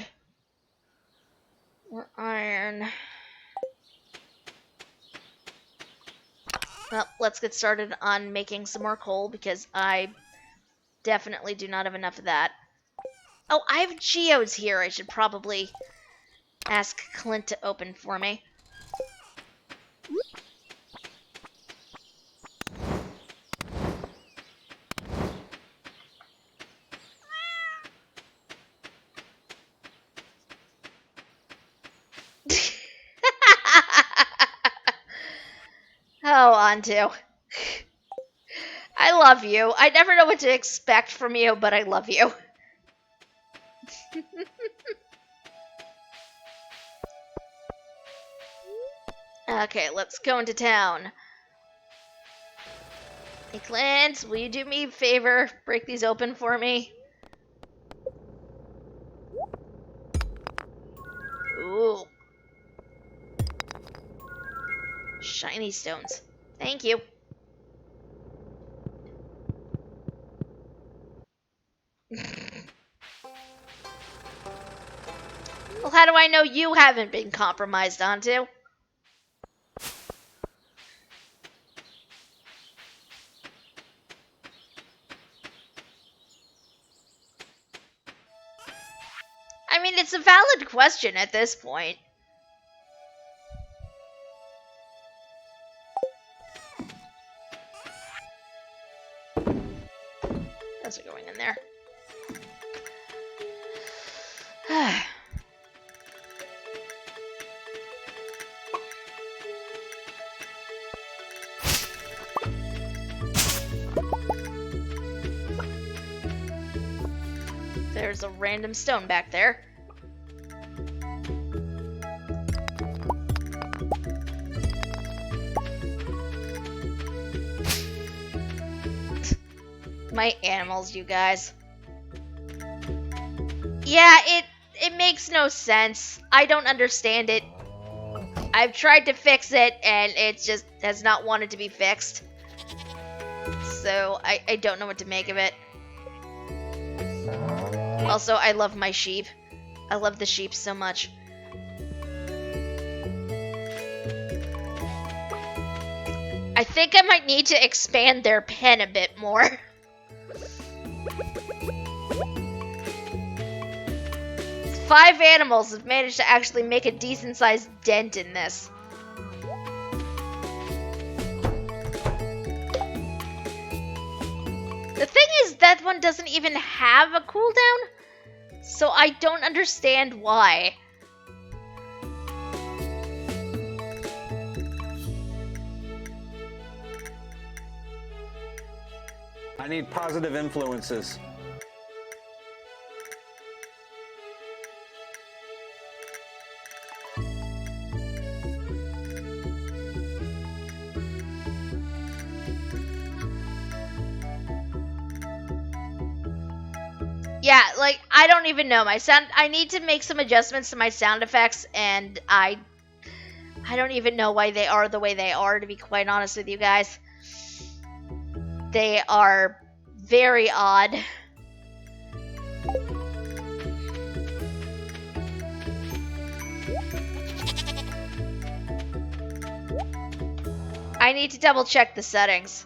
more iron. Well, let's get started on making some more coal because I definitely do not have enough of that. Oh, I have geodes here. I should probably ask Clint to open for me. Antu. I love you. I never know what to expect from you, but I love you. Okay, let's go into town. Hey, Clint, will you do me a favor? Break these open for me? Ooh. Shiny stones. Thank you. Well, how do I know you haven't been compromised onto? I mean, it's a valid question at this point. Those are going in there. There's a random stone back there. My animals, you guys. Yeah, it makes no sense. I don't understand it. I've tried to fix it, and it just has not wanted to be fixed. So, I don't know what to make of it. Also, I love my sheep. I love the sheep so much. I think I might need to expand their pen a bit more. 5 animals have managed to actually make a decent-sized dent in this. The thing is, that one doesn't even have a cooldown, so I don't understand why. I need positive influences. Yeah, like, I don't even know. I need to make some adjustments to my sound effects, and I don't even know why they are the way they are, to be quite honest with you guys. They are very odd. I need to double check the settings.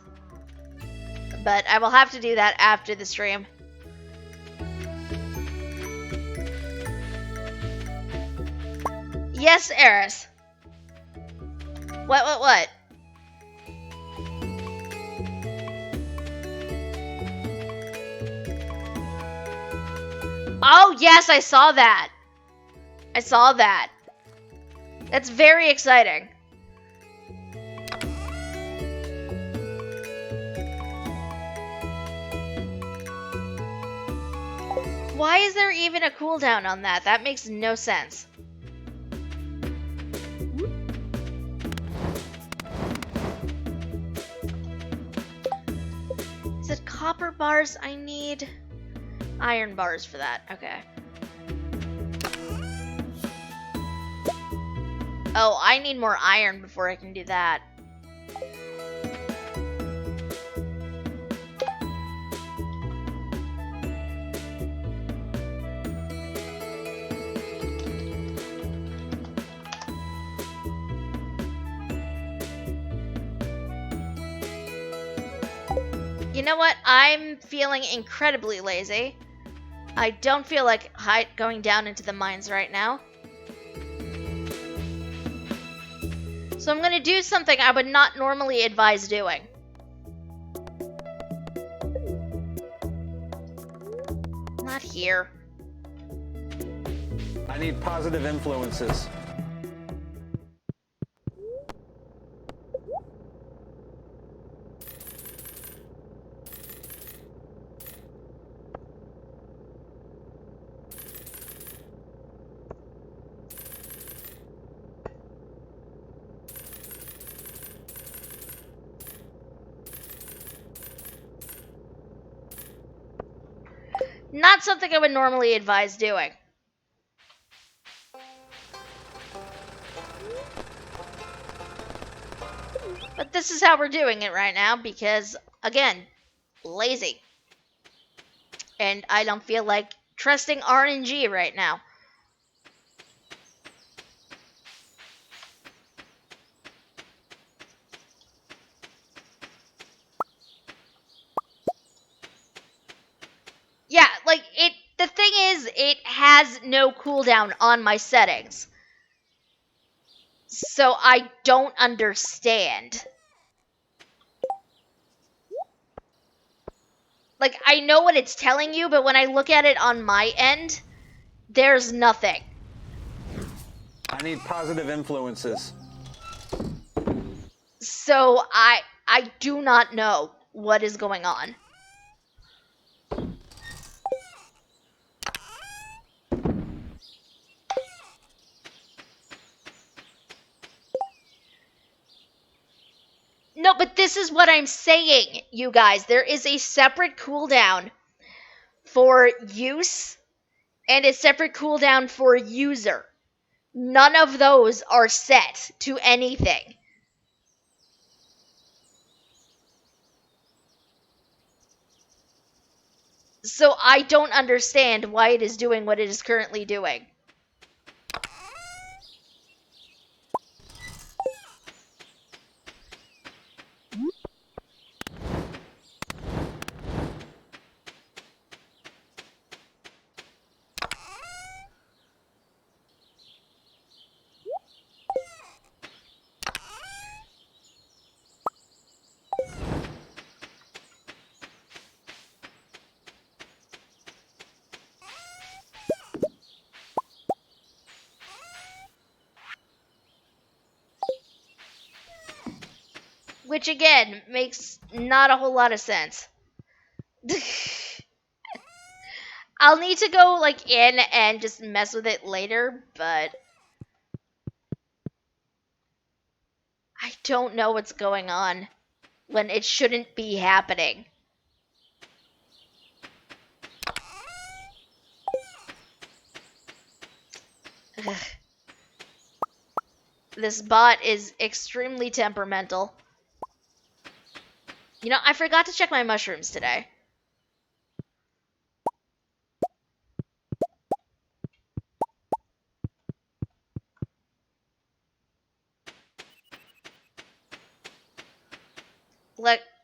But I will have to do that after the stream. Yes, Eris. What? Oh, yes, I saw that. That's very exciting. Why is there even a cooldown on that? That makes no sense. Is it copper bars I need? Iron bars for that, okay. Oh, I need more iron before I can do that. You know what? I'm feeling incredibly lazy. I don't feel like going down into the mines right now. So I'm gonna do something I would not normally advise doing. Not here. I need positive influences. Not something I would normally advise doing. But this is how we're doing it right now because, again, lazy. And I don't feel like trusting RNG right now. Yeah, like, the thing is, it has no cooldown on my settings. So I don't understand. Like, I know what it's telling you, but when I look at it on my end, there's nothing. I need positive influences. So I do not know what is going on. No, but this is what I'm saying, you guys. There is a separate cooldown for use and a separate cooldown for user. None of those are set to anything. So I don't understand why it is doing what it is currently doing. Which again makes not a whole lot of sense. I'll need to go like in and just mess with it later, but I don't know what's going on when it shouldn't be happening. Ugh. This bot is extremely temperamental. You know, I forgot to check my mushrooms today.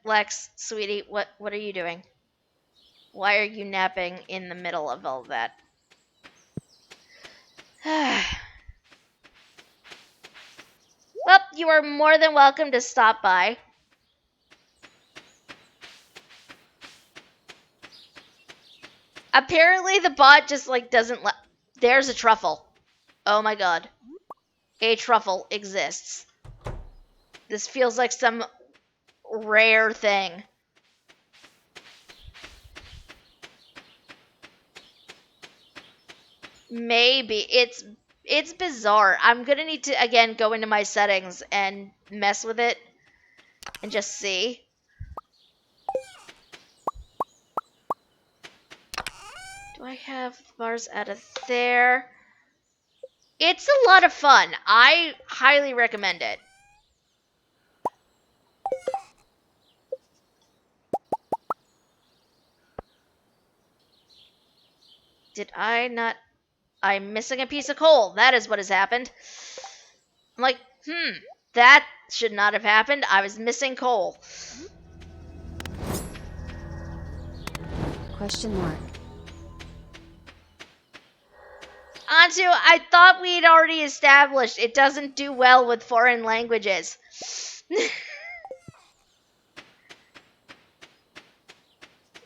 Lex, sweetie, what are you doing? Why are you napping in the middle of all that? Well, you are more than welcome to stop by. Apparently the bot just like doesn't let. There's a truffle. Oh my god. A truffle exists. This feels like some rare thing. Maybe it's bizarre. I'm gonna need to again go into my settings and mess with it and just see. Do I have bars out of there? It's a lot of fun. I highly recommend it. Did I not? I'm missing a piece of coal. That is what has happened. I'm like, that should not have happened. I was missing coal. Question mark. Antu, I thought we'd already established it doesn't do well with foreign languages.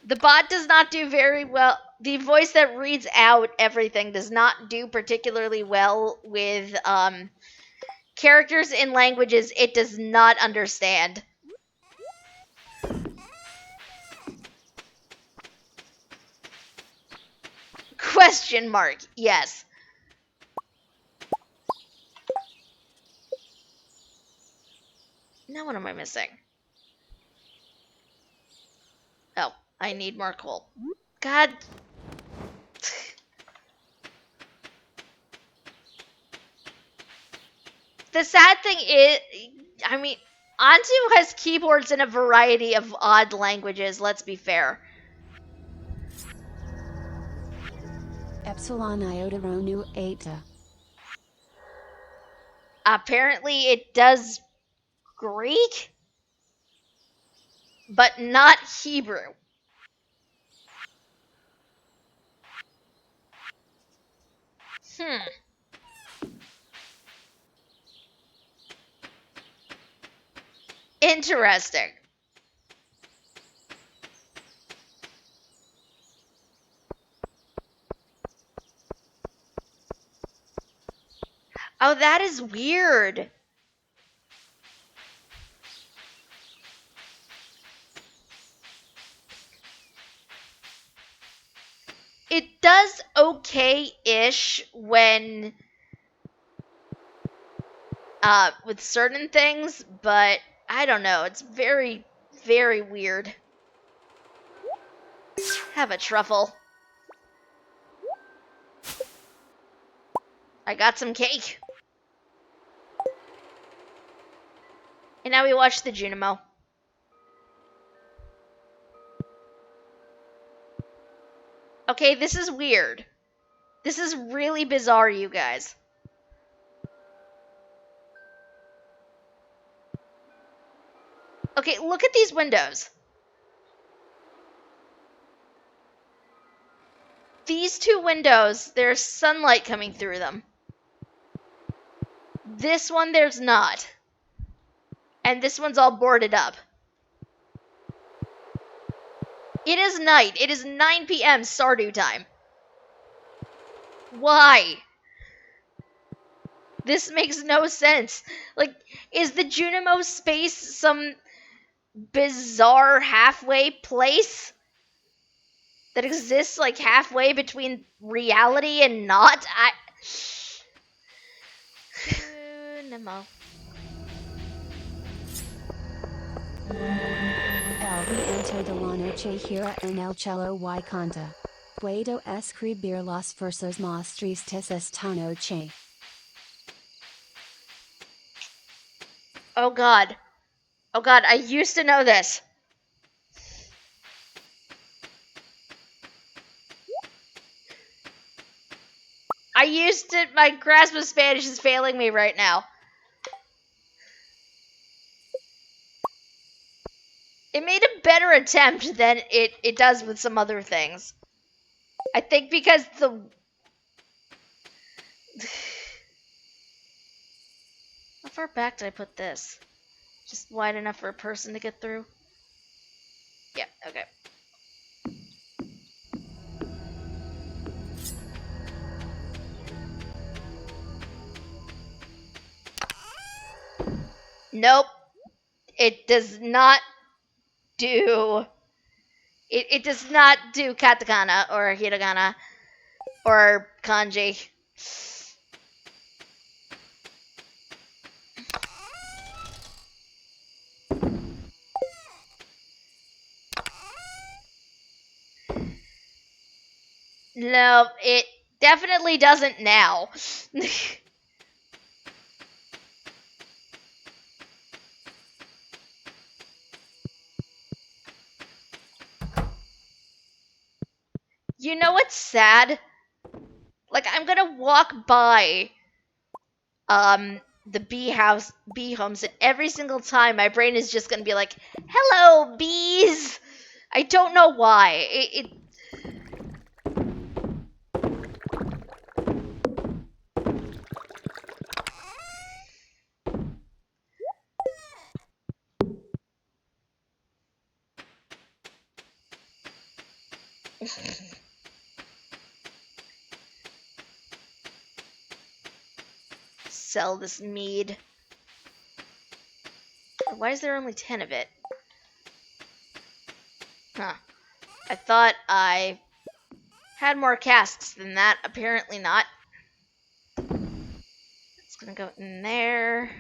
The bot does not do very well. The voice that reads out everything does not do particularly well with characters in languages it does not understand. Question mark, yes. Now what am I missing? Oh, I need more coal. God The sad thing is, I mean, Antu has keyboards in a variety of odd languages, let's be fair. Epsilon iota rho nu eta. Apparently it does Greek, but not Hebrew. Interesting. Oh, that is weird. It does okay-ish when with certain things, but I don't know. It's very, very weird. Have a truffle. I got some cake. And now we watch the Junimo. Okay, this is weird. This is really bizarre, you guys. Okay, look at these windows. These two windows, there's sunlight coming through them. This one, there's not. And this one's all boarded up. It is night. It is 9 p.m. Stardew time. Why? This makes no sense. Like, is the Junimo space some bizarre halfway place that exists like halfway between reality and not? Junimo. El viento de la noche gira en el cielo y canta. Puedo escribir los versos más tristes esta noche. Oh god. Oh god, I used to know this. My grasp of Spanish is failing me right now. It made a better attempt than it does with some other things. I think because the... How far back did I put this? Just wide enough for a person to get through? Yeah, okay. Nope. It does not do... It does not do katakana or hiragana or kanji. No, it definitely doesn't now. You know what's sad? Like, I'm gonna walk by the bee homes, and every single time my brain is just gonna be like, hello, bees! I don't know why. Sell this mead. Why is there only 10 of it? Huh. I thought I had more casks than that. Apparently not. It's gonna go in there.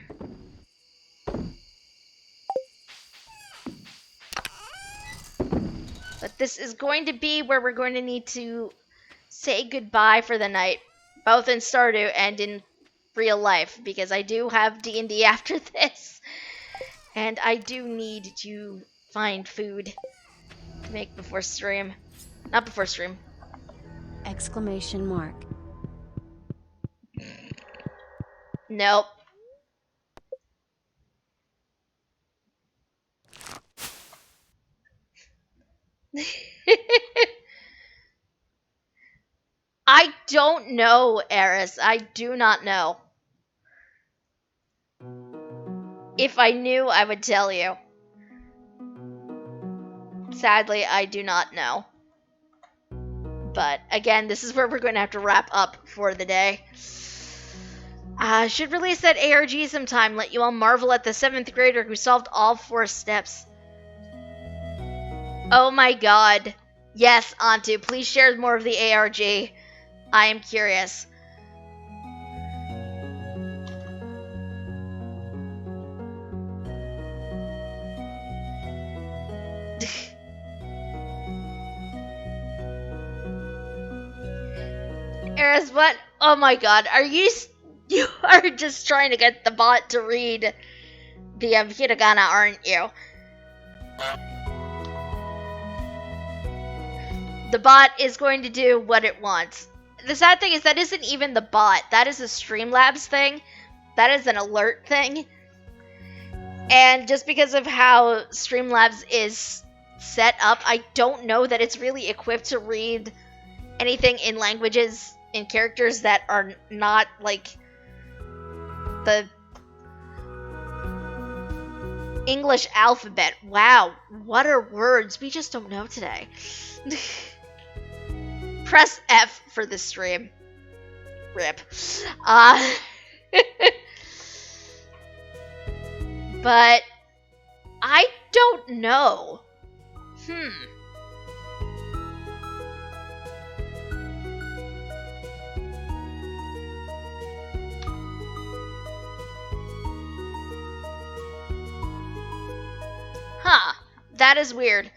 But this is going to be where we're going to need to say goodbye for the night. Both in Stardew and in real life because I do have D&D after this. And I do need to find food to make before stream. Not before stream. Exclamation mark. Nope. I don't know, Eris. I do not know. If I knew, I would tell you. Sadly, I do not know. But again, this is where we're going to have to wrap up for the day. I should release that ARG sometime. Let you all marvel at the 7th grader who solved all 4 steps. Oh my god. Yes, Antu, please share more of the ARG. I am curious. Eris, what? Oh my god, are you are just trying to get the bot to read the hiragana, aren't you? The bot is going to do what it wants. The sad thing is that isn't even the bot. That is a Streamlabs thing. That is an alert thing. And just because of how Streamlabs is set up, I don't know that it's really equipped to read anything in languages and characters that are not like the English alphabet. Wow, what are words? We just don't know today. Press F for the stream. Rip. But I don't know. Huh. That is weird.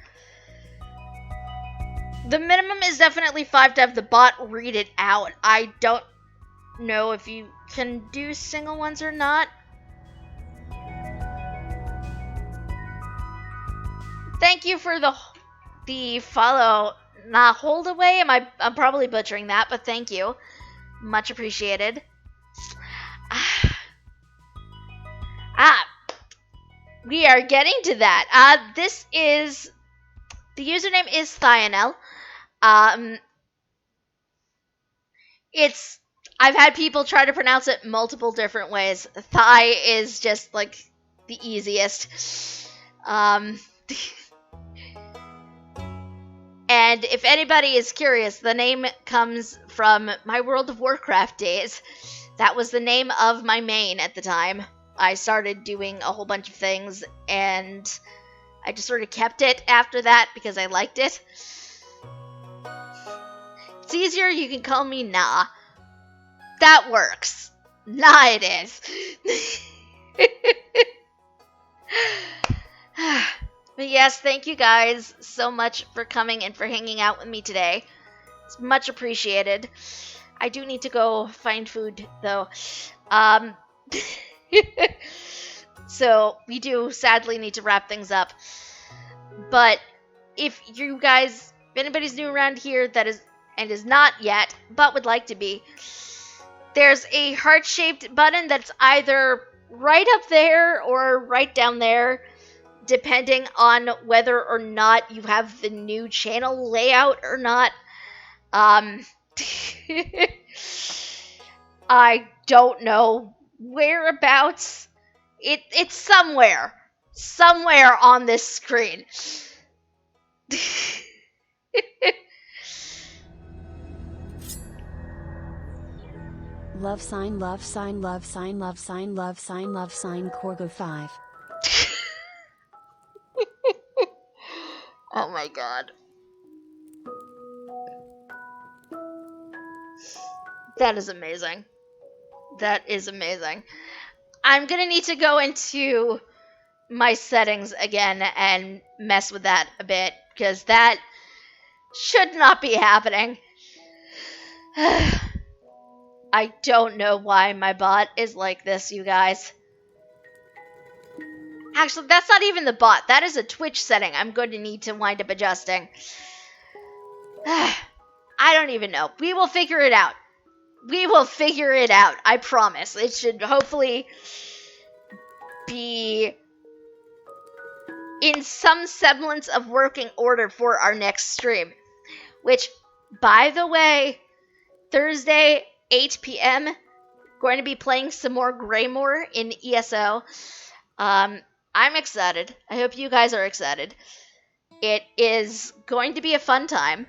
The minimum is definitely 5 to have the bot read it out. I don't know if you can do single ones or not. Thank you for the follow. Nah, hold away. I'm probably butchering that, but thank you. Much appreciated. We are getting to that. This is the username is Thionel. I've had people try to pronounce it multiple different ways. Thigh is just like the easiest. And if anybody is curious, the name comes from my World of Warcraft days. That was the name of my main at the time. I started doing a whole bunch of things, and I just sort of kept it after that because I liked it. It's easier, you can call me Nah. That works. Nah, it is. But yes, thank you guys so much for coming and for hanging out with me today. It's much appreciated. I do need to go find food, though. So we do sadly need to wrap things up. But if you guys, if anybody's new around here that is and is not yet, but would like to be, there's a heart-shaped button that's either right up there or right down there, depending on whether or not you have the new channel layout or not. I don't know whereabouts. It's somewhere on this screen. Love sign, love sign, love sign, love sign, love sign, love sign, Corgo 5. Oh my god. That is amazing. That is amazing. I'm gonna need to go into my settings again and mess with that a bit, because that should not be happening. I don't know why my bot is like this, you guys. Actually, that's not even the bot. That is a Twitch setting I'm going to need to wind up adjusting. I don't even know. We will figure it out. We will figure it out. I promise. It should hopefully be in some semblance of working order for our next stream. Which, by the way, Thursday, 8 p.m., going to be playing some more Greymore in ESO. I'm excited. I hope you guys are excited. It is going to be a fun time.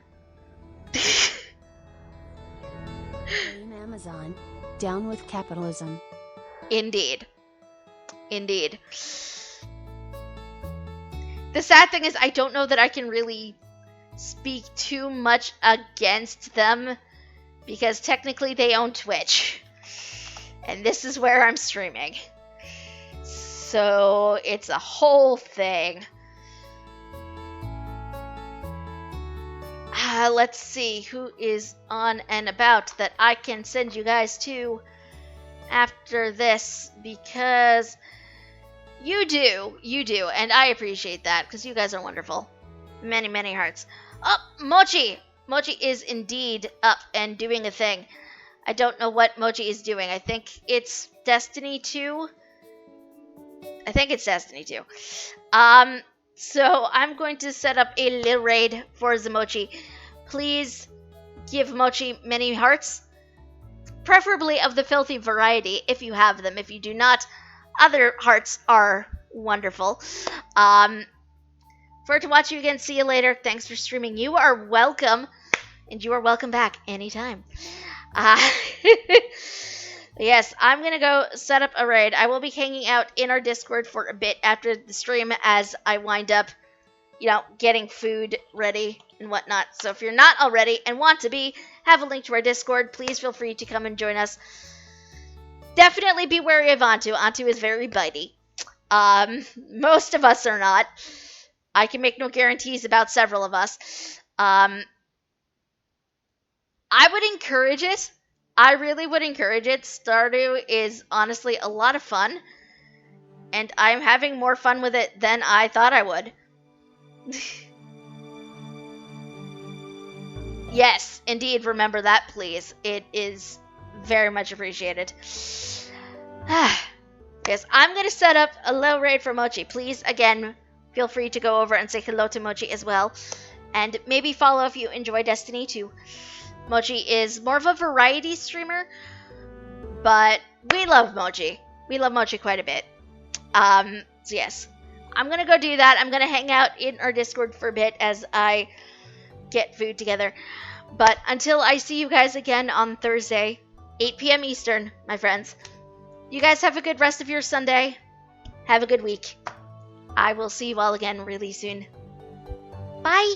Blame Amazon. Down with capitalism. Indeed. Indeed. The sad thing is I don't know that I can really speak too much against them because technically they own Twitch. And this is where I'm streaming. So it's a whole thing. Let's see who is on and about that I can send you guys to after this, because you do, and I appreciate that because you guys are wonderful. Many, many hearts. Oh, Mochi! Mochi is indeed up and doing a thing. I don't know what Mochi is doing. I think it's Destiny 2. I think it's Destiny 2. So I'm going to set up a little raid for Mochi. Please give Mochi many hearts, preferably of the filthy variety if you have them. If you do not, other hearts are wonderful. For to watch you again, see you later. Thanks for streaming. You are welcome, and you are welcome back anytime. Yes, I'm going to go set up a raid. I will be hanging out in our Discord for a bit after the stream as I wind up, getting food ready and whatnot. So if you're not already and want to be, have a link to our Discord. Please feel free to come and join us. Definitely be wary of Antu. Antu is very bitey. Most of us are not. I can make no guarantees about several of us. I would encourage it. I really would encourage it. Stardew is honestly a lot of fun. And I'm having more fun with it than I thought I would. Yes, indeed, remember that, please. It is very much appreciated. Yes, I'm going to set up a low raid for Mochi. Please, again, feel free to go over and say hello to Mochi as well. And maybe follow if you enjoy Destiny 2. Mochi is more of a variety streamer, but we love Mochi. We love Mochi quite a bit. So yes, I'm going to go do that. I'm going to hang out in our Discord for a bit as I get food together. But until I see you guys again on Thursday, 8 p.m. Eastern, my friends, you guys have a good rest of your Sunday. Have a good week. I will see you all again really soon. Bye!